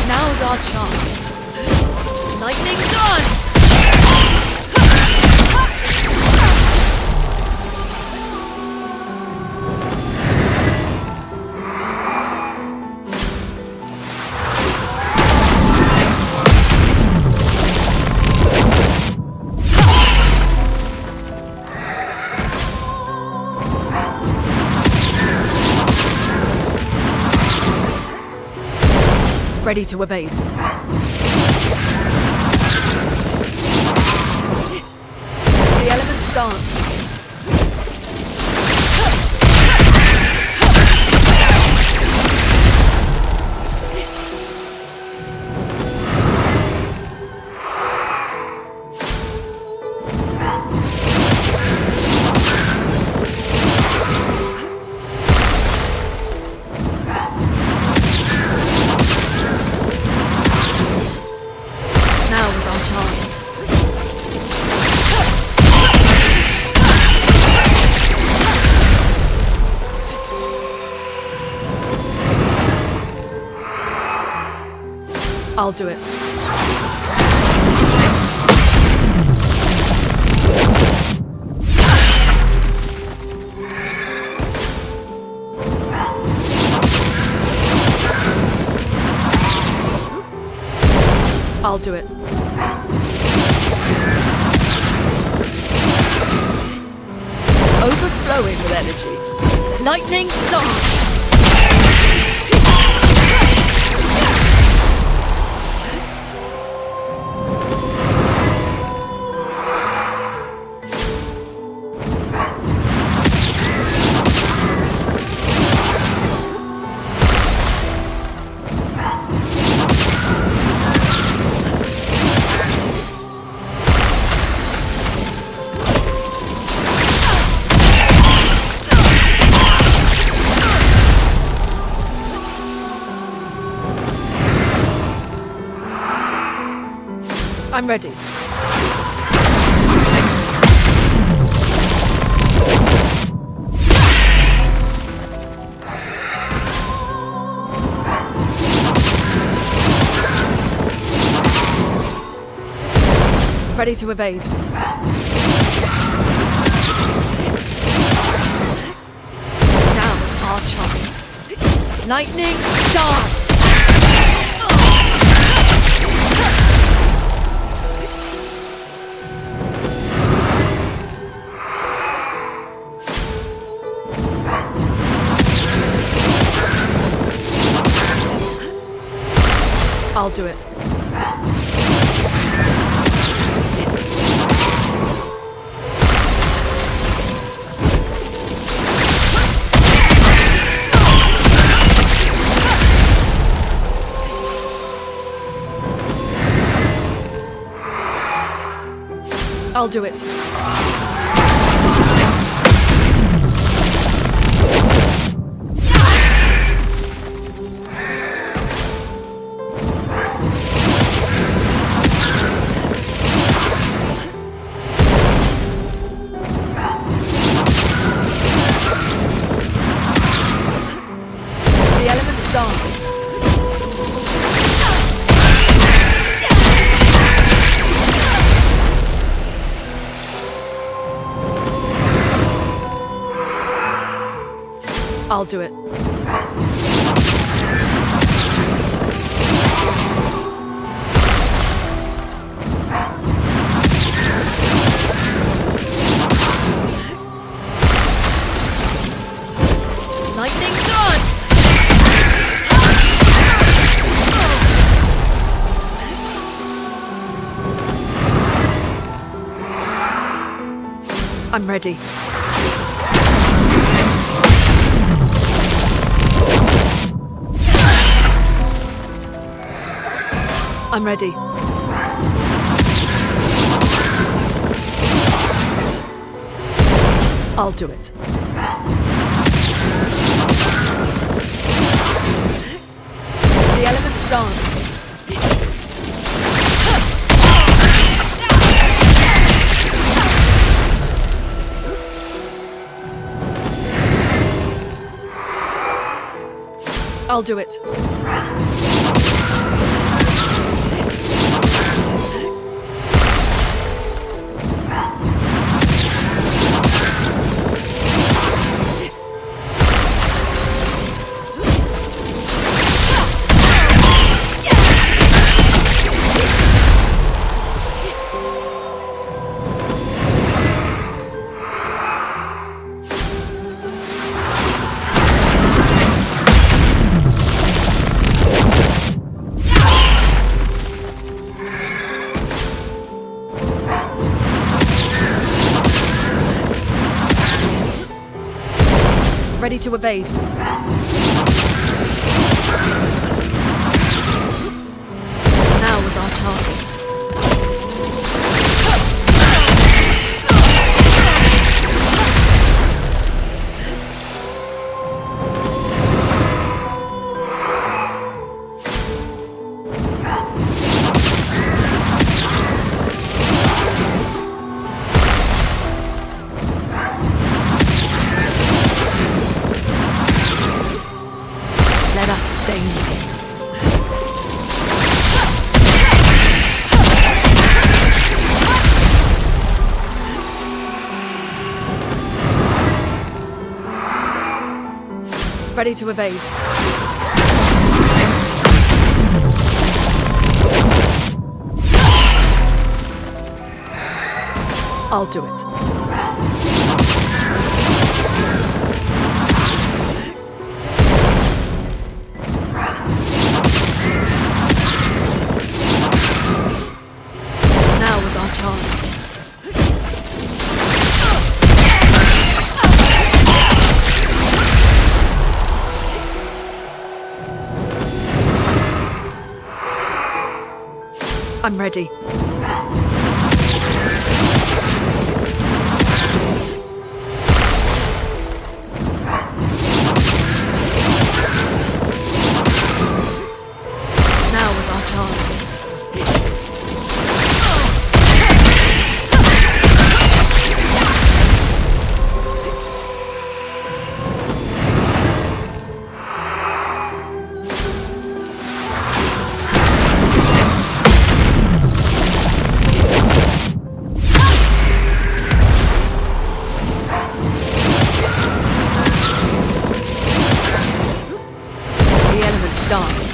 Now's our chance. Lightning dance! Ready to evade. The elements dance. I'll do it. I'll do it. Overflowing with energy. Lightning dance! I'm ready. Ready to evade. Now's our chance. Lightning dance! I'll do it. I'll do it. The elements dance. I'll do it. Lightning dance! I'm ready. I'm ready. I'll do it. The elements dance. I'll do it. Ready to evade. Now was our chance. Let us stain him. Ready to evade. I'll do it. Now was our chance. I'm ready. Now was our chance. dance.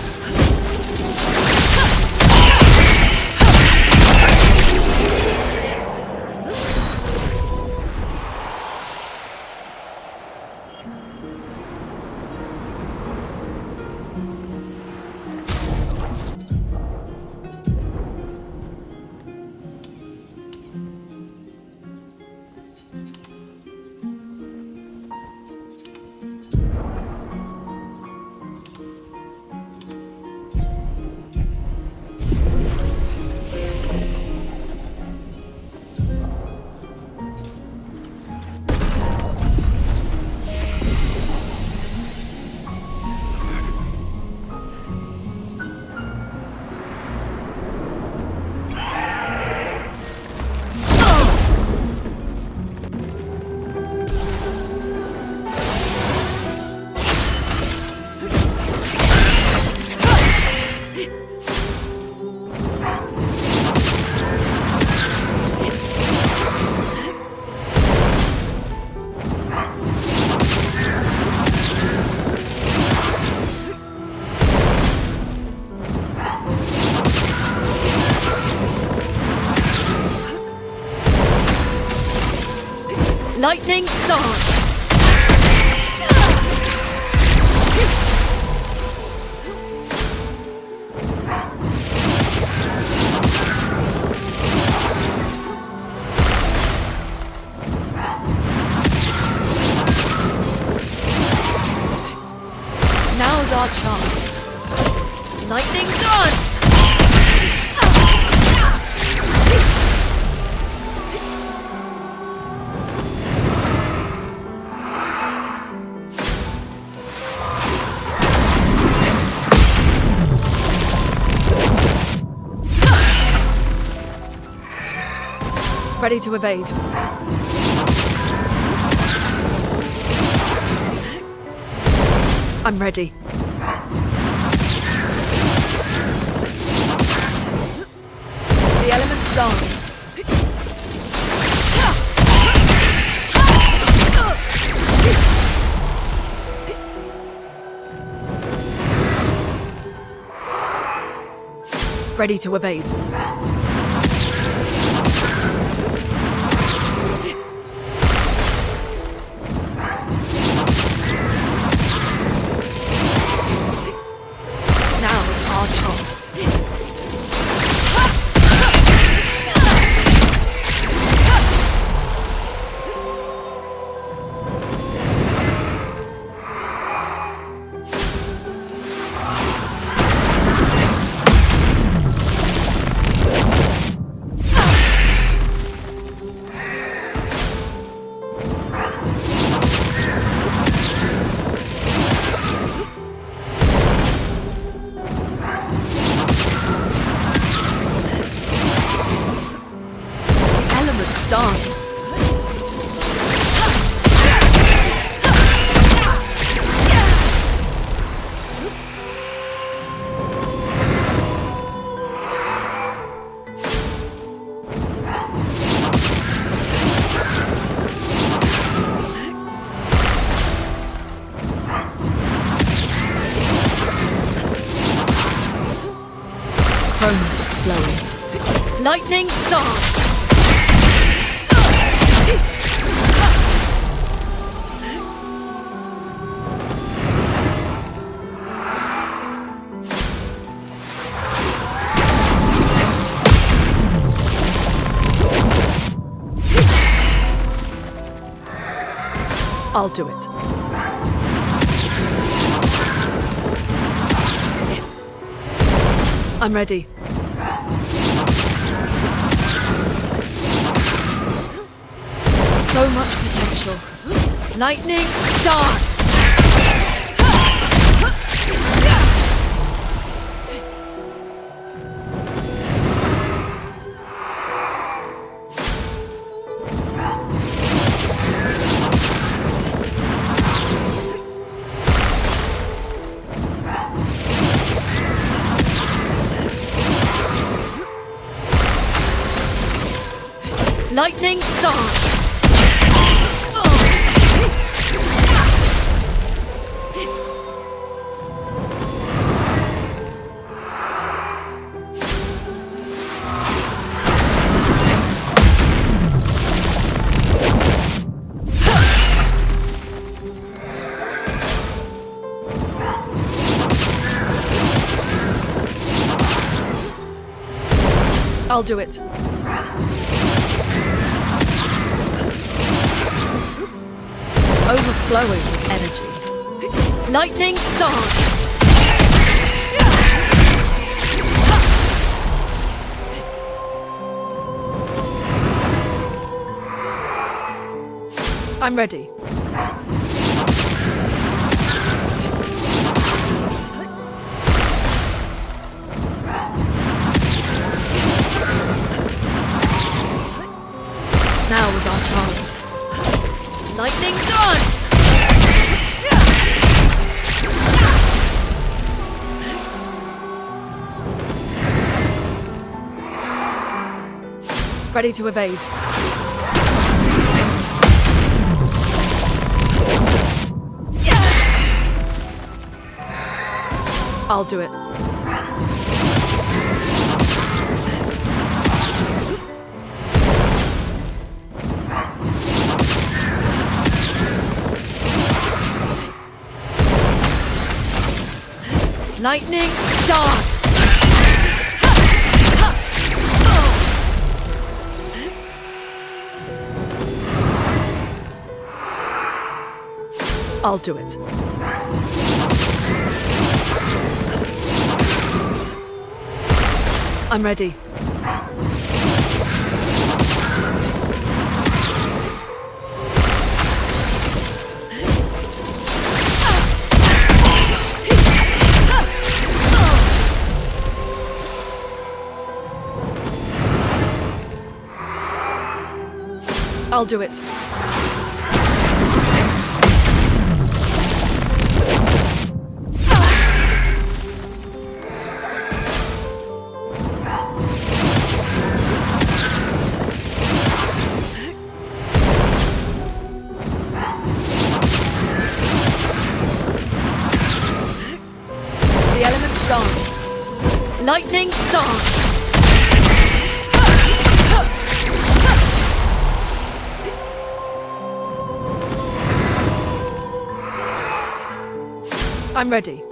Lightning dance! Now's our chance. Lightning dance! Ready to evade. I'm ready. The elements dance. Ready to evade. Lightning dance! I'll do it. I'm ready. So much potential. Lightning dance! Lightning dance! I'll do it. Overflowing with energy. Lightning dance! I'm ready. Now is our chance. Lightning dance! Ready to evade. I'll do it. Lightning dance! I'll do it. I'm ready. I'll do it. Lightning dance! I'm ready.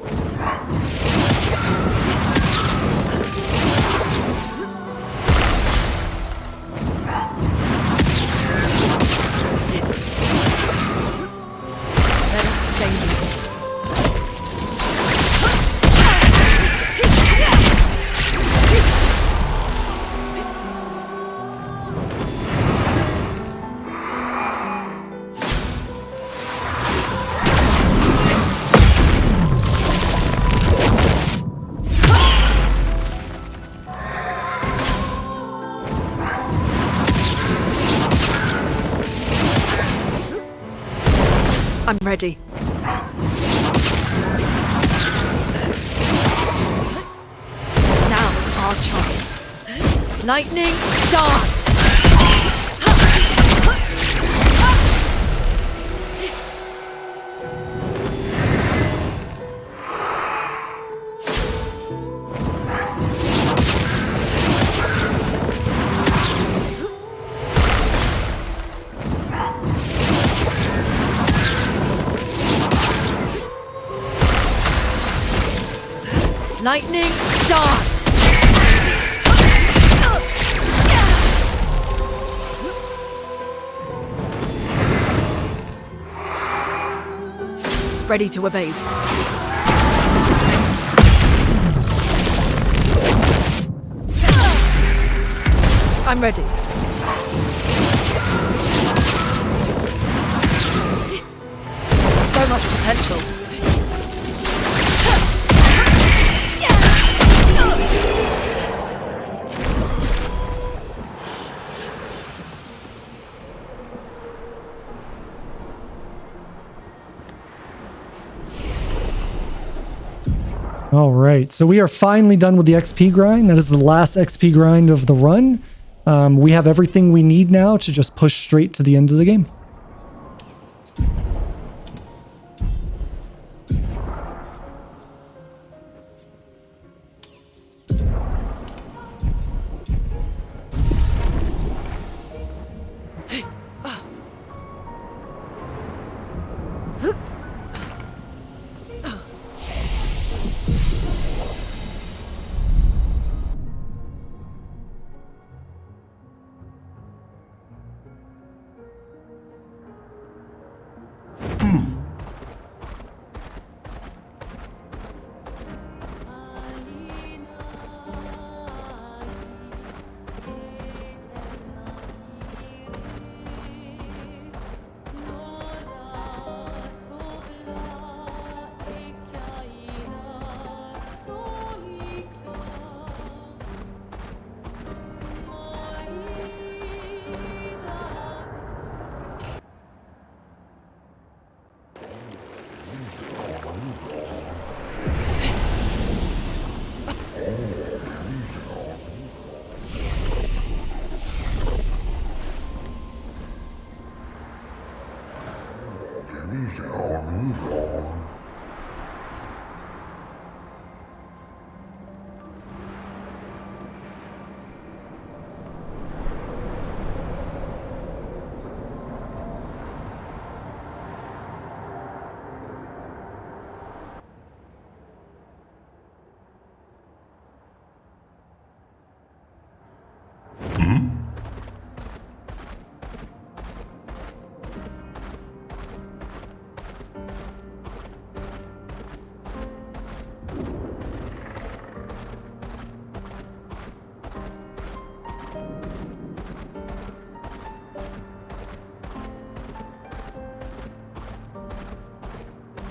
Let us stay here. I'm ready. Now's our chance. Lightning dance! Lightning dance! Ready to evade. I'm ready. So much potential. All right, so we are finally done with the XP grind. That is the last XP grind of the run. We have everything we need now to just push straight to the end of the game.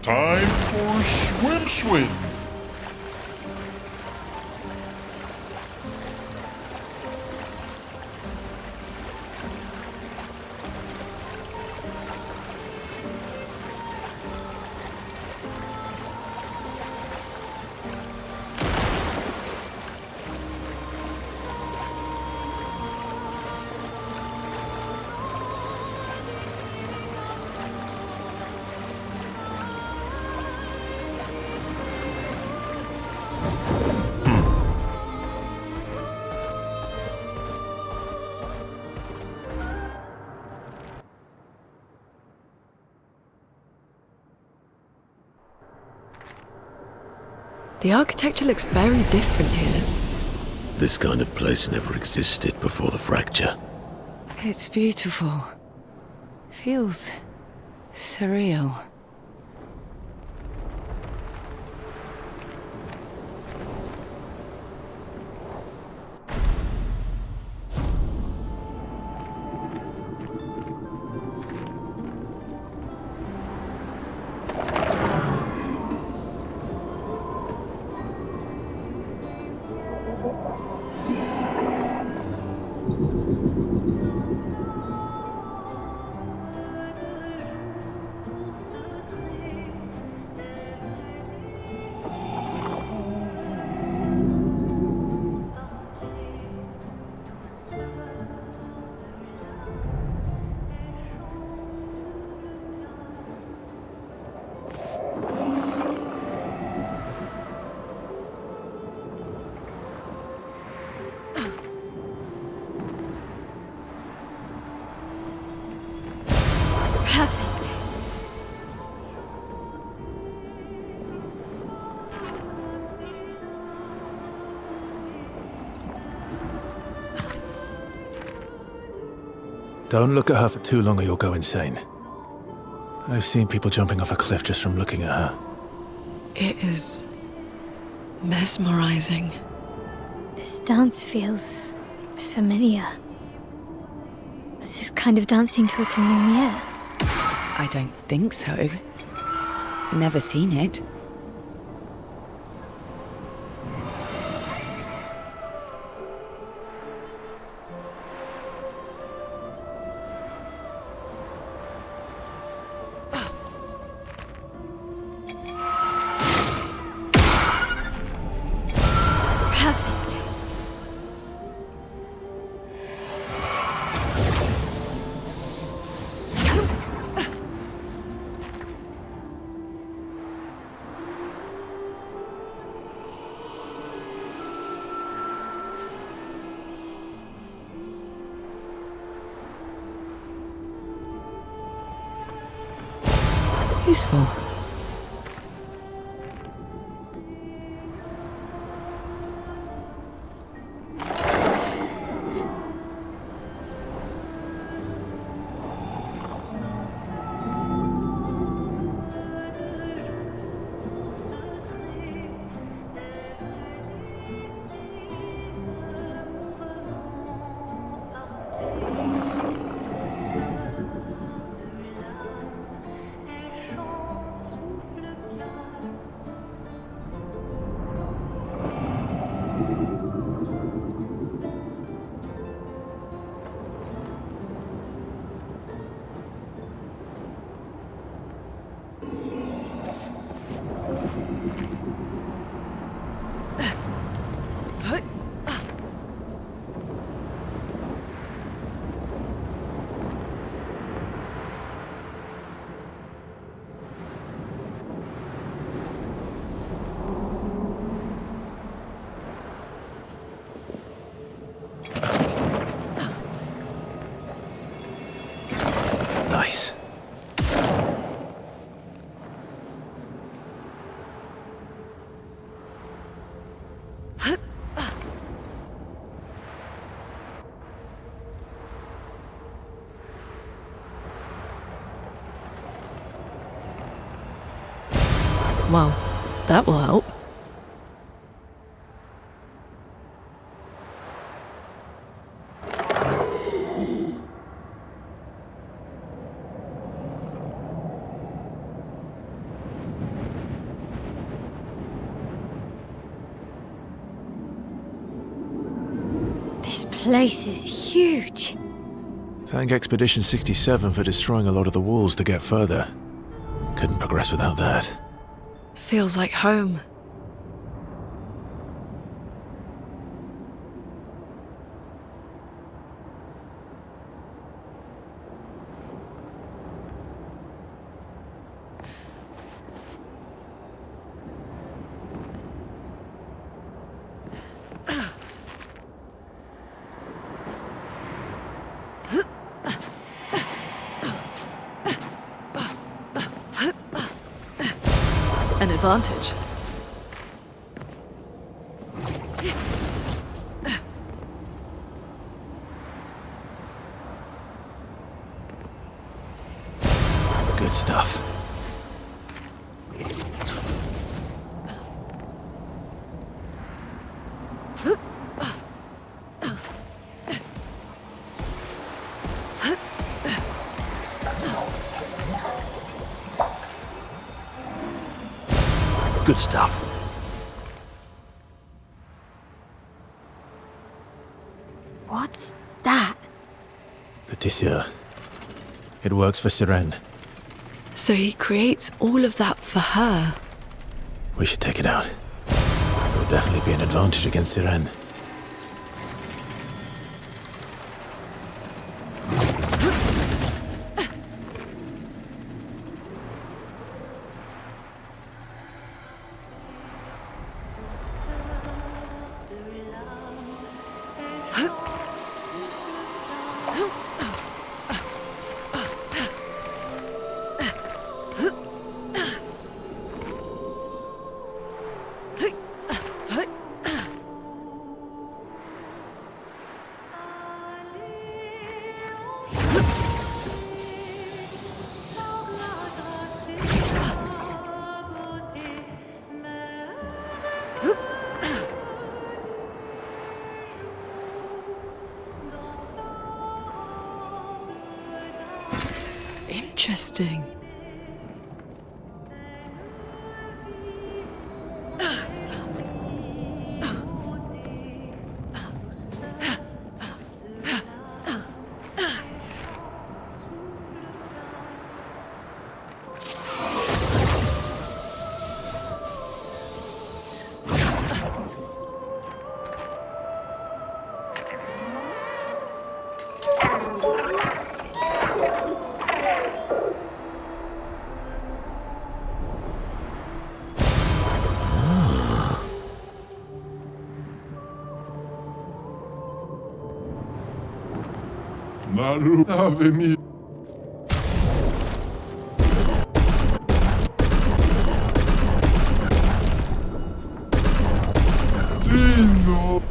Time for swim. The architecture looks very different here. This kind of place never existed before the fracture. It's beautiful. Feels surreal. Don't look at her for too long or you'll go insane. I've seen people jumping off a cliff just from looking at her. It is mesmerizing. This dance feels familiar. This is kind of dancing towards a Lumiere. I don't think so. Never seen it. Useful. Nice. Well, that will help. This place is huge. Thank Expedition 67 for destroying a lot of the walls to get further. Couldn't progress without that. Feels like home. An advantage. Good stuff. Good stuff. What's that? The tissue. It works for Sirene. So he creates all of that for her. We should take it out. It will definitely be an advantage against Sirene. Interesting. Naru ave mi. Dino.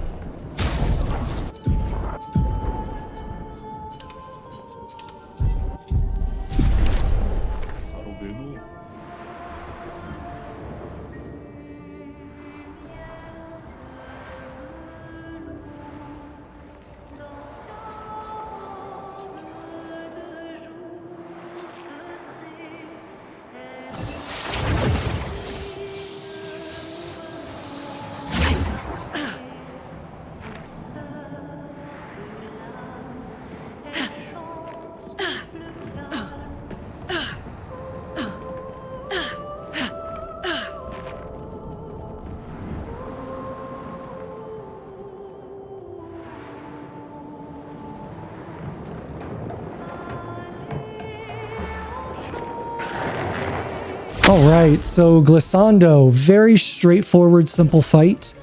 Alright, so Glissando, very straightforward, simple fight.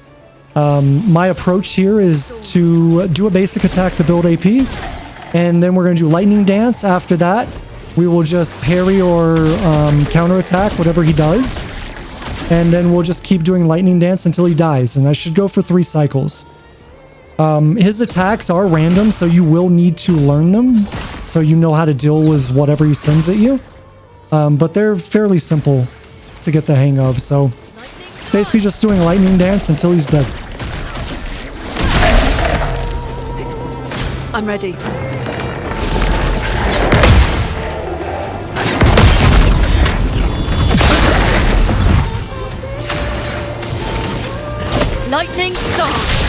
My approach here is to do a basic attack to build AP, and then we're going to do Lightning Dance after that, we will just parry or counterattack whatever he does. And then we'll just keep doing lightning dance until he dies. And I should go for 3 cycles. His attacks are random, so you will need to learn them. So you know how to deal with whatever he sends at you. But they're fairly simple to get the hang of. So it's basically just doing lightning dance until he's dead. I'm ready. Lightning dance!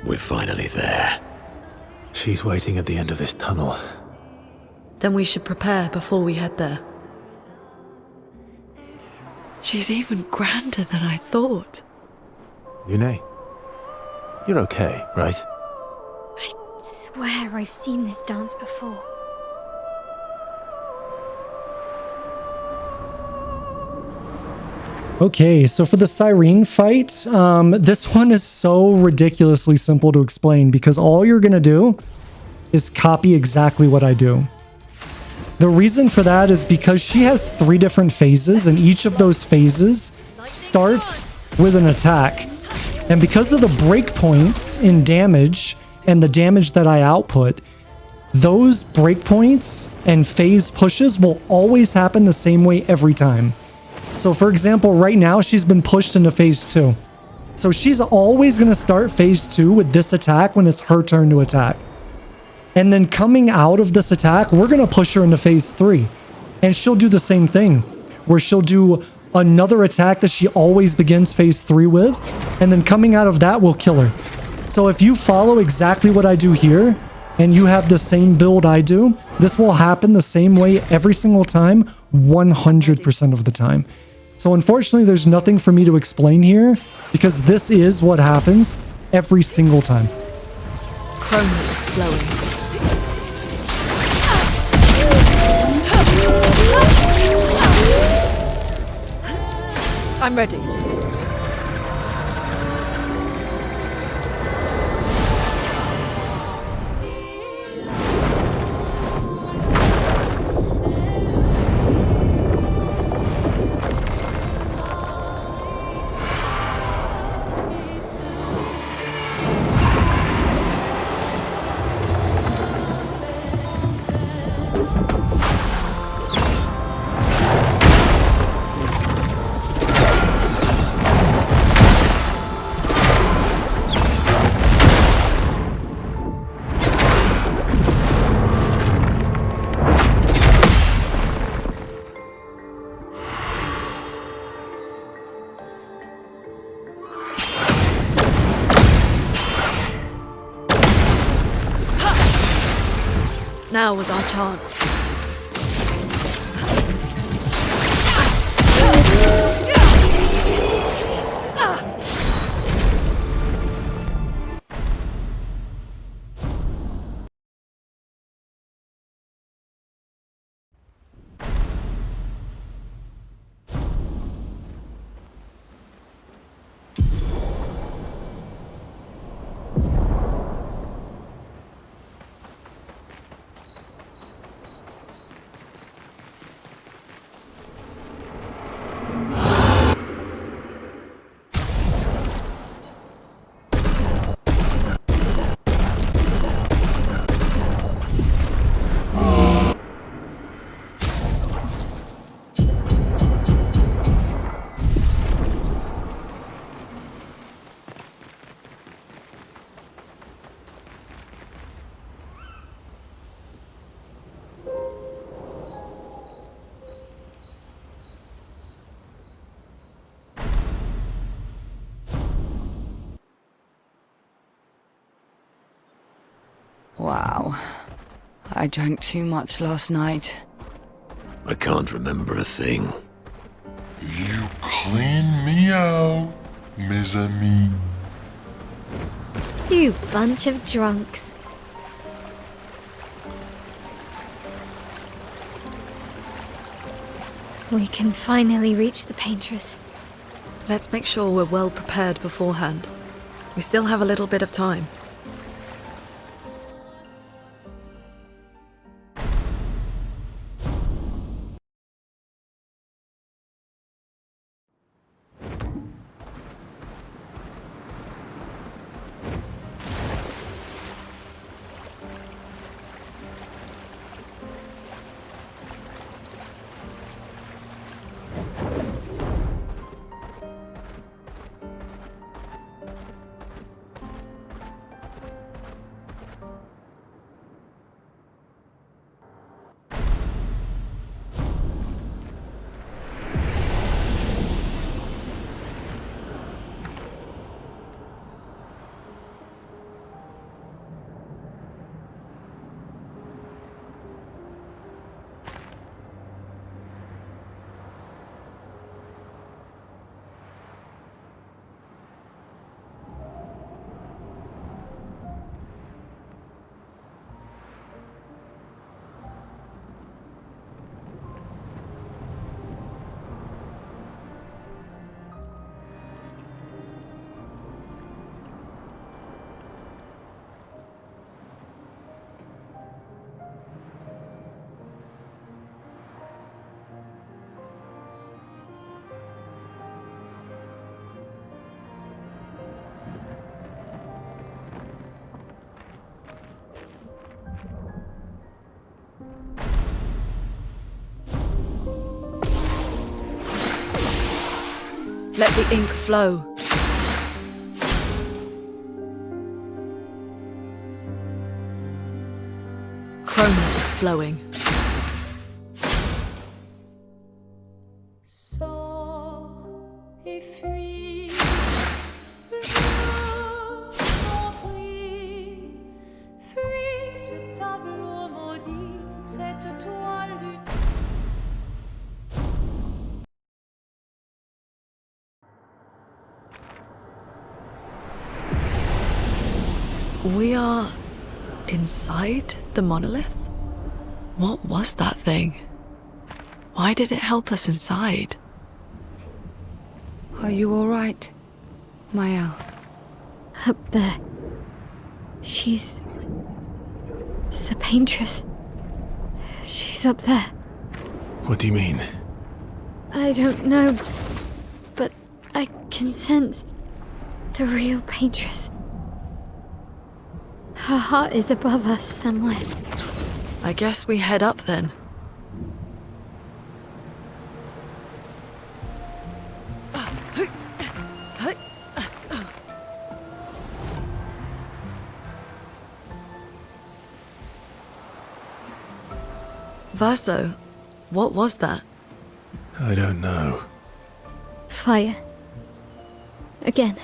We're finally there. She's waiting at the end of this tunnel. Then we should prepare before we head there. She's even grander than I thought. Lune, you're okay, right? I swear I've seen this dance before. Okay, so for the Sirene fight, this one is so ridiculously simple to explain because all you're going to do is copy exactly what I do. The reason for that is because she has 3 different phases, and each of those phases starts with an attack. And because of the breakpoints in damage and the damage that I output, those breakpoints and phase pushes will always happen the same way every time. So for example, right now she's been pushed into phase 2. So she's always going to start phase 2 with this attack when it's her turn to attack. And then coming out of this attack, we're going to push her into phase 3. And she'll do the same thing, where she'll do another attack that she always begins phase 3 with. And then coming out of that, we'll kill her. So if you follow exactly what I do here, and you have the same build I do, this will happen the same way every single time, 100% of the time. So unfortunately, there's nothing for me to explain here, because this is what happens every single time. Chrome is flowing. I'm ready. Now was our chance. Wow. I drank too much last night. I can't remember a thing. You clean me out, mes amis. You bunch of drunks. We can finally reach the Paintress. Let's make sure we're well prepared beforehand. We still have a little bit of time. Let the ink flow. Chroma is flowing. We are inside the monolith? What was that thing? Why did it help us inside? Are you alright, Maelle? Up there. She's... the Paintress. She's up there. What do you mean? I don't know, but I can sense the real Paintress. Her heart is above us somewhere. I guess we head up then. Vaso, what was that? I don't know. Fire. Again.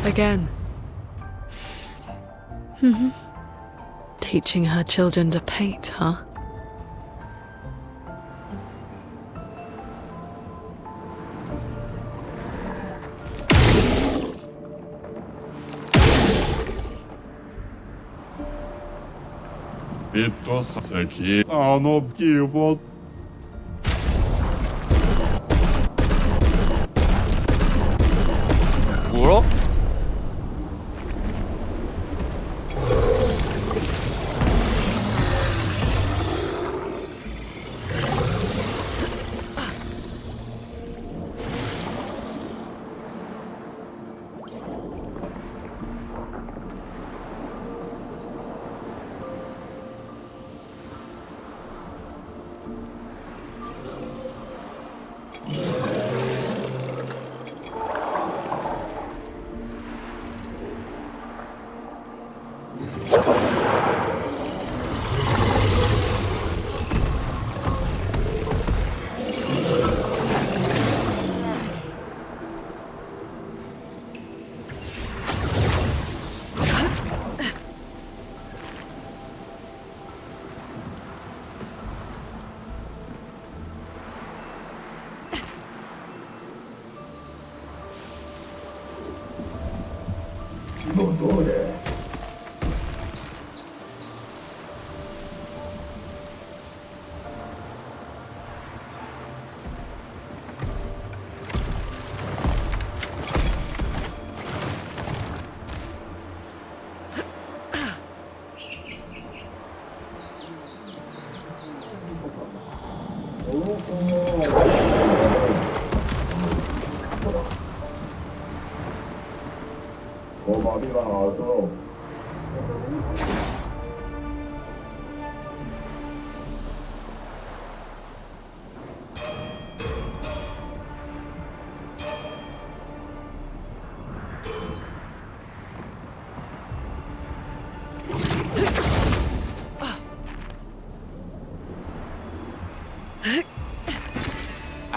Again. Mm-hmm. Teaching her children to paint, huh? Pictos aqui. No keyboard. Kuro?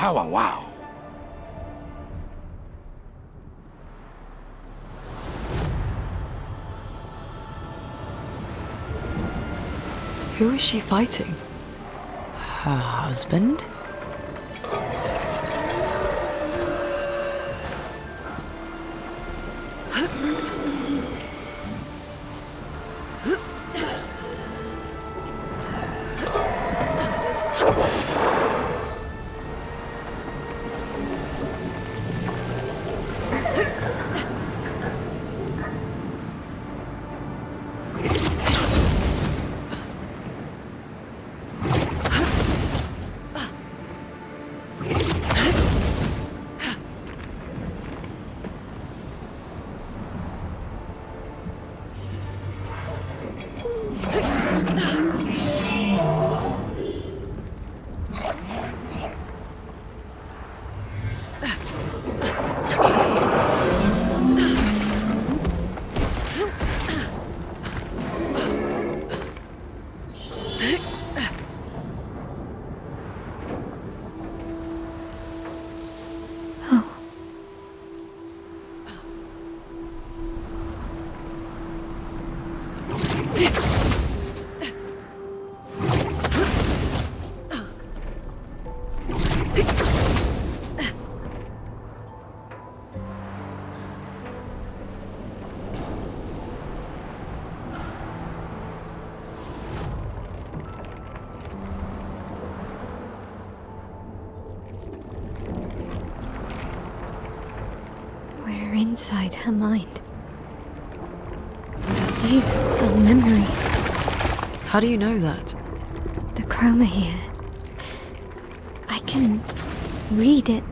Ow, wow. Who is she fighting? Her husband? Inside her mind. These are memories. How do you know that? The chroma here. I can read it.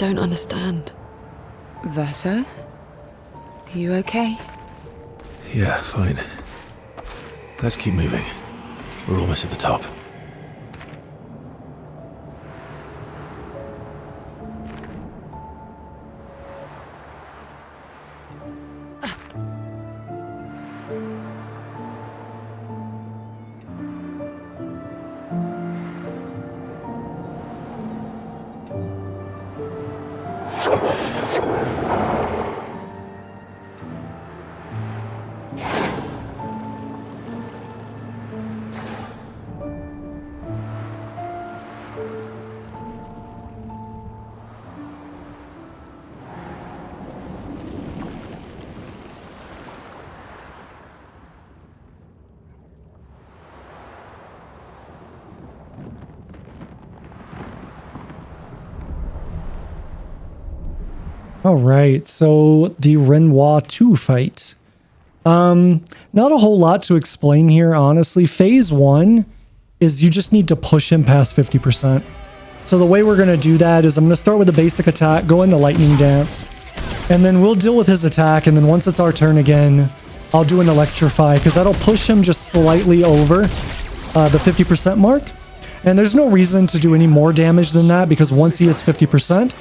don't understand. Verso? Are you okay? Yeah, fine. Let's keep moving. We're almost at the top. All right, so the Renoir 2 fight. Not a whole lot to explain here, honestly. Phase 1 is you just need to push him past 50%. So the way we're going to do that is I'm going to start with a basic attack, go into Lightning Dance, and then we'll deal with his attack, and then once it's our turn again, I'll do an Electrify, because that'll push him just slightly over the 50% mark. And there's no reason to do any more damage than that, because once he hits 50%,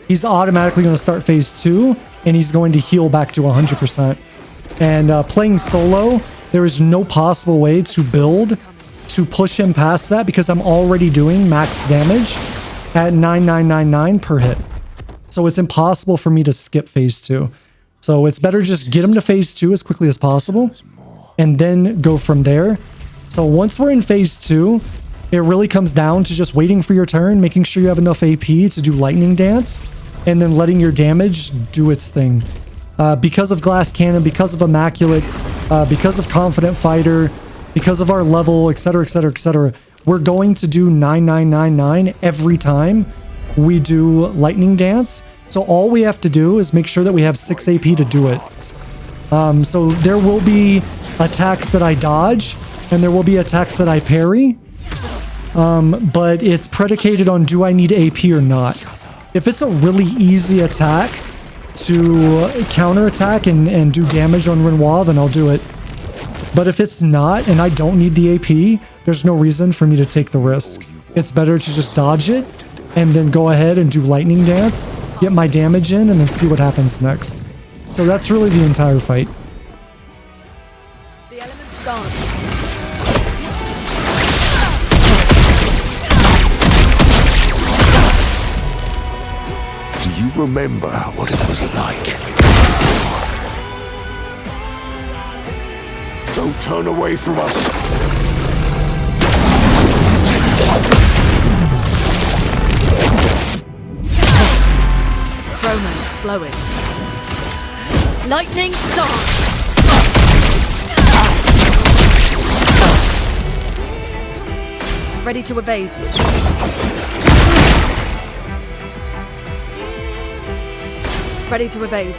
he's automatically going to start phase 2, and he's going to heal back to 100%. And playing solo, there is no possible way to build to push him past that, because I'm already doing max damage at 9999 per hit. So it's impossible for me to skip phase 2. So it's better just get him to phase 2 as quickly as possible, and then go from there. So once we're in phase 2, it really comes down to just waiting for your turn, making sure you have enough AP to do Lightning Dance, and then letting your damage do its thing. Because of Glass Cannon, because of Immaculate, because of Confident Fighter, because of our level, etc., etc., etc., we're going to do 9999 every time we do Lightning Dance. So all we have to do is make sure that we have 6 AP to do it. So there will be attacks that I dodge, and there will be attacks that I parry. But it's predicated on, do I need AP or not? If it's a really easy attack to counterattack and do damage on Renoir, then I'll do it. But if it's not, and I don't need the AP, there's no reason for me to take the risk. It's better to just dodge it, and then go ahead and do Lightning Dance, get my damage in, and then see what happens next. So that's really the entire fight. The elements dance. Do you remember what it was like? Don't turn away from us. Romance flowing. Lightning dance. Ready to evade. Ready to evade.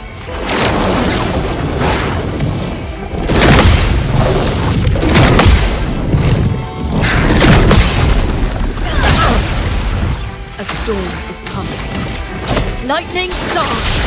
A storm is coming. Lightning dance!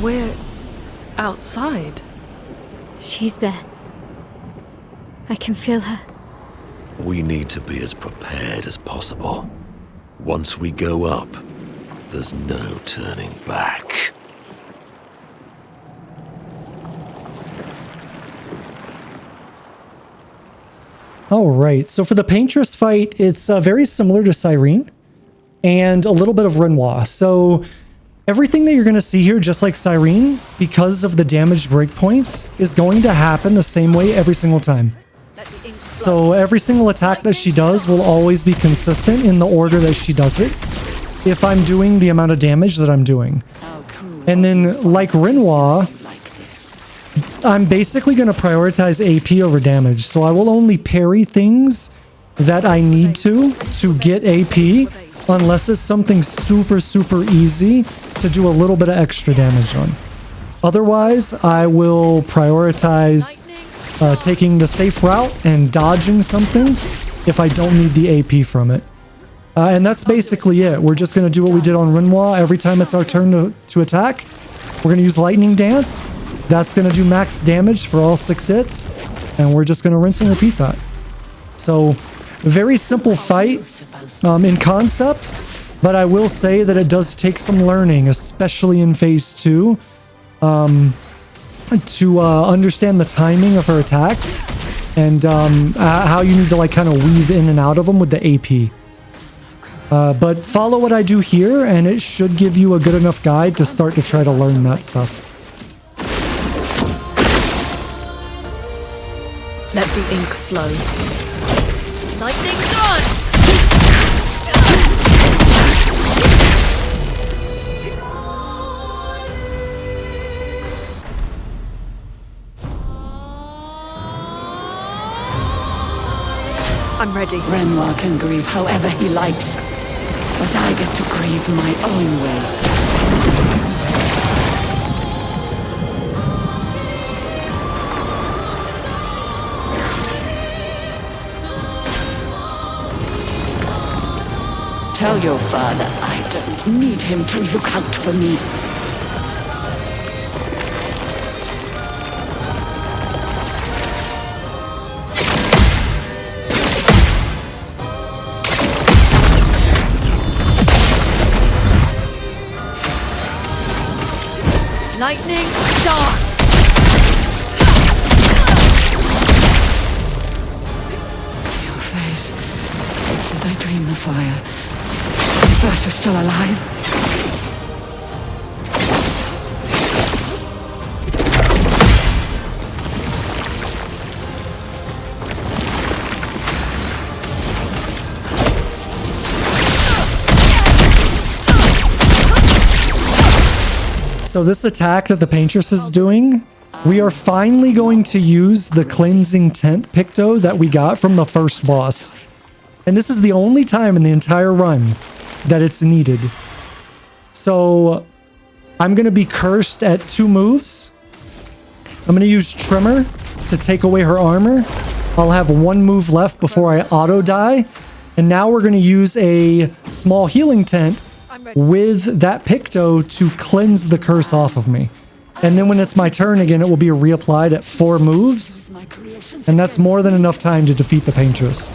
We're outside. She's there. I can feel her. We need to be as prepared as possible. Once we go up, there's no turning back. All right, so for the Paintress fight, it's very similar to Sirene and a little bit of Renoir. So everything that you're going to see here, just like Sirene, because of the damage breakpoints, is going to happen the same way every single time. So every single attack that she does will always be consistent in the order that she does it. if I'm doing the amount of damage that I'm doing. And then, like Renoir, I'm basically going to prioritize AP over damage. So I will only parry things that I need to get AP, unless it's something super, super easy to do a little bit of extra damage on. Otherwise, I will prioritize taking the safe route and dodging something if I don't need the AP from it. And that's basically it. We're just going to do what we did on Renoir. Every time it's our turn to attack, we're going to use Lightning Dance. That's going to do max damage for all 6 hits. And we're just going to rinse and repeat that. So, very simple fight in concept. But I will say that it does take some learning, especially in Phase 2, to understand the timing of her attacks. And how you need to like kind of weave in and out of them with the AP. But follow what I do here, and it should give you a good enough guide to start to try to learn that stuff. Let the ink flow. Lightning dance! I'm ready. Renoir can grieve however he likes, but I get to grieve my own way. Tell your father I don't need him to look out for me. Lightning dance! Your face. Did I dream the fire? Is Versa still alive? So this attack that the Paintress is doing, we are finally going to use the Cleansing Tent Picto that we got from the first boss. And this is the only time in the entire run that it's needed. So I'm going to be cursed at 2 moves. I'm going to use Tremor to take away her armor. I'll have 1 move left before I auto die. And now we're going to use a small healing tent with that Picto to cleanse the curse off of me. And then when it's my turn again, it will be reapplied at 4 moves. And that's more than enough time to defeat the Paintress.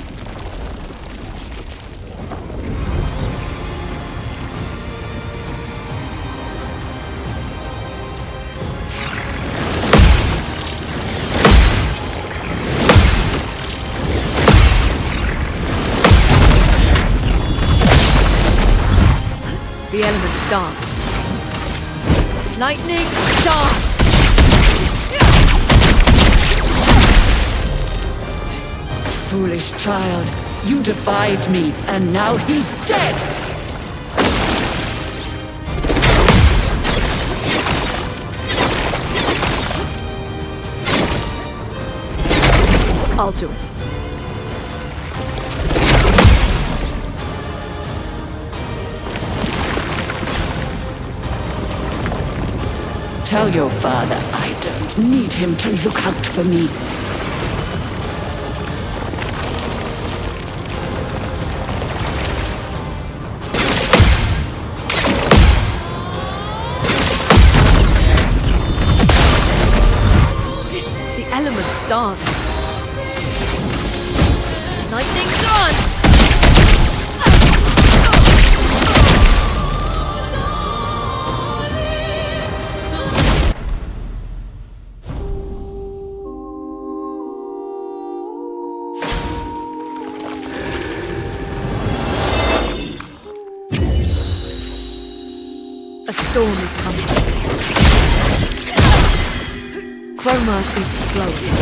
The elements dance. Lightning dance! Foolish child, you defied me, and now he's dead! I'll do it. Tell your father I don't need him to look out for me. The elements dance. Lightning dance! A storm is coming. Chroma is flowing.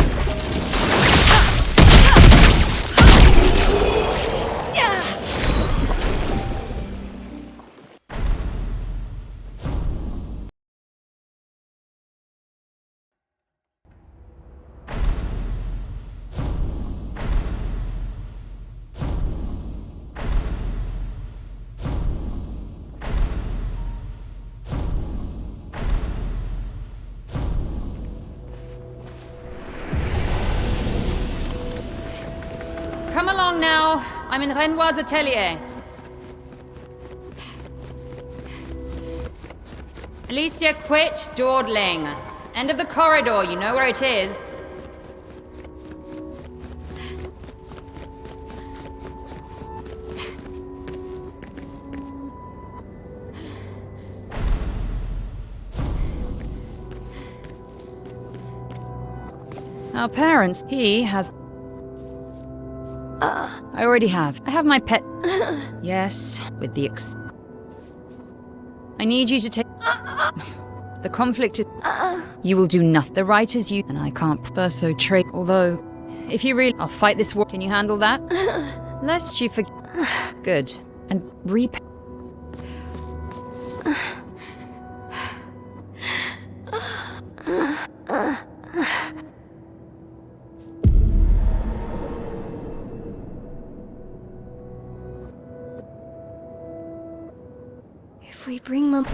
come along now. I'm in Renoir's atelier. Alicia, quit dawdling. End of the corridor, you know where it is. Our parents, he has... I already have. I have my pet... Yes, with the I need you to take... The conflict is... You will do nothing. The writers you... And I can't so trade. Although, if you really... I'll fight this war. Can you handle that? Lest you forget... Good. And repay... If we bring Mum...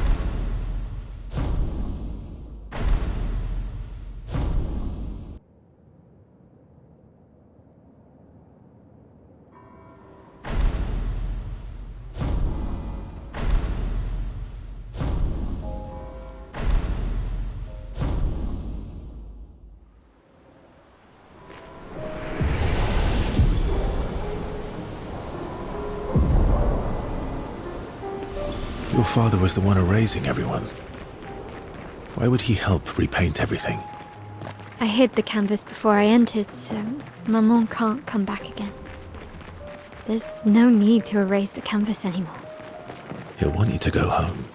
Your father was the one erasing everyone. Why would he help repaint everything? I hid the canvas before I entered, so Maman can't come back again. There's no need to erase the canvas anymore. He'll want you to go home.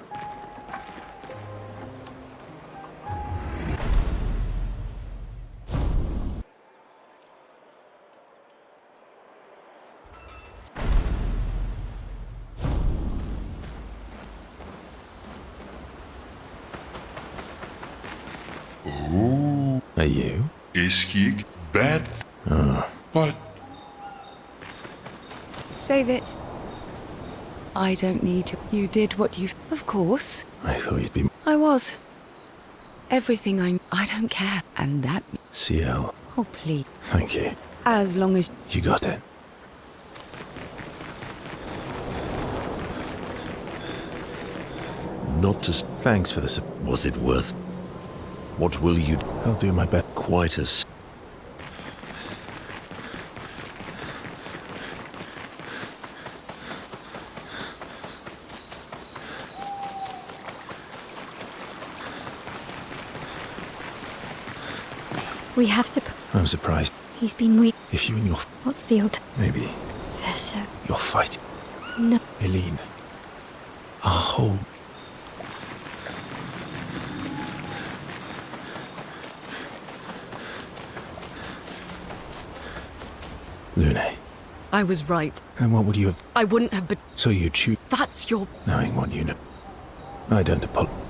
Are you? Esquie, bad. But... Save it. I don't need you. You did what you... Of course. I thought you'd be... I was. Everything I don't care. And that... CL. Oh, please. Thank you. As long as... You got it. Not to... Thanks for this. Was it worth... What will you... I'll do my best. Quite as... We have to... I'm surprised. He's been weak. If you and your... What's the old... Maybe. Verso. You're fighting. No. Eileen. Our whole... Lune. I was right. And what would you have... I wouldn't have been... So you'd shoot... That's your... Knowing what you know. I don't apologize.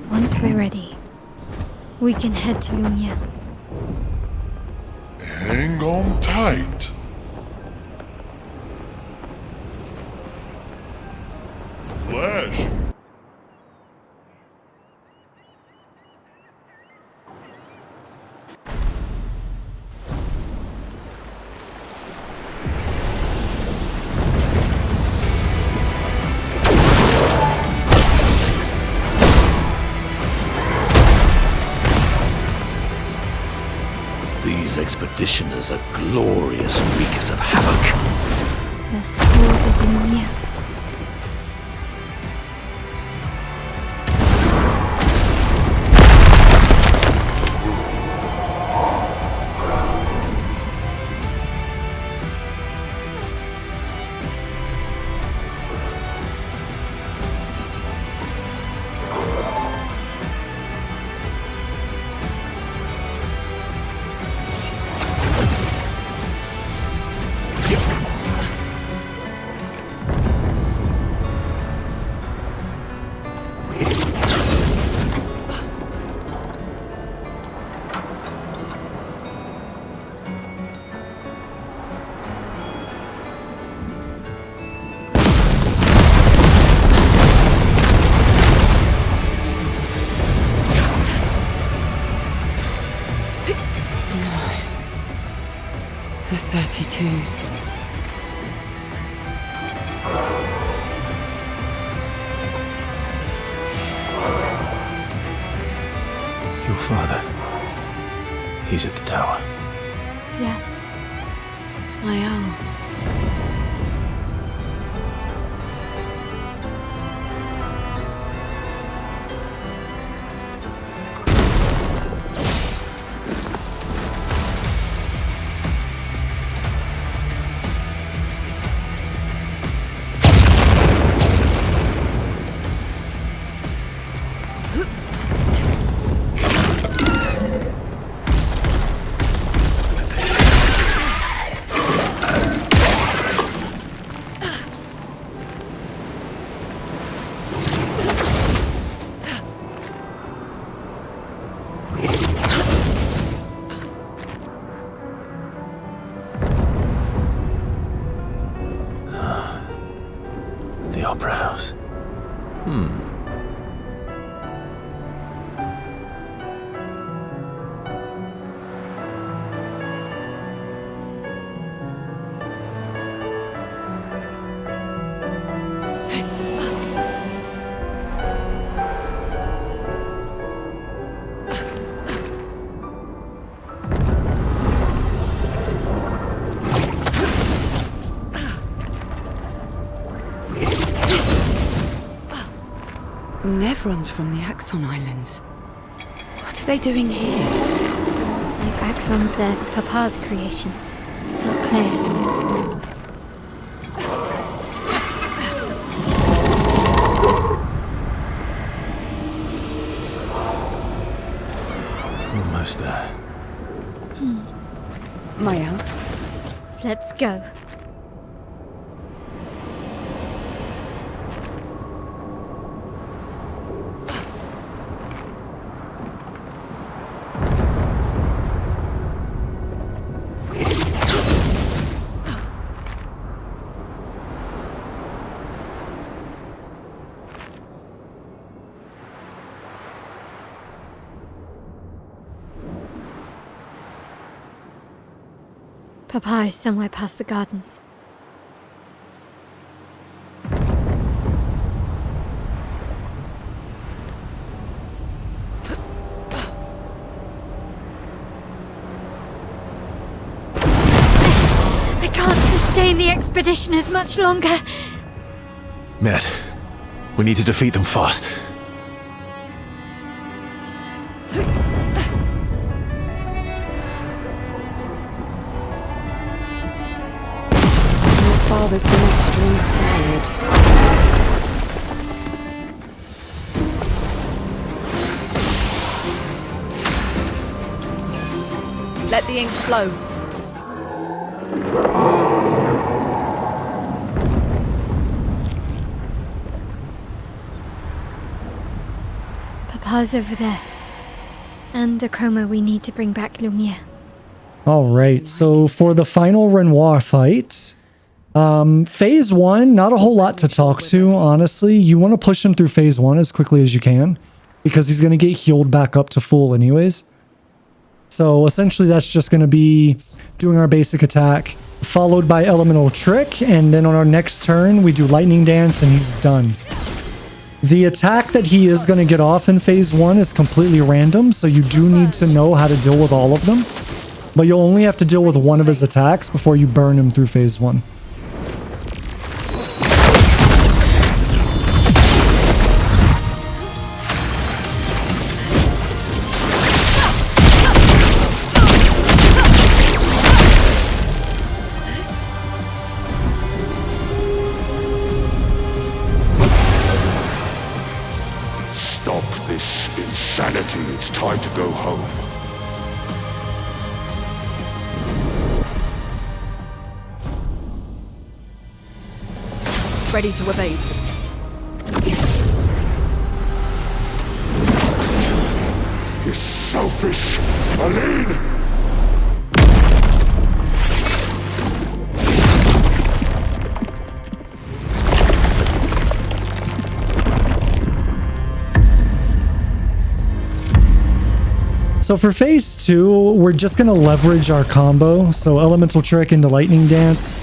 Once we're ready, we can head to Lumiere. Hang Hang on tight. Flash. These expeditioners are glorious wreakers of havoc. The sword of Lumiere. The 32s. Your father. He's at the tower. Yes. Maelle. The Opera House. Nevrons from the Axon Islands. What are they doing here? Like Axons, they're Papa's creations, not Claire's. Almost there. Maelle? Let's go. Papa is somewhere past the gardens. I can't sustain the expedition as much longer. Matt, we need to defeat them fast. Father's been extra inspired. Let the ink flow. Papa's over there. And the chroma we need to bring back Lumiere. All right, so for the final Renoir fight, phase 1, not a whole lot to talk to, honestly. You want to push him through phase 1 as quickly as you can, because he's going to get healed back up to full anyways. So essentially that's just going to be doing our basic attack, followed by Elemental Trick, and then on our next turn we do Lightning Dance and he's done. The attack that he is going to get off in phase 1 is completely random, so you do need to know how to deal with all of them. But you'll only have to deal with one of his attacks before you burn him through phase 1. Stop this insanity. It's time to go home. Ready to evade. You're selfish, Aline! So for phase 2, we're just going to leverage our combo. So Elemental Trick into Lightning Dance.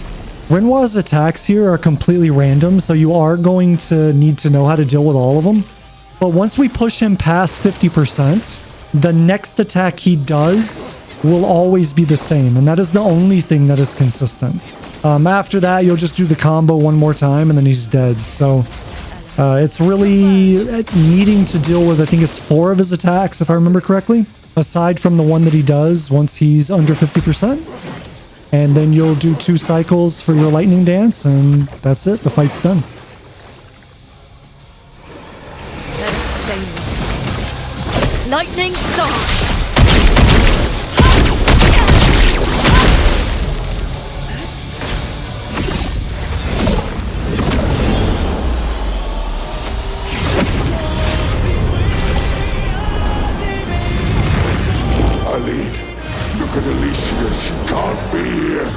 Renoir's attacks here are completely random, so you are going to need to know how to deal with all of them. But once we push him past 50%, the next attack he does will always be the same, and that is the only thing that is consistent. After that, you'll just do the combo one more time, and then he's dead. So it's really needing to deal with, I think it's 4 of his attacks, if I remember correctly, aside from the one that he does once he's under 50%. And then you'll do 2 cycles for your Lightning Dance, and that's it. The fight's done. Let us stay. Lightning dance. Aline, look at Alicia. She can't be here.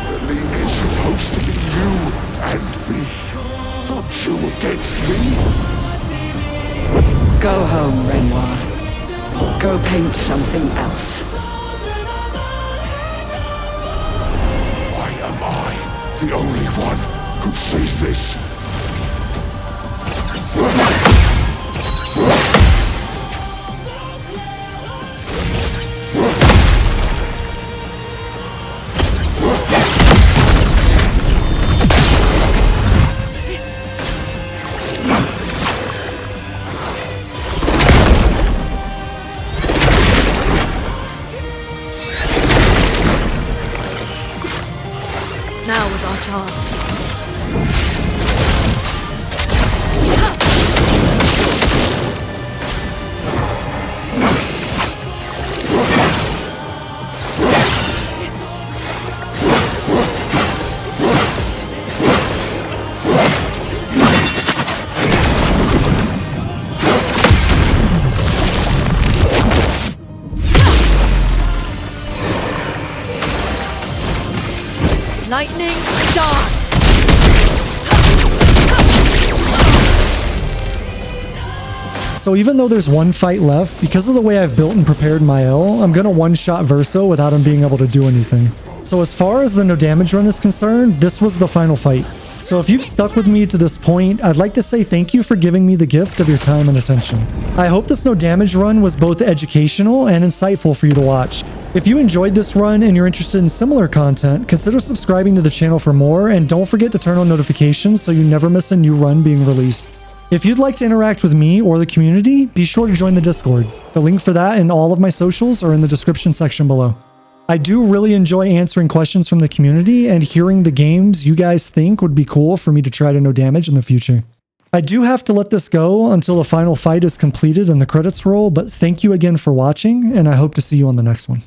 Aline, it's supposed to be you and me, not you against me. Go home, Renoir. Go paint something else. Why am I the only one who sees this? Now was our chance. Lightning dance! So even though there's one fight left, because of the way I've built and prepared Maelle, I'm going to one-shot Verso without him being able to do anything. So as far as the no damage run is concerned, this was the final fight. So if you've stuck with me to this point, I'd like to say thank you for giving me the gift of your time and attention. I hope this no damage run was both educational and insightful for you to watch. If you enjoyed this run and you're interested in similar content, consider subscribing to the channel for more, and don't forget to turn on notifications so you never miss a new run being released. If you'd like to interact with me or the community, be sure to join the Discord. The link for that and all of my socials are in the description section below. I do really enjoy answering questions from the community and hearing the games you guys think would be cool for me to try to no damage in the future. I do have to let this go until the final fight is completed and the credits roll, but thank you again for watching, and I hope to see you on the next one.